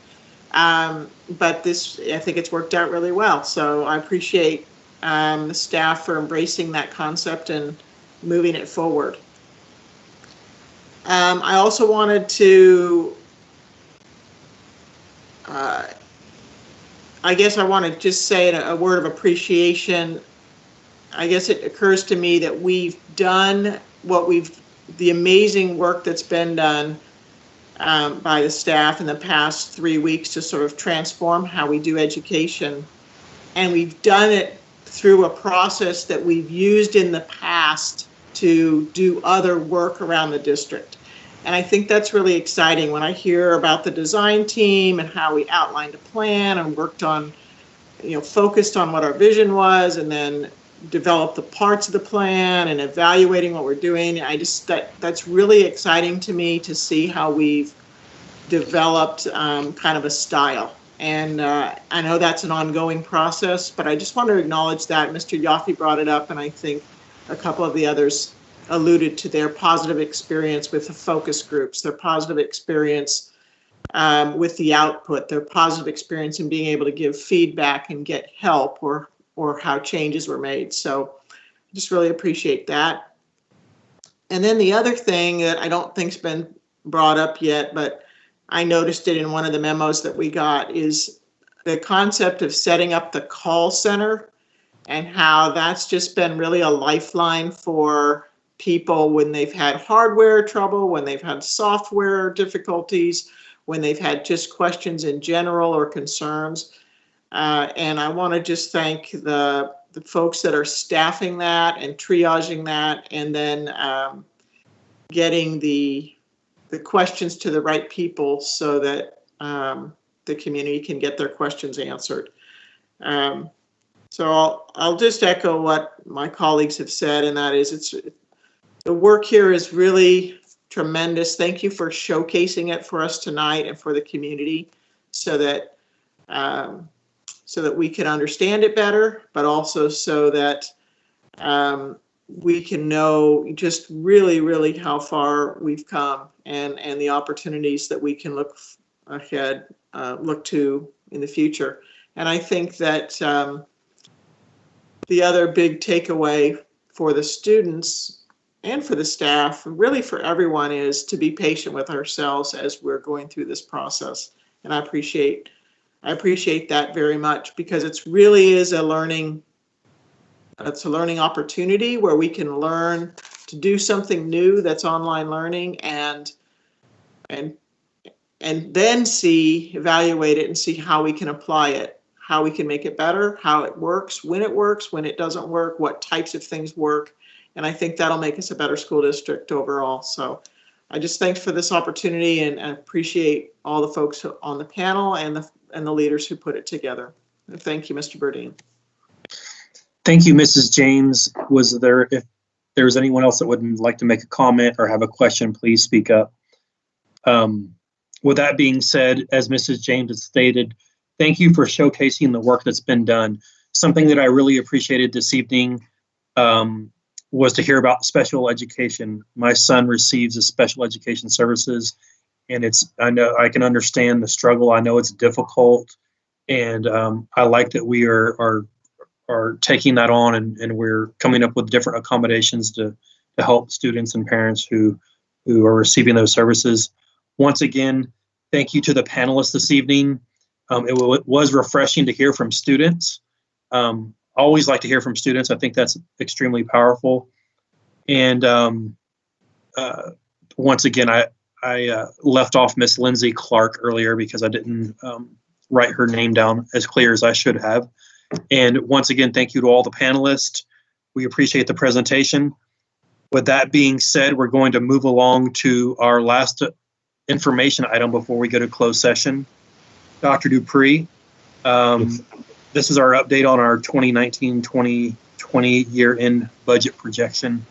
But I think it's worked out really well. So I appreciate the staff for embracing that concept and moving it forward. I also wanted to, I guess I want to just say a word of appreciation. I guess it occurs to me that we've done the amazing work that's been done by the staff in the past 3 weeks to sort of transform how we do education. And we've done it through a process that we've used in the past to do other work around the district. And I think that's really exciting when I hear about the design team and how we outlined a plan and worked on, focused on what our vision was, and then develop the parts of the plan and evaluating what we're doing. That's really exciting to me to see how we've developed kind of a style. And I know that's an ongoing process, but I just want to acknowledge that Mr. Yaffe brought it up, and I think a couple of the others alluded to their positive experience with the focus groups, their positive experience with the output, their positive experience in being able to give feedback and get help, or how changes were made. So I just really appreciate that. And then the other thing that I don't think's been brought up yet, but I noticed it in one of the memos that we got, is the concept of setting up the call center, and how that's just been really a lifeline for people when they've had hardware trouble, when they've had software difficulties, when they've had just questions in general or concerns. And I want to just thank the folks that are staffing that and triaging that, and then getting the questions to the right people so that the community can get their questions answered. So I'll just echo what my colleagues have said, and that is the work here is really tremendous. Thank you for showcasing it for us tonight and for the community, so that we can understand it better, but also so that we can know just really, really how far we've come, and the opportunities that we can look ahead, look to in the future. And I think that the other big takeaway for the students and for the staff, really for everyone, is to be patient with ourselves as we're going through this process. And I appreciate that very much, because it's really is a learning opportunity where we can learn to do something new that's online learning, and then evaluate it and see how we can apply it, how we can make it better, how it works, when it doesn't work, what types of things work. And I think that'll make us a better school district overall. So I just thanks for this opportunity, and appreciate all the folks on the panel and the leaders who put it together. And thank you, Mr. Burdine. Thank you, Mrs. James. If there was anyone else that would like to make a comment or have a question, please speak up. With that being said, as Mrs. James has stated, thank you for showcasing the work that's been done. Something that I really appreciated this evening was to hear about special education. My son receives a special education services, and I know I can understand the struggle. I know it's difficult, and I like that we are taking that on, and we're coming up with different accommodations to help students and parents who are receiving those services. Once again, thank you to the panelists this evening. It was refreshing to hear from students. Always like to hear from students. I think that's extremely powerful. And once again, I left off Miss Lindsay Clark earlier because I didn't write her name down as clear as I should have. And once again, thank you to all the panelists. We appreciate the presentation. With that being said, we're going to move along to our last information item before we go to closed session. Dr. Dupree, this is our update on our 2019-2020 year-end budget projection.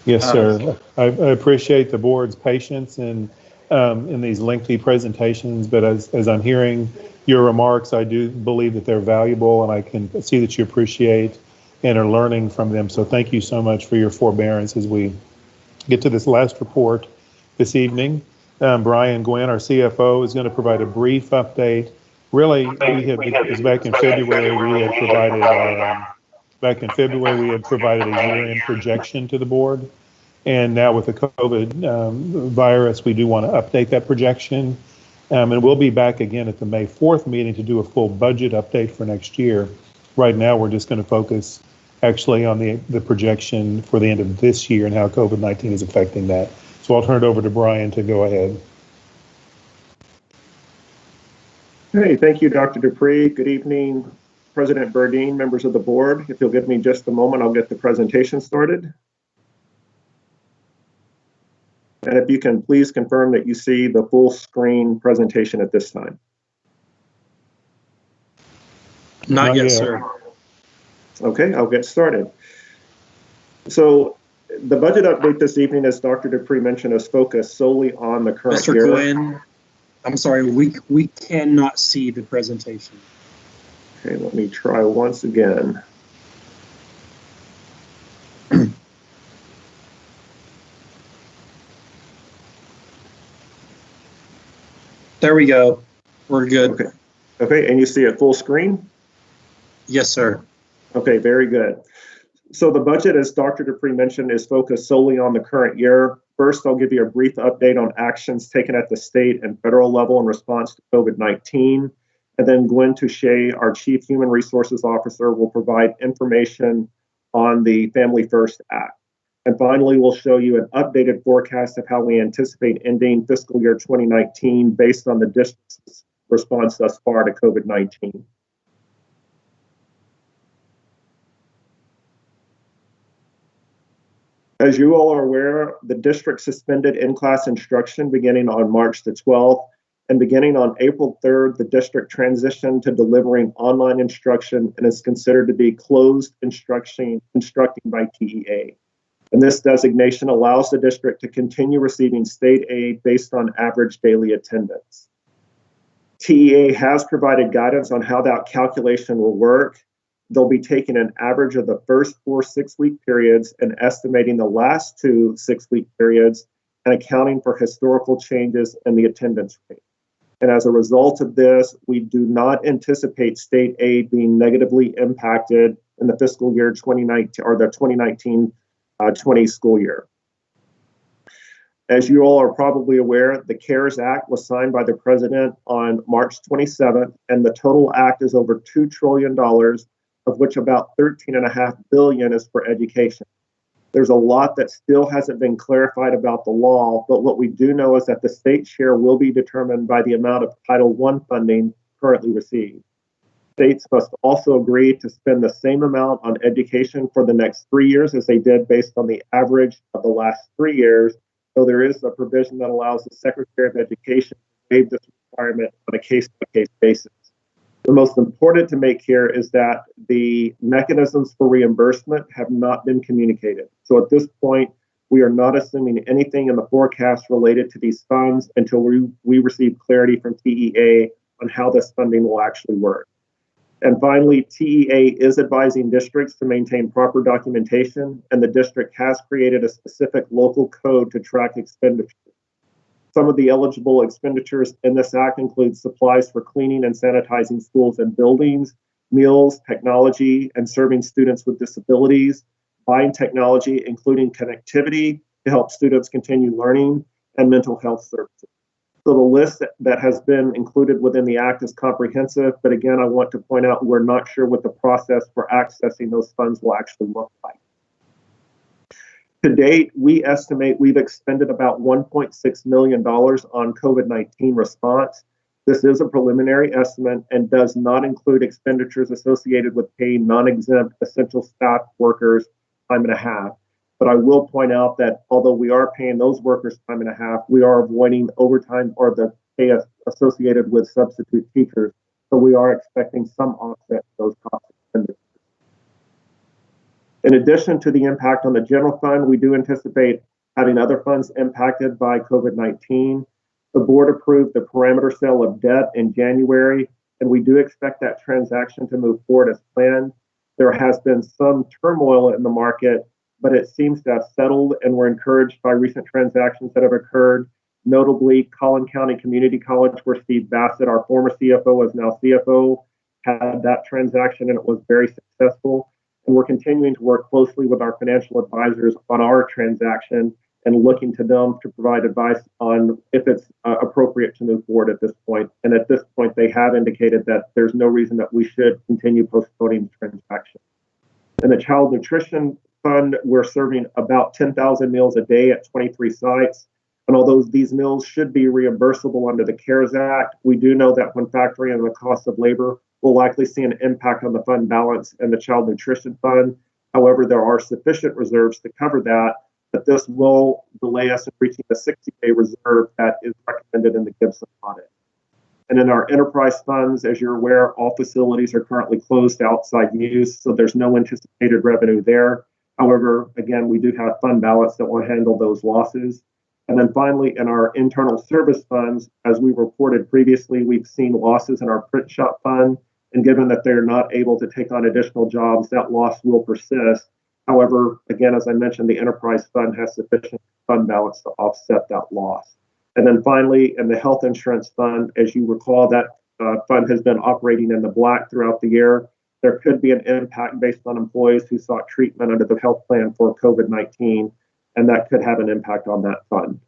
Yes, sir. I appreciate the board's patience in these lengthy presentations, but as I'm hearing your remarks, I do believe that they're valuable, and I can see that you appreciate and are learning from them. So thank you so much for your forbearance as we get to this last report this evening. Brian Gwynn, our CFO, is going to provide a brief update. Really, it was back in February we had provided a year-end projection to the board, and now with the COVID virus, we do want to update that projection, and we'll be back again at the May 4th meeting to do a full budget update for next year. Right now, we're just going to focus actually on the projection for the end of this year and how COVID-19 is affecting that. So I'll turn it over to Brian to go ahead. Hey, thank you, Dr. Dupree. Good evening, President Burdine, members of the board. If you'll give me just a moment, I'll get the presentation started. And if you can please confirm that you see the full screen presentation at this time. Not yet, sir. Okay, I'll get started. So the budget update this evening, as Dr. Dupree mentioned, is focused solely on the current Mr. year. Glenn, I'm sorry, we cannot see the presentation. Okay, let me try once again. There we go. We're good. Okay. Okay, and you see it full screen? Yes, sir. Okay, very good. So the budget, as Dr. Dupree mentioned, is focused solely on the current year. First, I'll give you a brief update on actions taken at the state and federal level in response to COVID-19. And then Gwen Touche, our Chief Human Resources Officer, will provide information on the Family First Act. And finally, we'll show you an updated forecast of how we anticipate ending fiscal year 2019 based on the district's response thus far to COVID-19. As you all are aware, the district suspended in-class instruction beginning on March the 12th, and beginning on April 3rd, the district transitioned to delivering online instruction and is considered to be closed instructing by TEA. And this designation allows the district to continue receiving state aid based on average daily attendance. TEA has provided guidance on how that calculation will work. They'll be taking an average of the first 4 6-week periods and estimating the last 2 6-week periods and accounting for historical changes in the attendance rate. And as a result of this, we do not anticipate state aid being negatively impacted in the fiscal year 2019 or the 2019-20 school year. As you all are probably aware, the CARES Act was signed by the president on March 27th, and the total act is over $2 trillion, of which about $13.5 billion is for education. There's a lot that still hasn't been clarified about the law, but what we do know is that the state share will be determined by the amount of Title I funding currently received. States must also agree to spend the same amount on education for the next 3 years as they did based on the average of the last 3 years, though there is a provision that allows the Secretary of Education to waive this requirement on a case-by-case basis. The most important to make here is that the mechanisms for reimbursement have not been communicated. So at this point, we are not assuming anything in the forecast related to these funds until we receive clarity from TEA on how this funding will actually work. And finally, TEA is advising districts to maintain proper documentation, and the district has created a specific local code to track expenditures. Some of the eligible expenditures in this act include supplies for cleaning and sanitizing schools and buildings, meals, technology, and serving students with disabilities, buying technology, including connectivity to help students continue learning, and mental health services. So the list that has been included within the act is comprehensive, but again, I want to point out we're not sure what the process for accessing those funds will actually look like. To date, we estimate we've expended about $1.6 million on COVID-19 response. This is a preliminary estimate and does not include expenditures associated with paying non-exempt essential staff workers time and a half. But I will point out that although we are paying those workers time and a half, we are avoiding overtime or the pay associated with substitute teachers. So we are expecting some offset to those cost expenditures. In addition to the impact on the general fund, we do anticipate having other funds impacted by COVID-19. The board approved the parameter sale of debt in January, and we do expect that transaction to move forward as planned. There has been some turmoil in the market, but it seems to have settled, and we're encouraged by recent transactions that have occurred, notably Collin County Community College, where Steve Bassett, our former CFO, is now CFO, had that transaction, and it was very successful. And we're continuing to work closely with our financial advisors on our transaction and looking to them to provide advice on if it's appropriate to move forward at this point. And at this point, they have indicated that there's no reason that we should continue postponing the transaction. In the Child Nutrition Fund, we're serving about 10,000 meals a day at 23 sites. And although these meals should be reimbursable under the CARES Act, we do know that when factoring in the cost of labor, we'll likely see an impact on the fund balance and the Child Nutrition Fund. However, there are sufficient reserves to cover that, but this will delay us in reaching the 60-day reserve that is recommended in the Gibson audit. And in our enterprise funds, as you're aware, all facilities are currently closed to outside use, so there's no anticipated revenue there. However, again, we do have fund balance that will handle those losses. And then finally, in our internal service funds, as we reported previously, we've seen losses in our print shop fund. And given that they're not able to take on additional jobs, that loss will persist. However, again, as I mentioned, the enterprise fund has sufficient fund balance to offset that loss. And then finally, in the health insurance fund, as you recall, that fund has been operating in the black throughout the year. There could be an impact based on employees who sought treatment under the health plan for COVID-19, and that could have an impact on that fund.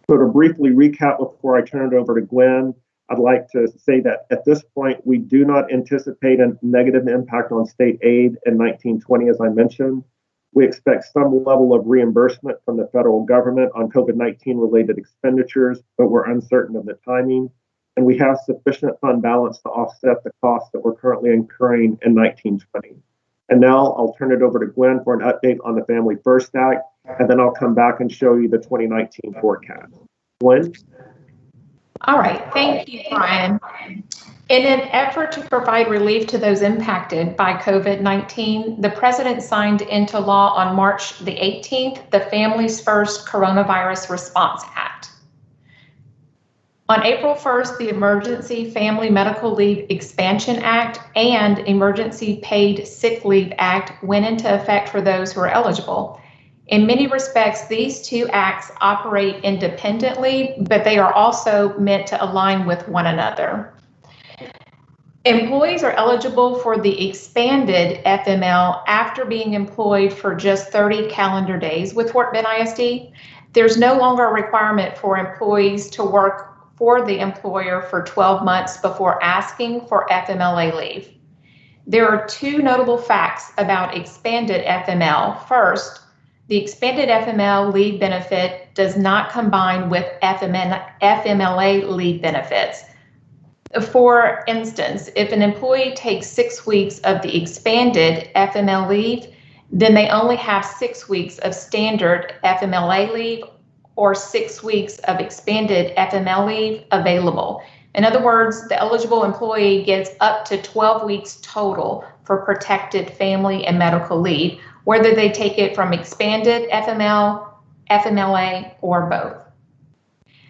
So to briefly recap before I turn it over to Gwen, I'd like to say that at this point, we do not anticipate a negative impact on state aid in 1920, as I mentioned. We expect some level of reimbursement from the federal government on COVID-19 related expenditures, but we're uncertain of the timing. And we have sufficient fund balance to offset the costs that we're currently incurring in 1920. And now I'll turn it over to Gwen for an update on the Family First Act, and then I'll come back and show you the 2019 forecast. Gwen? All right, thank you, Brian. In an effort to provide relief to those impacted by COVID-19, the President signed into law on March the 18th, the Families First Coronavirus Response Act. On April 1st, the Emergency Family Medical Leave Expansion Act and Emergency Paid Sick Leave Act went into effect for those who are eligible. In many respects, these two acts operate independently, but they are also meant to align with one another. Employees are eligible for the expanded FML after being employed for just 30 calendar days with Fort Bend ISD. There's no longer a requirement for employees to work for the employer for 12 months before asking for FMLA leave. There are two notable facts about expanded FML. First, the expanded FML leave benefit does not combine with FMLA leave benefits. For instance, if an employee takes 6 weeks of the expanded FML leave, then they only have 6 weeks of standard FMLA leave or 6 weeks of expanded FML leave available. In other words, the eligible employee gets up to 12 weeks total for protected family and medical leave, whether they take it from expanded FML, FMLA, or both.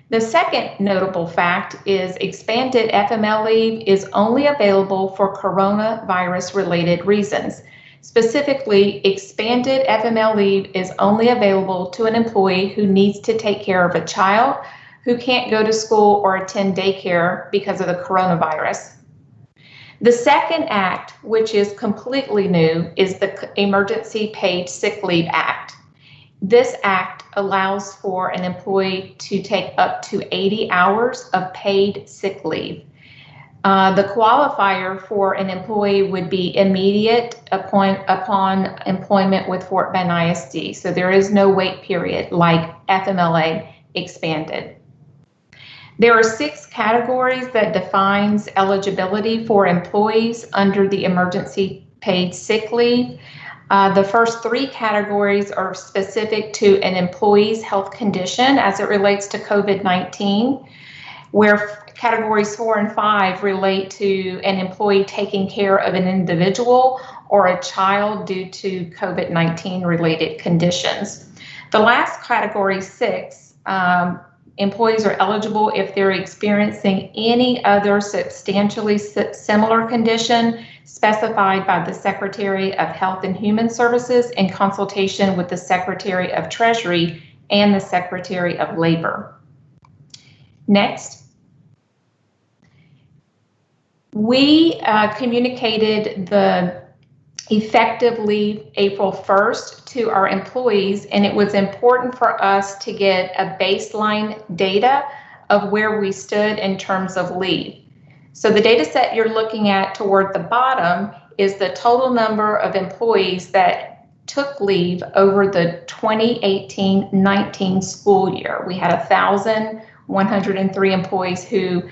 The second notable fact is expanded FML leave is only available for coronavirus-related reasons. Specifically, expanded FML leave is only available to an employee who needs to take care of a child who can't go to school or attend daycare because of the coronavirus. The second act, which is completely new, is the Emergency Paid Sick Leave Act. This act allows for an employee to take up to 80 hours of paid sick leave. The qualifier for an employee would be immediate upon employment with Fort Bend ISD. So there is no wait period like FMLA expanded. There are 6 categories that defines eligibility for employees under the emergency paid sick leave. The first 3 categories are specific to an employee's health condition as it relates to COVID-19, where categories 4 and 5 relate to an employee taking care of an individual or a child due to COVID-19 related conditions. The last category, 6, employees are eligible if they're experiencing any other substantially similar condition specified by the Secretary of Health and Human Services in consultation with the Secretary of Treasury and the Secretary of Labor. Next. We communicated the effective leave April 1st to our employees, and it was important for us to get a baseline data of where we stood in terms of leave. So the data set you're looking at toward the bottom is the total number of employees that took leave over the 2018-19 school year. We had 1,103 employees who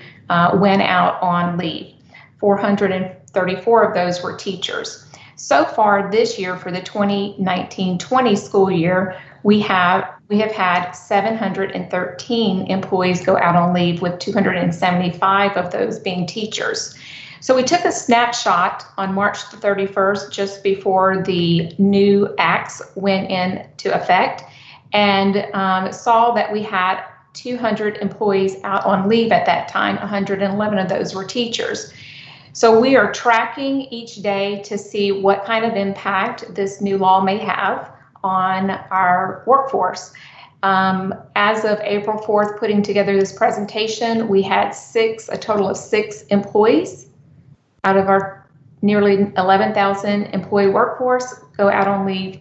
went out on leave. 434 of those were teachers. So far this year for the 2019-20 school year, we have we have had 713 employees go out on leave, with 275 of those being teachers. So we took a snapshot on March the 31st, just before the new acts went into effect, and saw that we had 200 employees out on leave at that time. 111 of those were teachers. So we are tracking each day to see what kind of impact this new law may have on our workforce. As of April 4th, putting together this presentation, we had a total of 6 employees out of our nearly 11,000 employee workforce go out on leave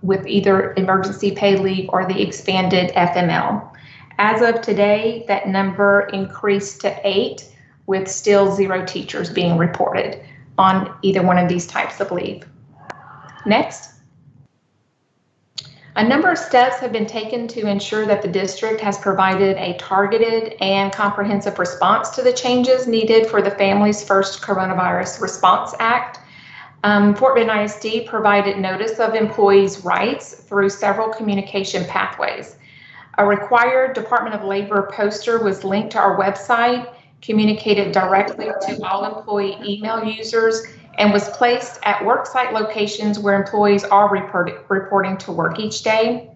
with either emergency paid leave or the expanded FML. As of today, that number increased to 8, with still 0 teachers being reported on either one of these types of leave. Next. A number of steps have been taken to ensure that the district has provided a targeted and comprehensive response to the changes needed for the Families First Coronavirus Response Act. Fort Bend ISD provided notice of employees' rights through several communication pathways. A required Department of Labor poster was linked to our website, communicated directly to all employee email users, and was placed at worksite locations where employees are reporting to work each day.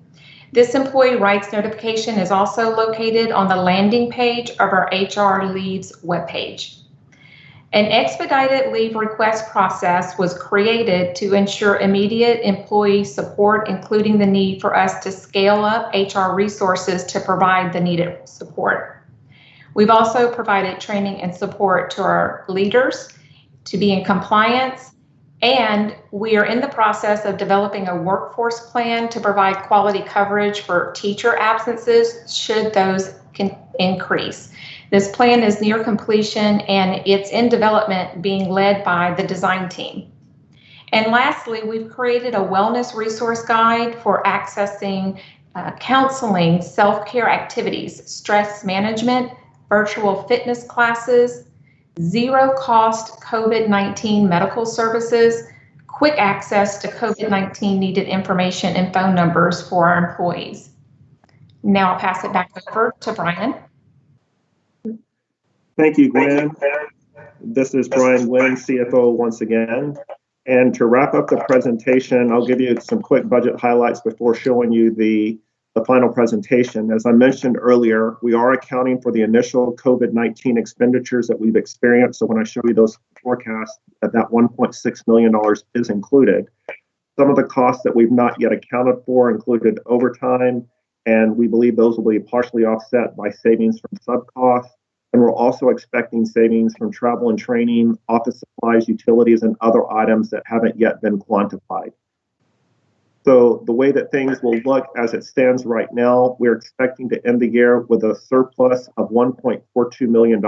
This employee rights notification is also located on the landing page of our HR Leaves webpage. An expedited leave request process was created to ensure immediate employee support, including the need for us to scale up HR resources to provide the needed support. We've also provided training and support to our leaders to be in compliance, and we are in the process of developing a workforce plan to provide quality coverage for teacher absences should those increase. This plan is near completion, and it's in development, being led by the design team. And lastly, we've created a wellness resource guide for accessing counseling, self-care activities, stress management, virtual fitness classes, zero-cost COVID-19 medical services, quick access to COVID-19 needed information and phone numbers for our employees. Now I'll pass it back over to Brian. Thank you, Gwen. This is Brian Gwynn, CFO once again. And to wrap up the presentation, I'll give you some quick budget highlights before showing you the final presentation. As I mentioned earlier, we are accounting for the initial COVID-19 expenditures that we've experienced. So when I show you those forecasts, that $1.6 million is included. Some of the costs that we've not yet accounted for included overtime, and we believe those will be partially offset by savings from sub-costs. And we're also expecting savings from travel and training, office supplies, utilities, and other items that haven't yet been quantified. So the way that things will look as it stands right now, we're expecting to end the year with a surplus of $1.42 million,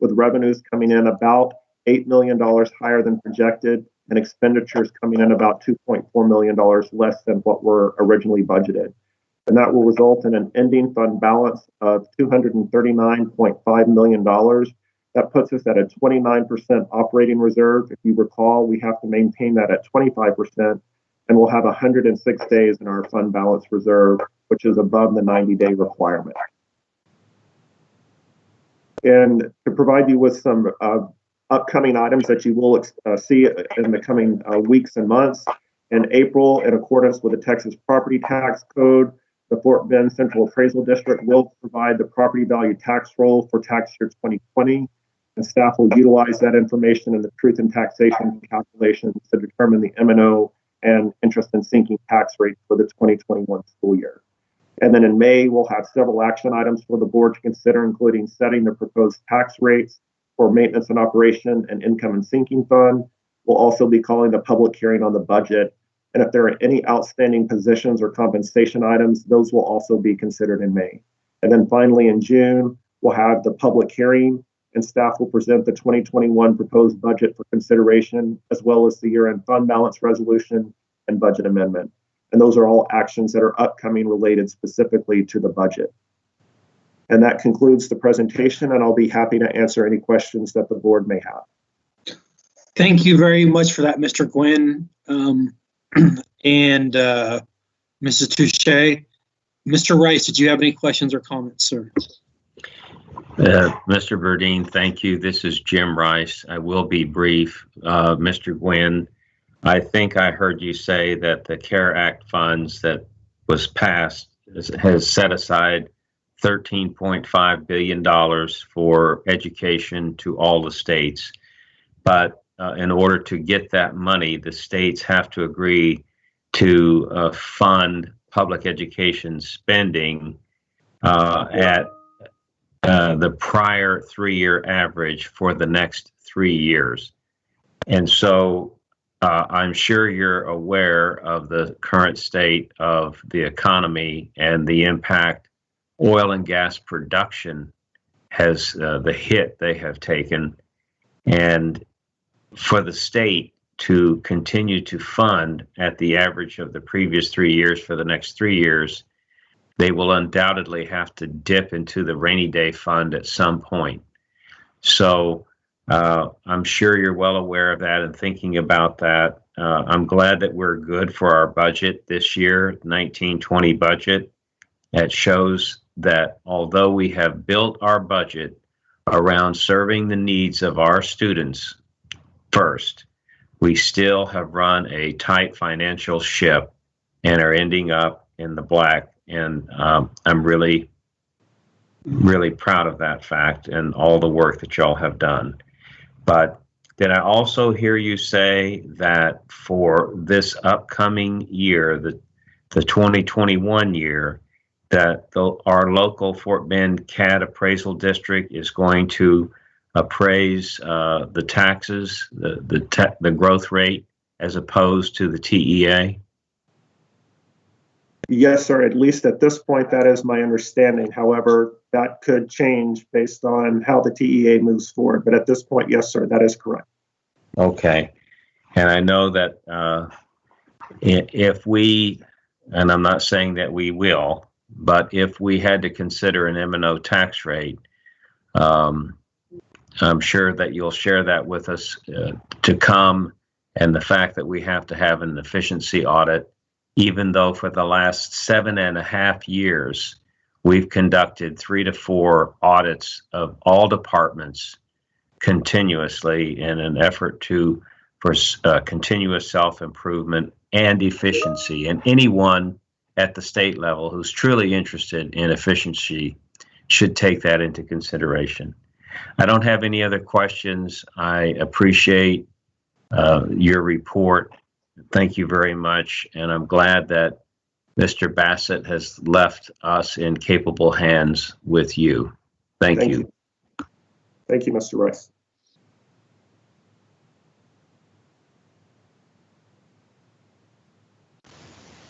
with revenues coming in about $8 million higher than projected, and expenditures coming in about $2.4 million less than what were originally budgeted. And that will result in an ending fund balance of $239.5 million. That puts us at a 29% operating reserve. If you recall, we have to maintain that at 25%, and we'll have 106 days in our fund balance reserve, which is above the 90-day requirement. And to provide you with some upcoming items that you will see in the coming weeks and months, in April, in accordance with the Texas Property Tax Code, the Fort Bend Central Appraisal District will provide the property value tax roll for tax year 2020, and staff will utilize that information in the truth in taxation calculations to determine the M&O and interest and sinking tax rate for the 2021 school year. And then in May, we'll have several action items for the board to consider, including setting the proposed tax rates for maintenance and operation and income and sinking fund. We'll also be calling the public hearing on the budget. And if there are any outstanding positions or compensation items, those will also be considered in May. And then finally, in June, we'll have the public hearing, and staff will present the 2021 proposed budget for consideration, as well as the year-end fund balance resolution and budget amendment. And those are all actions that are upcoming related specifically to the budget. And that concludes the presentation, and I'll be happy to answer any questions that the board may have. Thank you very much for that, Mr. Gwynn. And Mrs. Touche, Mr. Rice, did you have any questions or comments, sir? Mr. Burdine, thank you. This is Jim Rice. I will be brief. Mr. Gwynn, I think I heard you say that the CARE Act funds that was passed has set aside $13.5 billion for education to all the states. But in order to get that money, the states have to agree to fund public education spending at the prior 3-year average for the next 3 years. And so I'm sure you're aware of the current state of the economy and the impact oil and gas production has, the hit they have taken. And for the state to continue to fund at the average of the previous 3 years for the next 3 years, they will undoubtedly have to dip into the rainy day fund at some point. So I'm sure you're well aware of that and thinking about that. I'm glad that we're good for our budget this year, 1920 budget. It shows that although we have built our budget around serving the needs of our students first, we still have run a tight financial ship and are ending up in the black. And I'm really, really proud of that fact and all the work that y'all have done. But did I also hear you say that for this upcoming year, the 2021 year, that our local Fort Bend CAD appraisal district is going to appraise the taxes, the growth rate, as opposed to the TEA? Yes, sir. At least at this point, that is my understanding. However, that could change based on how the TEA moves forward. But at this point, yes, sir, that is correct. Okay. And I know that if we, and I'm not saying that we will, but if we had to consider an M&O tax rate, I'm sure that you'll share that with us to come, and the fact that we have to have an efficiency audit, even though for the last 7.5 years, we've conducted 3 to 4 audits of all departments continuously in an effort for continuous self-improvement and efficiency. And anyone at the state level who's truly interested in efficiency should take that into consideration. I don't have any other questions. I appreciate your report. Thank you very much. And I'm glad that Mr. Bassett has left us in capable hands with you. Thank you. Thank you, Mr. Rice.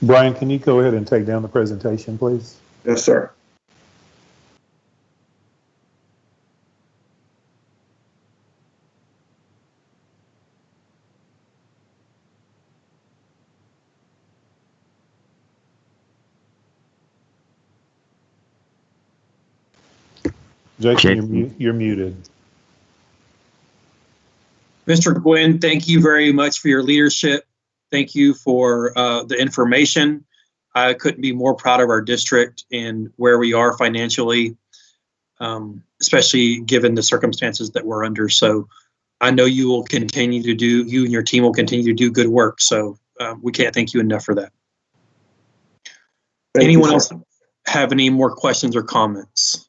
Brian, can you go ahead and take down the presentation, please? Yes, sir. Jason, you're muted. Mr. Gwynn, thank you very much for your leadership. Thank you for the information. I couldn't be more proud of our district and where we are financially, especially given the circumstances that we're under. So I know you will continue to do, you and your team will continue to do good work. So we can't thank you enough for that. Anyone else have any more questions or comments?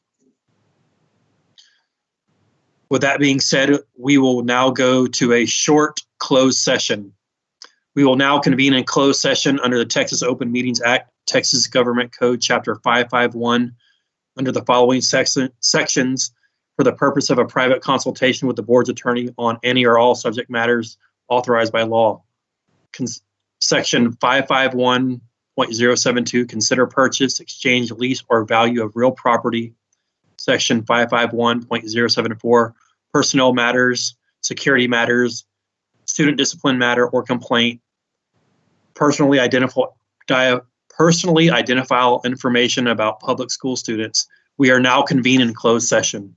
With that being said, we will now go to a short closed session. We will now convene in closed session under the Texas Open Meetings Act, Texas Government Code, Chapter 551, under the following sections for the purpose of a private consultation with the board's attorney on any or all subject matters authorized by law. Section 551.072, consider purchase, exchange, lease, or value of real property. Section 551.074, personnel matters, security matters, student discipline matter or complaint, personally identifiable information about public school students. We are now convened in closed session.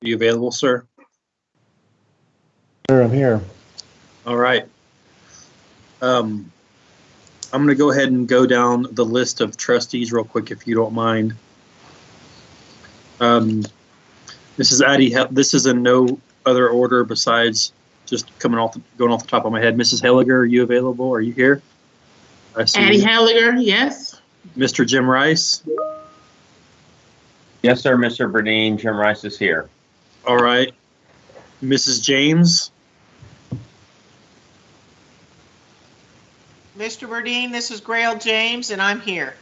you available, sir? Sure, I'm here. All right. I'm going to go ahead and go down the list of trustees real quick, if you don't mind. Mrs. Addie, this is in no other order besides just going off the top of my head. Mrs. Helliger, are you available? Are you here? I see Addie you. Halliger, yes. Mr. Jim Rice? Yes, sir, Mr. Burdine. Jim Rice is here. All right. Mrs. James? Mr. Burdine, this is Grail James, and I'm here.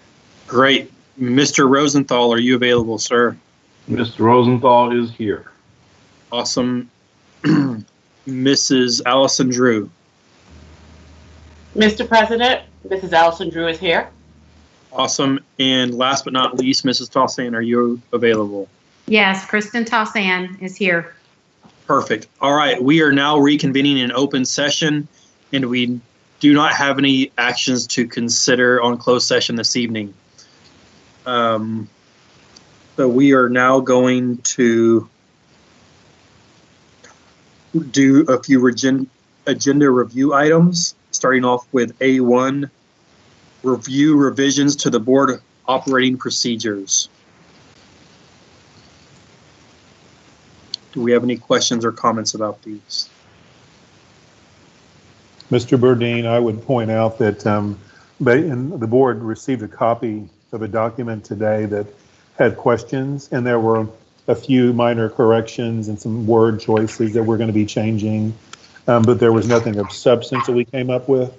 Great. Mr. Rosenthal, are you available, sir? Mr. Rosenthal is here. Awesome. Mrs. Allison Drew? Mr. President, Mrs. Allison Drew is here. Awesome. And last but not least, Mrs. Tossan, are you available? Yes, Kristen Tossan is here. Perfect. All right. We are now reconvening in open session, and we do not have any actions to consider on closed session this evening. So we are now going to do a few agenda review items, starting off with A1, review revisions to the board operating procedures. Do we have any questions or comments about these? Mr. Burdine, I would point out that the board received a copy of a document today that had questions, and there were a few minor corrections and some word choices that we're going to be changing, but there was nothing of substance that we came up with,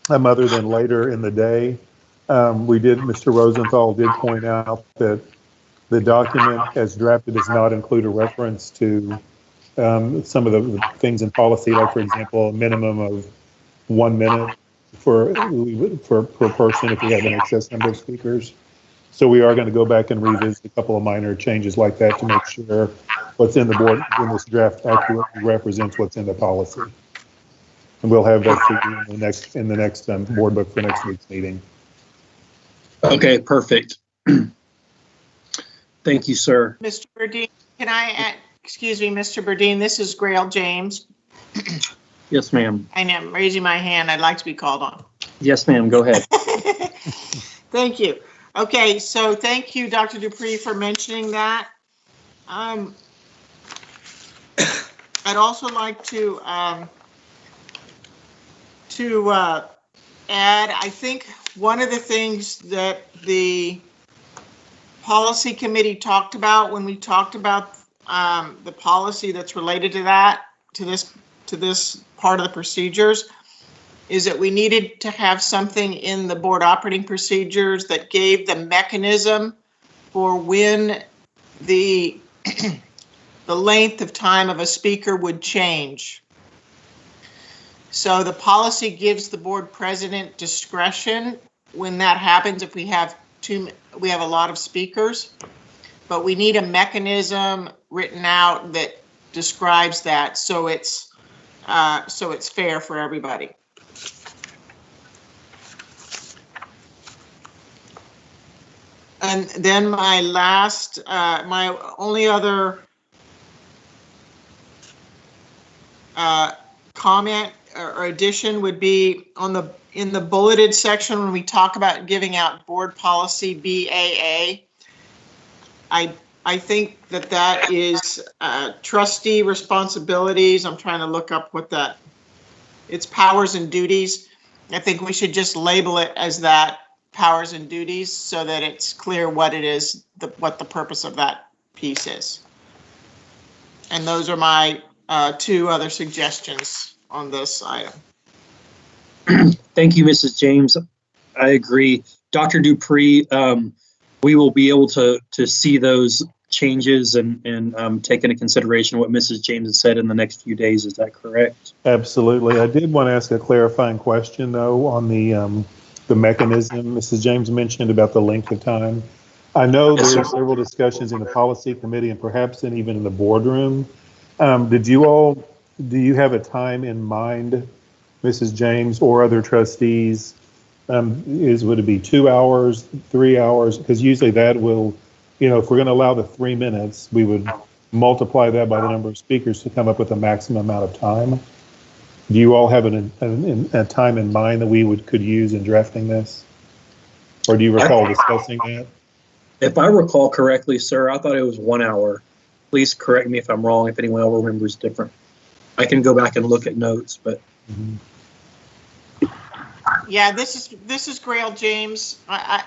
other than later in the day. Mr. Rosenthal did point out that the document as drafted does not include a reference to some of the things in policy, like, for example, a minimum of 1 minute per person if we have an excess number of speakers. So we are going to go back and revisit a couple of minor changes like that to make sure what's in this draft accurately represents what's in the policy. And we'll have that for you in the next board book for next week's meeting. Okay, perfect. Thank you, sir. Mr. Burdine, can I add, excuse me, Mr. Burdine, this is Grail James. Yes, ma'am. I am raising my hand. I'd like to be called on. Yes, ma'am. Go ahead. Thank you. Okay, so thank you, Dr. Dupree, for mentioning that. I'd also like to add, I think one of the things that the policy committee talked about when we talked about the policy that's related to that, to this part of the procedures, is that we needed to have something in the board operating procedures that gave the mechanism for when the the length of time of a speaker would change. So the policy gives the board president discretion when that happens, if we have a lot of speakers, but we need a mechanism written out that describes that, so it's fair for everybody. And then my last, my only other comment or addition would be in the bulleted section when we talk about giving out board policy BAA. I think that is trustee responsibilities. I'm trying to look up what that, it's powers and duties. I think we should just label it as that, powers and duties, so that it's clear what it is, what the purpose of that piece is. And those are my two other suggestions on this item. Thank you, Mrs. James. I agree. Dr. Dupree, we will be able to see those changes and take into consideration what Mrs. James has said in the next few days. Is that correct? Absolutely. I did want to ask a clarifying question, though, on the mechanism Mrs. James mentioned about the length of time. I know there were several discussions in the policy committee and perhaps even in the boardroom. Do you have a time in mind, Mrs. James or other trustees? Would it be 2 hours, 3 hours? Because usually that will, if we're going to allow the 3 minutes, we would multiply that by the number of speakers to come up with a maximum amount of time. Do you all have a time in mind that we could use in drafting this? Or do you recall discussing that? If I recall correctly, sir, I thought it was 1 hour. Please correct me if I'm wrong, if anyone else remembers different. I can go back and look at notes, but. Yeah, this is Grail James. I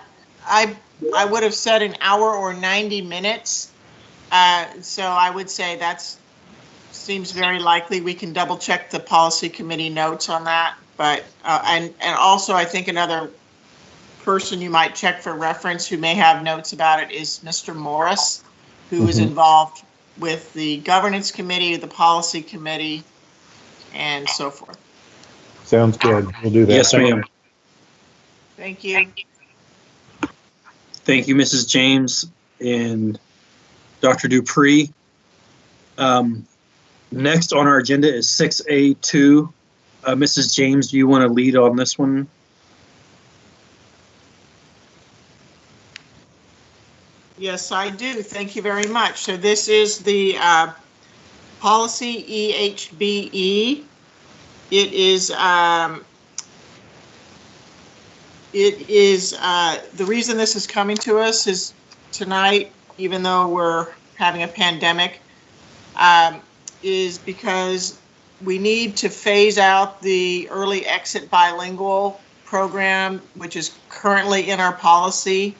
would have said an hour or 90 minutes. So I would say that's seems very likely. We can double check the policy committee notes on that. But and also I think another person you might check for reference who may have notes about it is Mr. Morris, who is involved with the governance committee, the policy committee, and so forth. Sounds good. We'll do that. Yes, ma'am. Thank you. Thank you, Mrs. James and Dr. Dupree. Next on our agenda is 6A2. Mrs. James, do you want to lead on this one? Yes, I do. Thank you very much. So this is the policy EHBE. It is the reason this is coming to us is tonight, even though we're having a pandemic, is because we need to phase out the early exit bilingual program, which is currently in our policy,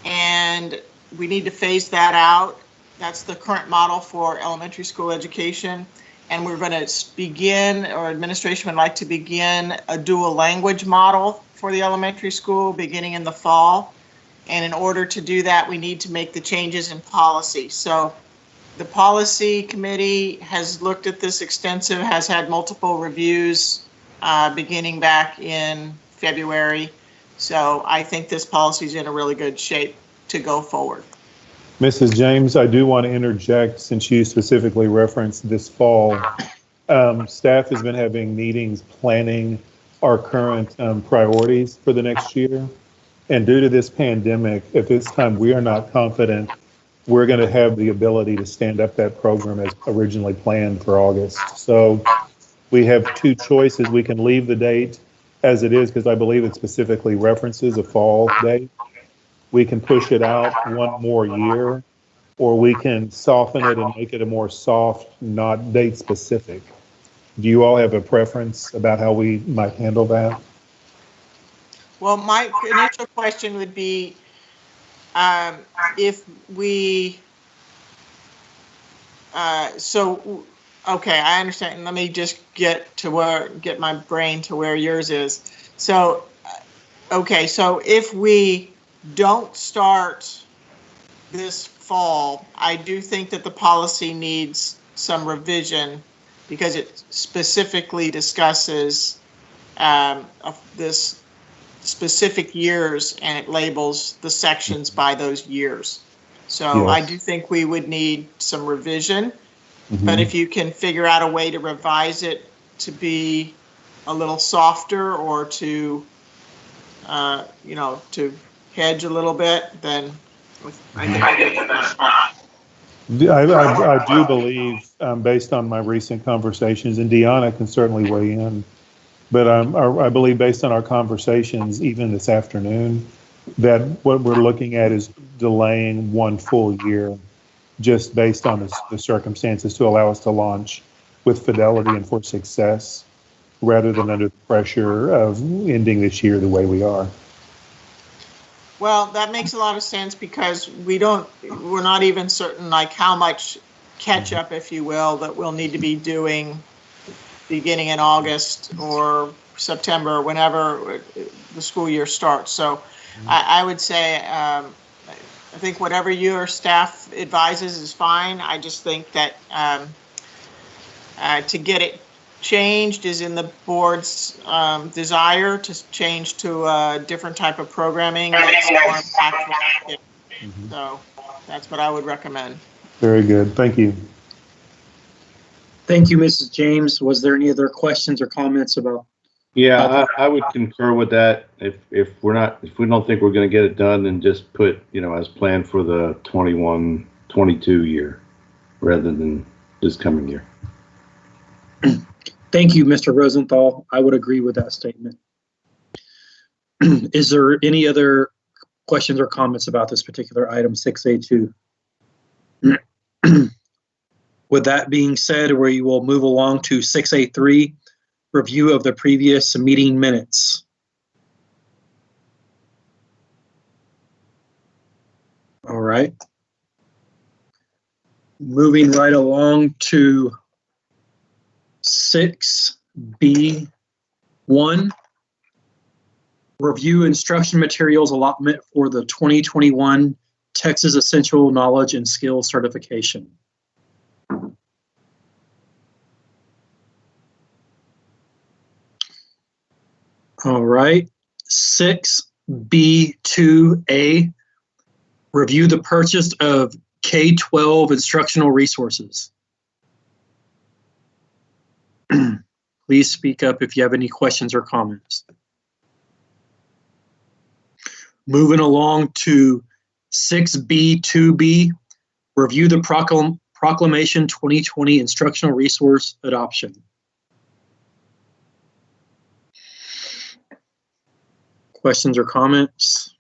and we need to phase that out. That's the current model for elementary school education. And we're going to begin, or administration would like to begin, a dual language model for the elementary school beginning in the fall. And in order to do that, we need to make the changes in policy. So the policy committee has looked at this extensive, has had multiple reviews beginning back in February. So I think this policy is in a really good shape to go forward. Mrs. James, I do want to interject since you specifically referenced this fall. Staff has been having meetings planning our current priorities for the next year. And due to this pandemic, at this time, we are not confident we're going to have the ability to stand up that program as originally planned for August. So we have two choices. We can leave the date as it is because I believe it specifically references a fall date. We can push it out one more year, or we can soften it and make it a more soft, not date specific. Do you all have a preference about how we might handle that? Well, my initial question would be if we, okay, I understand. Let me just get my brain to where yours is. So, okay, so if we don't start this fall, I do think that the policy needs some revision because it specifically discusses this specific years and it labels the sections by those years. So yes. I do think we would need some revision, but if you can figure out a way to revise it to be a little softer or to, to hedge a little bit, then I think I do believe, based on my recent conversations, and Deanna can certainly weigh in, but I believe based on our conversations, even this afternoon, that what we're looking at is delaying one full year just based on the circumstances to allow us to launch with fidelity and for success rather than under the pressure of ending this year the way we are. Well, that makes a lot of sense because we're not even certain like how much catch up, if you will, that we'll need to be doing beginning in August or September, or whenever the school year starts. So I would say, I think whatever your staff advises is fine. I just think that to get it changed is in the board's desire to change to a different type of programming that's more impactful. So that's what I would recommend. Very good. Thank you. Thank you, Mrs. James. Was there any other questions or comments about? Yeah, I would concur with that. If we don't think we're going to get it done, then just put, as planned for the 21-22 year. rather than this coming year. Thank you, Mr. Rosenthal. I would agree with that statement. Is there any other questions or comments about this particular item 6A2? With that being said, we will move along to 6A3, review of the previous meeting minutes. All right. Moving right along to 6B1, review instruction materials allotment for the 2021 Texas Essential Knowledge and Skills Certification. All right, 6B2A, review the purchase of K-12 instructional resources. Please speak up if you have any questions or comments. Moving along to 6B2B, review the Proclamation 2020 instructional resource adoption. Questions or comments?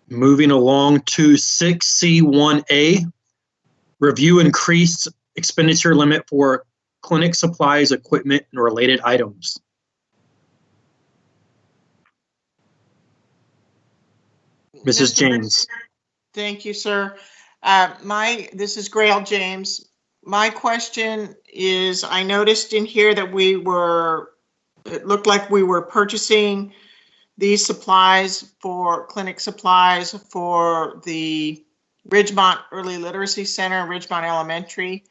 Moving along to 6C1A, review increased expenditure limit for clinic supplies, equipment, and related items. Mrs. James. Thank you, sir. This is Grail James. My question is, I noticed in here that it looked like we were purchasing these supplies for clinic supplies for the Ridgemont Early Literacy Center, Ridgemont Elementary.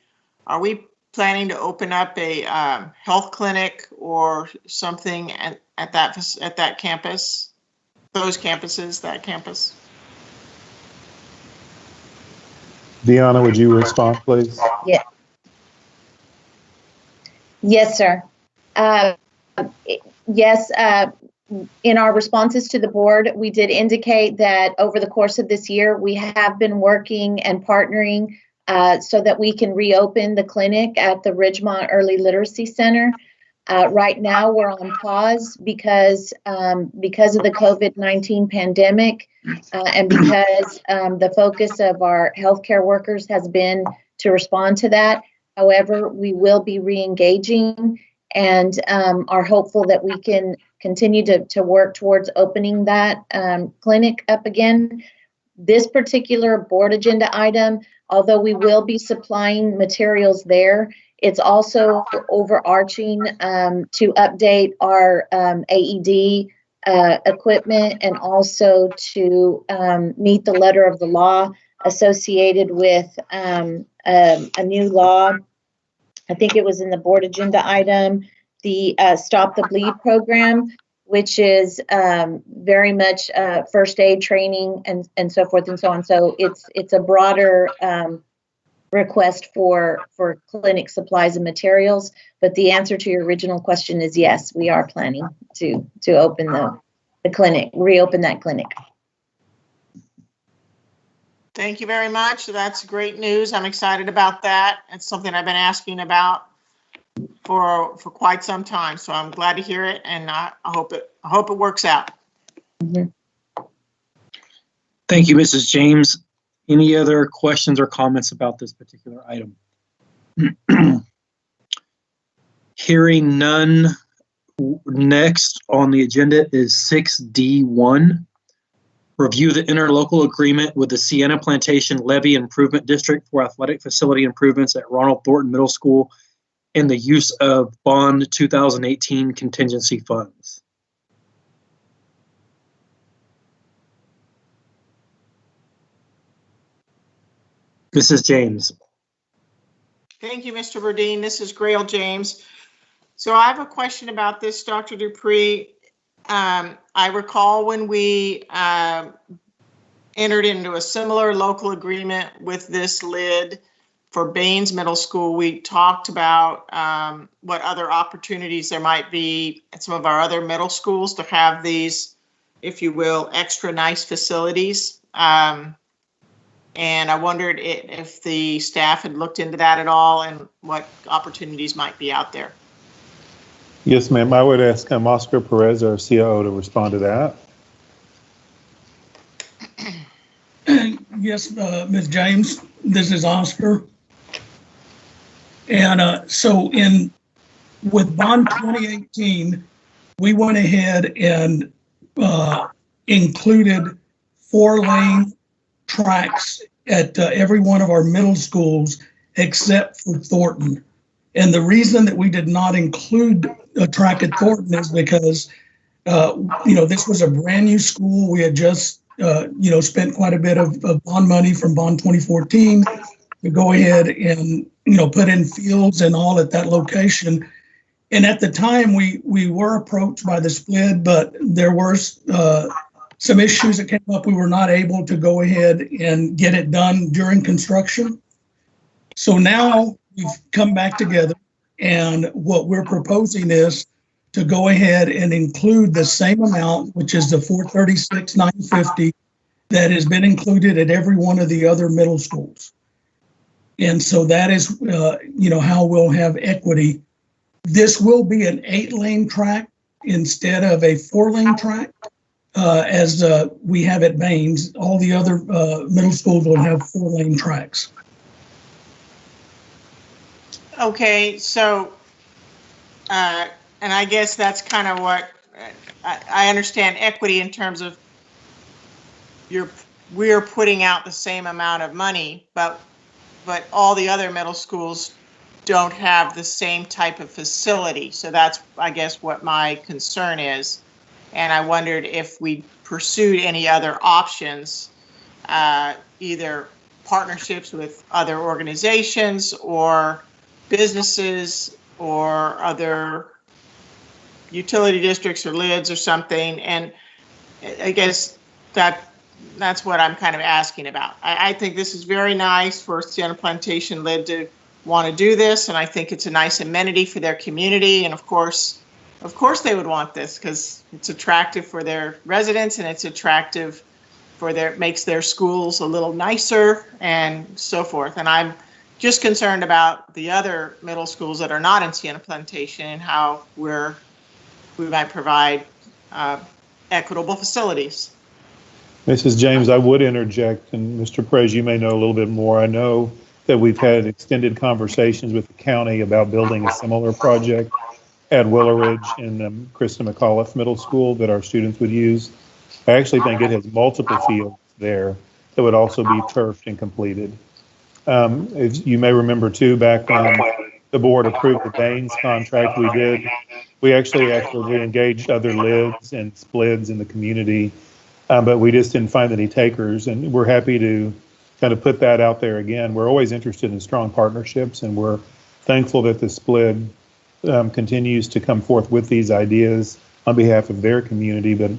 Are we planning to open up a health clinic or something at that campus? Those campuses, that campus? Deanna, would you respond, please? Yeah. Yes, sir. Yes, in our responses to the board, we did indicate that over the course of this year, we have been working and partnering so that we can reopen the clinic at the Ridgemont Early Literacy Center. Right now, we're on pause because of the COVID-19 pandemic and because the focus of our healthcare workers has been to respond to that. However, we will be re-engaging and are hopeful that we can continue to work towards opening that clinic up again. This particular board agenda item, although we will be supplying materials there, it's also overarching to update our AED equipment and also to meet the letter of the law associated with a new law. I think it was in the board agenda item, the Stop the Bleed program, which is very much first aid training and so forth and so on. So it's a broader request for clinic supplies and materials. But the answer to your original question is yes, we are planning to open the clinic, reopen that clinic. Thank you very much. That's great news. I'm excited about that. It's something I've been asking about for quite some time. So I'm glad to hear it, and I hope it works out. Mm-hmm. Thank you, Mrs. James. Any other questions or comments about this particular item? Hearing none, next on the agenda is 6D1. Review the interlocal agreement with the Sienna Plantation Levee Improvement District for athletic facility improvements at Ronald Thornton Middle School and the use of Bond 2018 contingency funds. Mrs. James. Thank you, Mr. Burdine. This is Grail James. So I have a question about this, Dr. Dupree. I recall when we entered into a similar local agreement with this LID for Baines Middle School, we talked about what other opportunities there might be at some of our other middle schools to have these, if you will, extra nice facilities. And I wondered if the staff had looked into that at all and what opportunities might be out there. Yes, ma'am. I would ask Oscar Perez, our COO, to respond to that. Yes, Ms. James, this is Oscar. And so with Bond 2018, we went ahead and included 4-lane tracks at every one of our middle schools except for Thornton. And the reason that we did not include a track at Thornton is because, this was a brand new school. We had just, spent quite a bit of bond money from Bond 2014 to go ahead and, put in fields and all at that location. And at the time, we were approached by the SPLID, but there were some issues that came up. We were not able to go ahead and get it done during construction. So now we've come back together, and what we're proposing is to go ahead and include the same amount, which is the $436,950 that has been included at every one of the other middle schools. And so that is, how we'll have equity. This will be an 8-lane track instead of a 4-lane track, as we have at Baines. All the other middle schools will have 4-lane tracks. Okay, so, and I guess that's kind of what I understand equity in terms of we're putting out the same amount of money, but all the other middle schools don't have the same type of facility. So that's, I guess, what my concern is. And I wondered if we pursued any other options, either partnerships with other organizations or businesses or other utility districts or LIDs or something. And I guess that's what I'm kind of asking about. I think this is very nice for Sienna Plantation LID to want to do this, and I think it's a nice amenity for their community. And of course they would want this because it's attractive for their residents and it's attractive for makes their schools a little nicer and so forth. And I'm just concerned about the other middle schools that are not in Sienna Plantation and how we might provide equitable facilities. Mrs. James, I would interject, and Mr. Perez, you may know a little bit more. I know that we've had extended conversations with the county about building a similar project at Willow Ridge in Krista McAuliffe Middle School that our students would use. I actually think it has multiple fields there that would also be turfed and completed. If you may remember too, back when the board approved the Baines contract we actually actively engaged other LIDs and SPLIDs in the community, but we just didn't find any takers, and we're happy to kind of put that out there again. We're always interested in strong partnerships, and we're thankful that the SPLID continues to come forth with these ideas on behalf of their community, but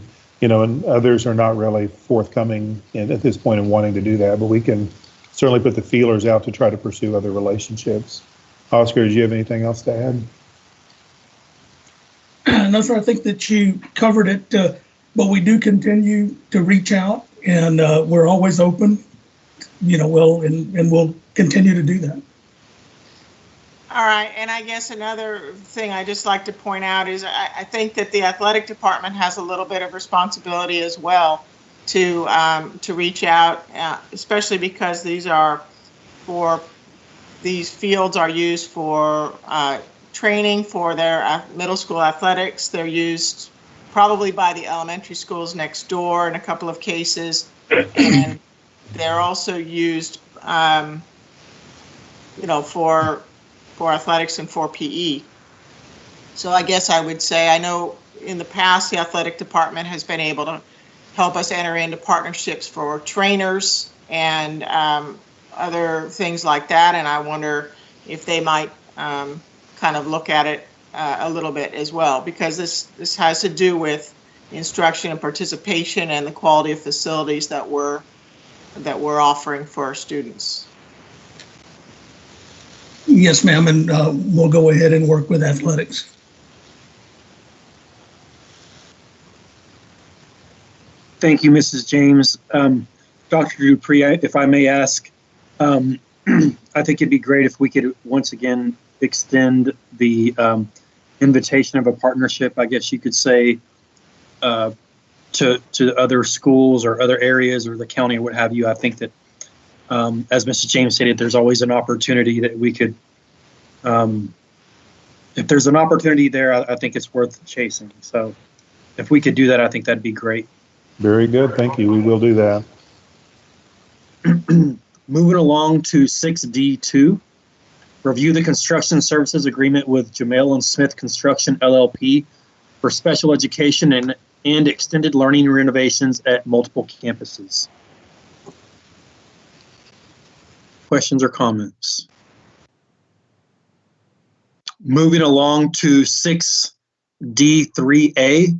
and others are not really forthcoming at this point in wanting to do that, but we can certainly put the feelers out to try to pursue other relationships. Oscar, do you have anything else to add? No, sir, I think that you covered it, but we do continue to reach out, and we're always open, we'll continue to do that. All right, and I guess another thing I just like to point out is I think that the athletic department has a little bit of responsibility as well to reach out, especially because these fields are used for training for their middle school athletics. They're used probably by the elementary schools next door in a couple of cases, and they're also used, for athletics and for PE. So I guess I would say, I know in the past the athletic department has been able to help us enter into partnerships for trainers and other things like that, and I wonder if they might kind of look at it a little bit as well, because this has to do with instruction and participation and the quality of facilities that we're offering for our students. Yes, ma'am, and we'll go ahead and work with athletics. Thank you, Mrs. James. Dr. Dupree, if I may ask, I think it'd be great if we could once again extend the invitation of a partnership, I guess you could say, to other schools or other areas or the county or what have you. I think that, as Mrs. James stated, there's always an opportunity that we could, if there's an opportunity there, I think it's worth chasing. So if we could do that, I think that'd be great. Very good. Thank you. We will do that. Moving along to 6D2, review the construction services agreement with Jamel and Smith Construction LLP for special education and extended learning renovations at multiple campuses. Questions or comments? Moving along to 6D3A,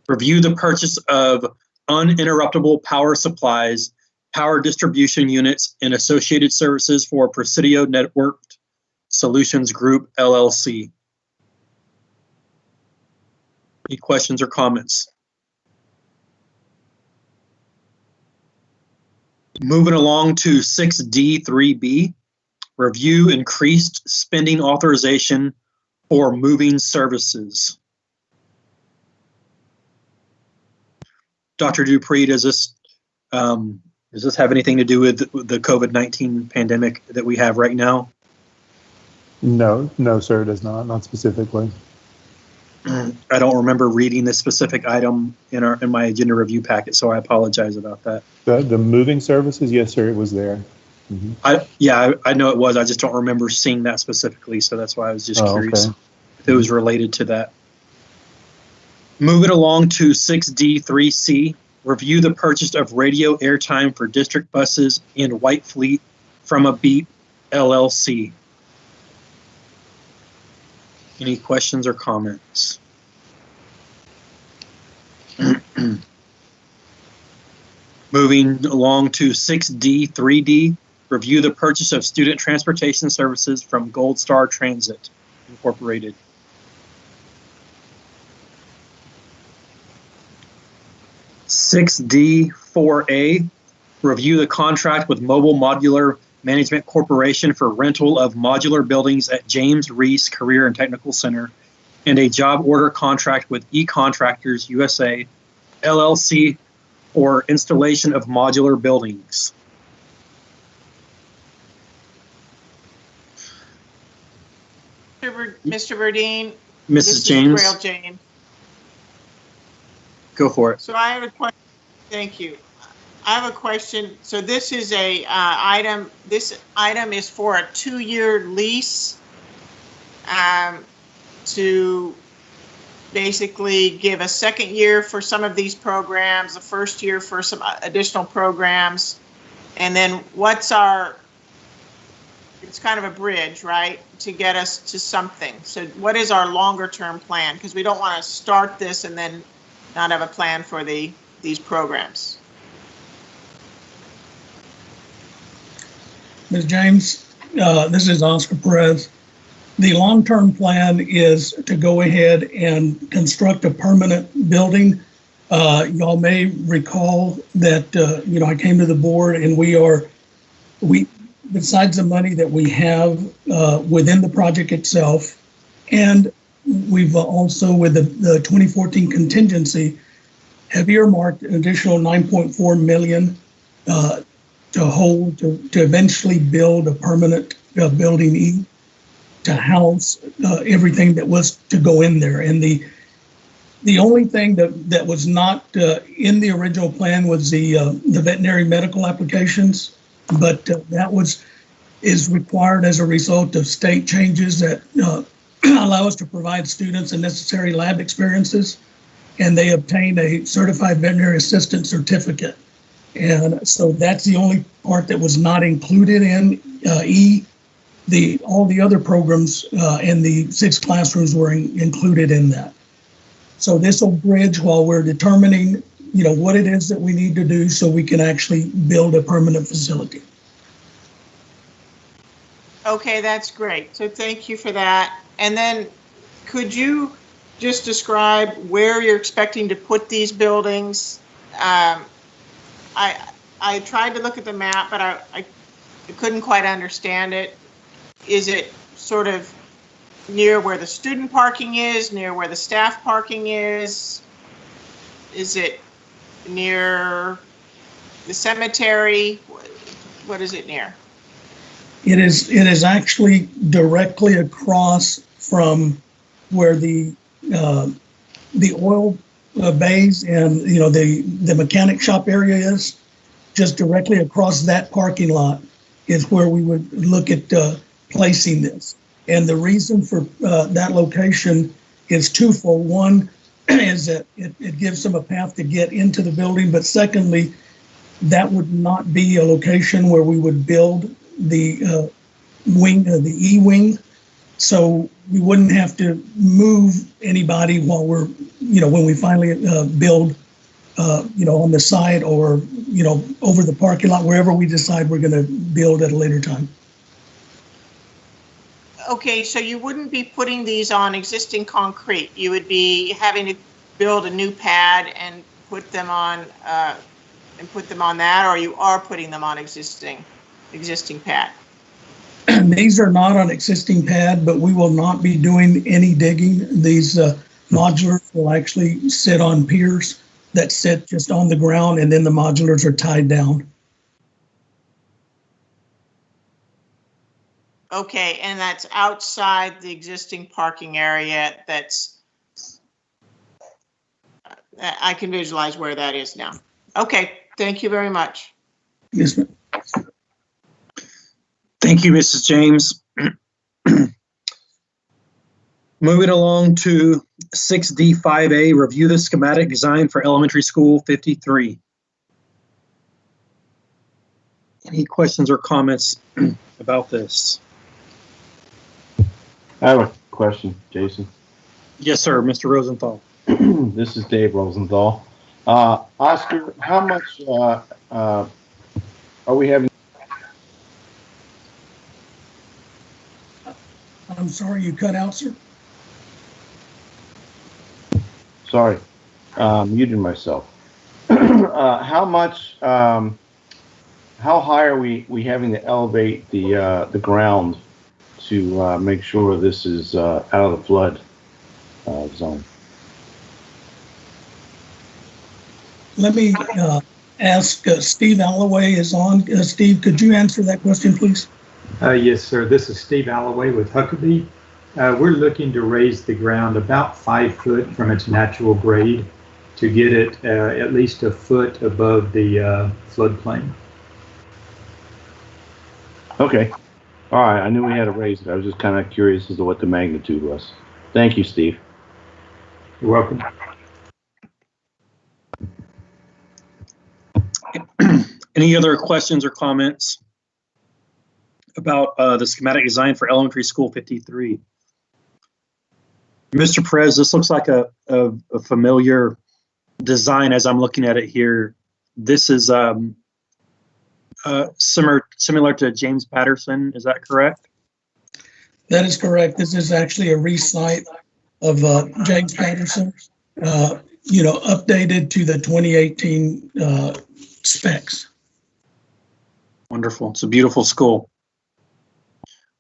review the purchase of uninterruptible power supplies, power distribution units, and associated services for Presidio Networked Solutions Group, LLC. Any questions or comments? Moving along to 6D3B, review increased spending authorization for moving services. Dr. Dupree, does this have anything to do with the COVID-19 pandemic that we have right now? No, sir, it does not. Not specifically. I don't remember reading this specific item in my agenda review packet, so I apologize about that. The moving services, yes, sir, it was there. Mm-hmm. I know it was. I just don't remember seeing that specifically, so that's why I was just curious if it was related to that. Moving along to 6D3C, review the purchase of radio airtime for district buses and White Fleet from a Beat LLC. Any questions or comments? Moving along to 6D3D, review the purchase of student transportation services from Gold Star Transit Incorporated. (6D4A), review the contract with Mobile Modular Management Corporation for rental of modular buildings at James Reese Career and Technical Center and a job order contract with E-Contractors USA, LLC for installation of modular buildings. Mr. Burdine. Mrs. James. Grail James. Go for it. So I have a question. Thank you. I have a question. So this is a item. This item is for a 2-year lease to basically give a second year for some of these programs, the first year for some additional programs, and then what's our? It's kind of a bridge, right, to get us to something. So what is our longer term plan? Because we don't want to start this and then not have a plan for these programs. Ms. James, this is Oscar Perez. The long-term plan is to go ahead and construct a permanent building. Y'all may recall that I came to the board and we besides the money that we have within the project itself, and we've also with the 2014 contingency have earmarked an additional $9.4 million to eventually build a permanent building E to house everything that was to go in there. And the only thing that was not in the original plan was the veterinary medical applications, but that is required as a result of state changes that allow us to provide students the necessary lab experiences, and they obtain a certified veterinary assistant certificate. And so that's the only part that was not included in E. All the other programs and the 6 classrooms were included in that. So this will bridge while we're determining, what it is that we need to do so we can actually build a permanent facility. Okay, that's great. So thank you for that. And then could you just describe where you're expecting to put these buildings? I tried to look at the map, but I couldn't quite understand it. Is it sort of near where the student parking is, near where the staff parking is? Is it near the cemetery? What is it near? It is actually directly across from where the oil bays and the mechanic shop area is. Just directly across that parking lot is where we would look at placing this. And the reason for that location is twofold. One is that it gives them a path to get into the building, but secondly, that would not be a location where we would build the wing, the E-wing. So we wouldn't have to move anybody while we're, when we finally build, on the side or, over the parking lot, wherever we decide we're going to build at a later time. Okay, so you wouldn't be putting these on existing concrete. You would be having to build a new pad and put them on that, or you are putting them on existing pad? These are not on existing pad, but we will not be doing any digging. These modulars will actually sit on piers that sit just on the ground, and then the modulars are tied down. Okay, and that's outside the existing parking area. I can visualize where that is now. Okay, thank you very much. Yes, ma'am. Thank you, Mrs. James. Moving along to 6D5A, review the schematic design for elementary school 53. Any questions or comments about this? I have a question, Jason. Yes, sir, Mr. Rosenthal. This is Dave Rosenthal. Oscar, how much are we having? I'm sorry, you cut out, sir. Sorry, muted myself. How much? How high are we having to elevate the ground to make sure this is out of the flood zone? Let me ask Steve Alloway is on. Steve, could you answer that question, please? Yes, sir. This is Steve Alloway with Huckabee. We're looking to raise the ground about 5 foot from its natural grade to get it at least a foot above the floodplain. Okay. All right. I knew we had to raise it. I was just kind of curious as to what the magnitude was. Thank you, Steve. You're welcome. Any other questions or comments about the schematic design for elementary school 53? Mr. Perez, this looks like a familiar design as I'm looking at it here. This is similar to James Patterson, is that correct? That is correct. This is actually a recite of James Patterson, updated to the 2018 specs. Wonderful. It's a beautiful school.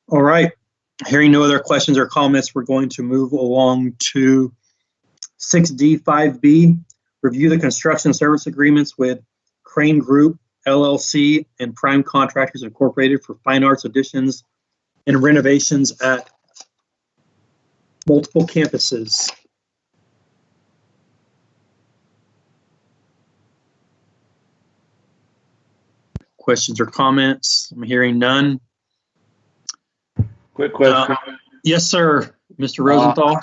All right. Hearing no other questions or comments, we're going to move along to 6D5B, review the construction service agreements with Crane Group, LLC, and Prime Contractors Incorporated for fine arts additions and renovations at multiple campuses. Questions or comments? I'm hearing none. Quick question. Yes, sir, Mr. Rosenthal.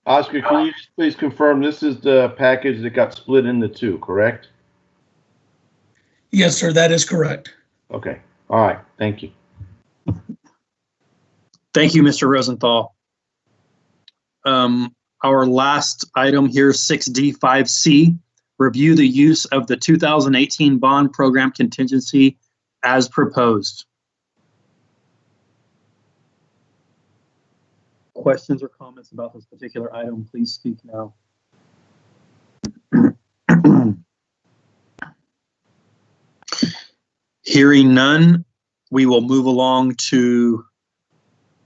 Oscar, can you please confirm this is the package that got split into two, correct? Yes, sir, that is correct. Okay. All right. Thank you. Thank you, Mr. Rosenthal. Our last item here, 6D5C, review the use of the 2018 bond program contingency as proposed. Questions or comments about this particular item, please speak now. Hearing none, we will move along to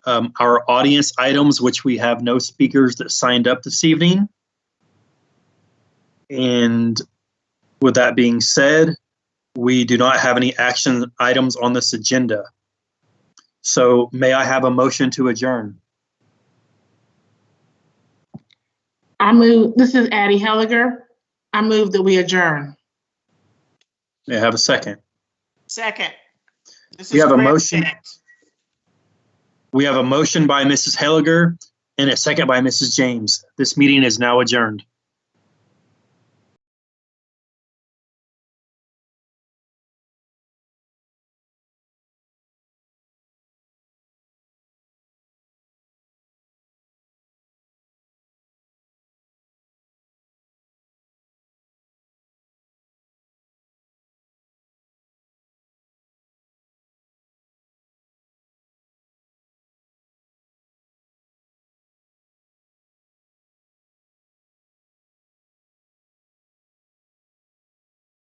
our audience items, which we have no speakers that signed up this evening. And with that being said, we do not have any action items on this agenda. So may I have a motion to adjourn? I move, this is Addie Helliger. I move that we adjourn. May I have a second? Second. We have a motion. We have a motion by Mrs. Helliger and a second by Mrs. James. This meeting is now adjourned.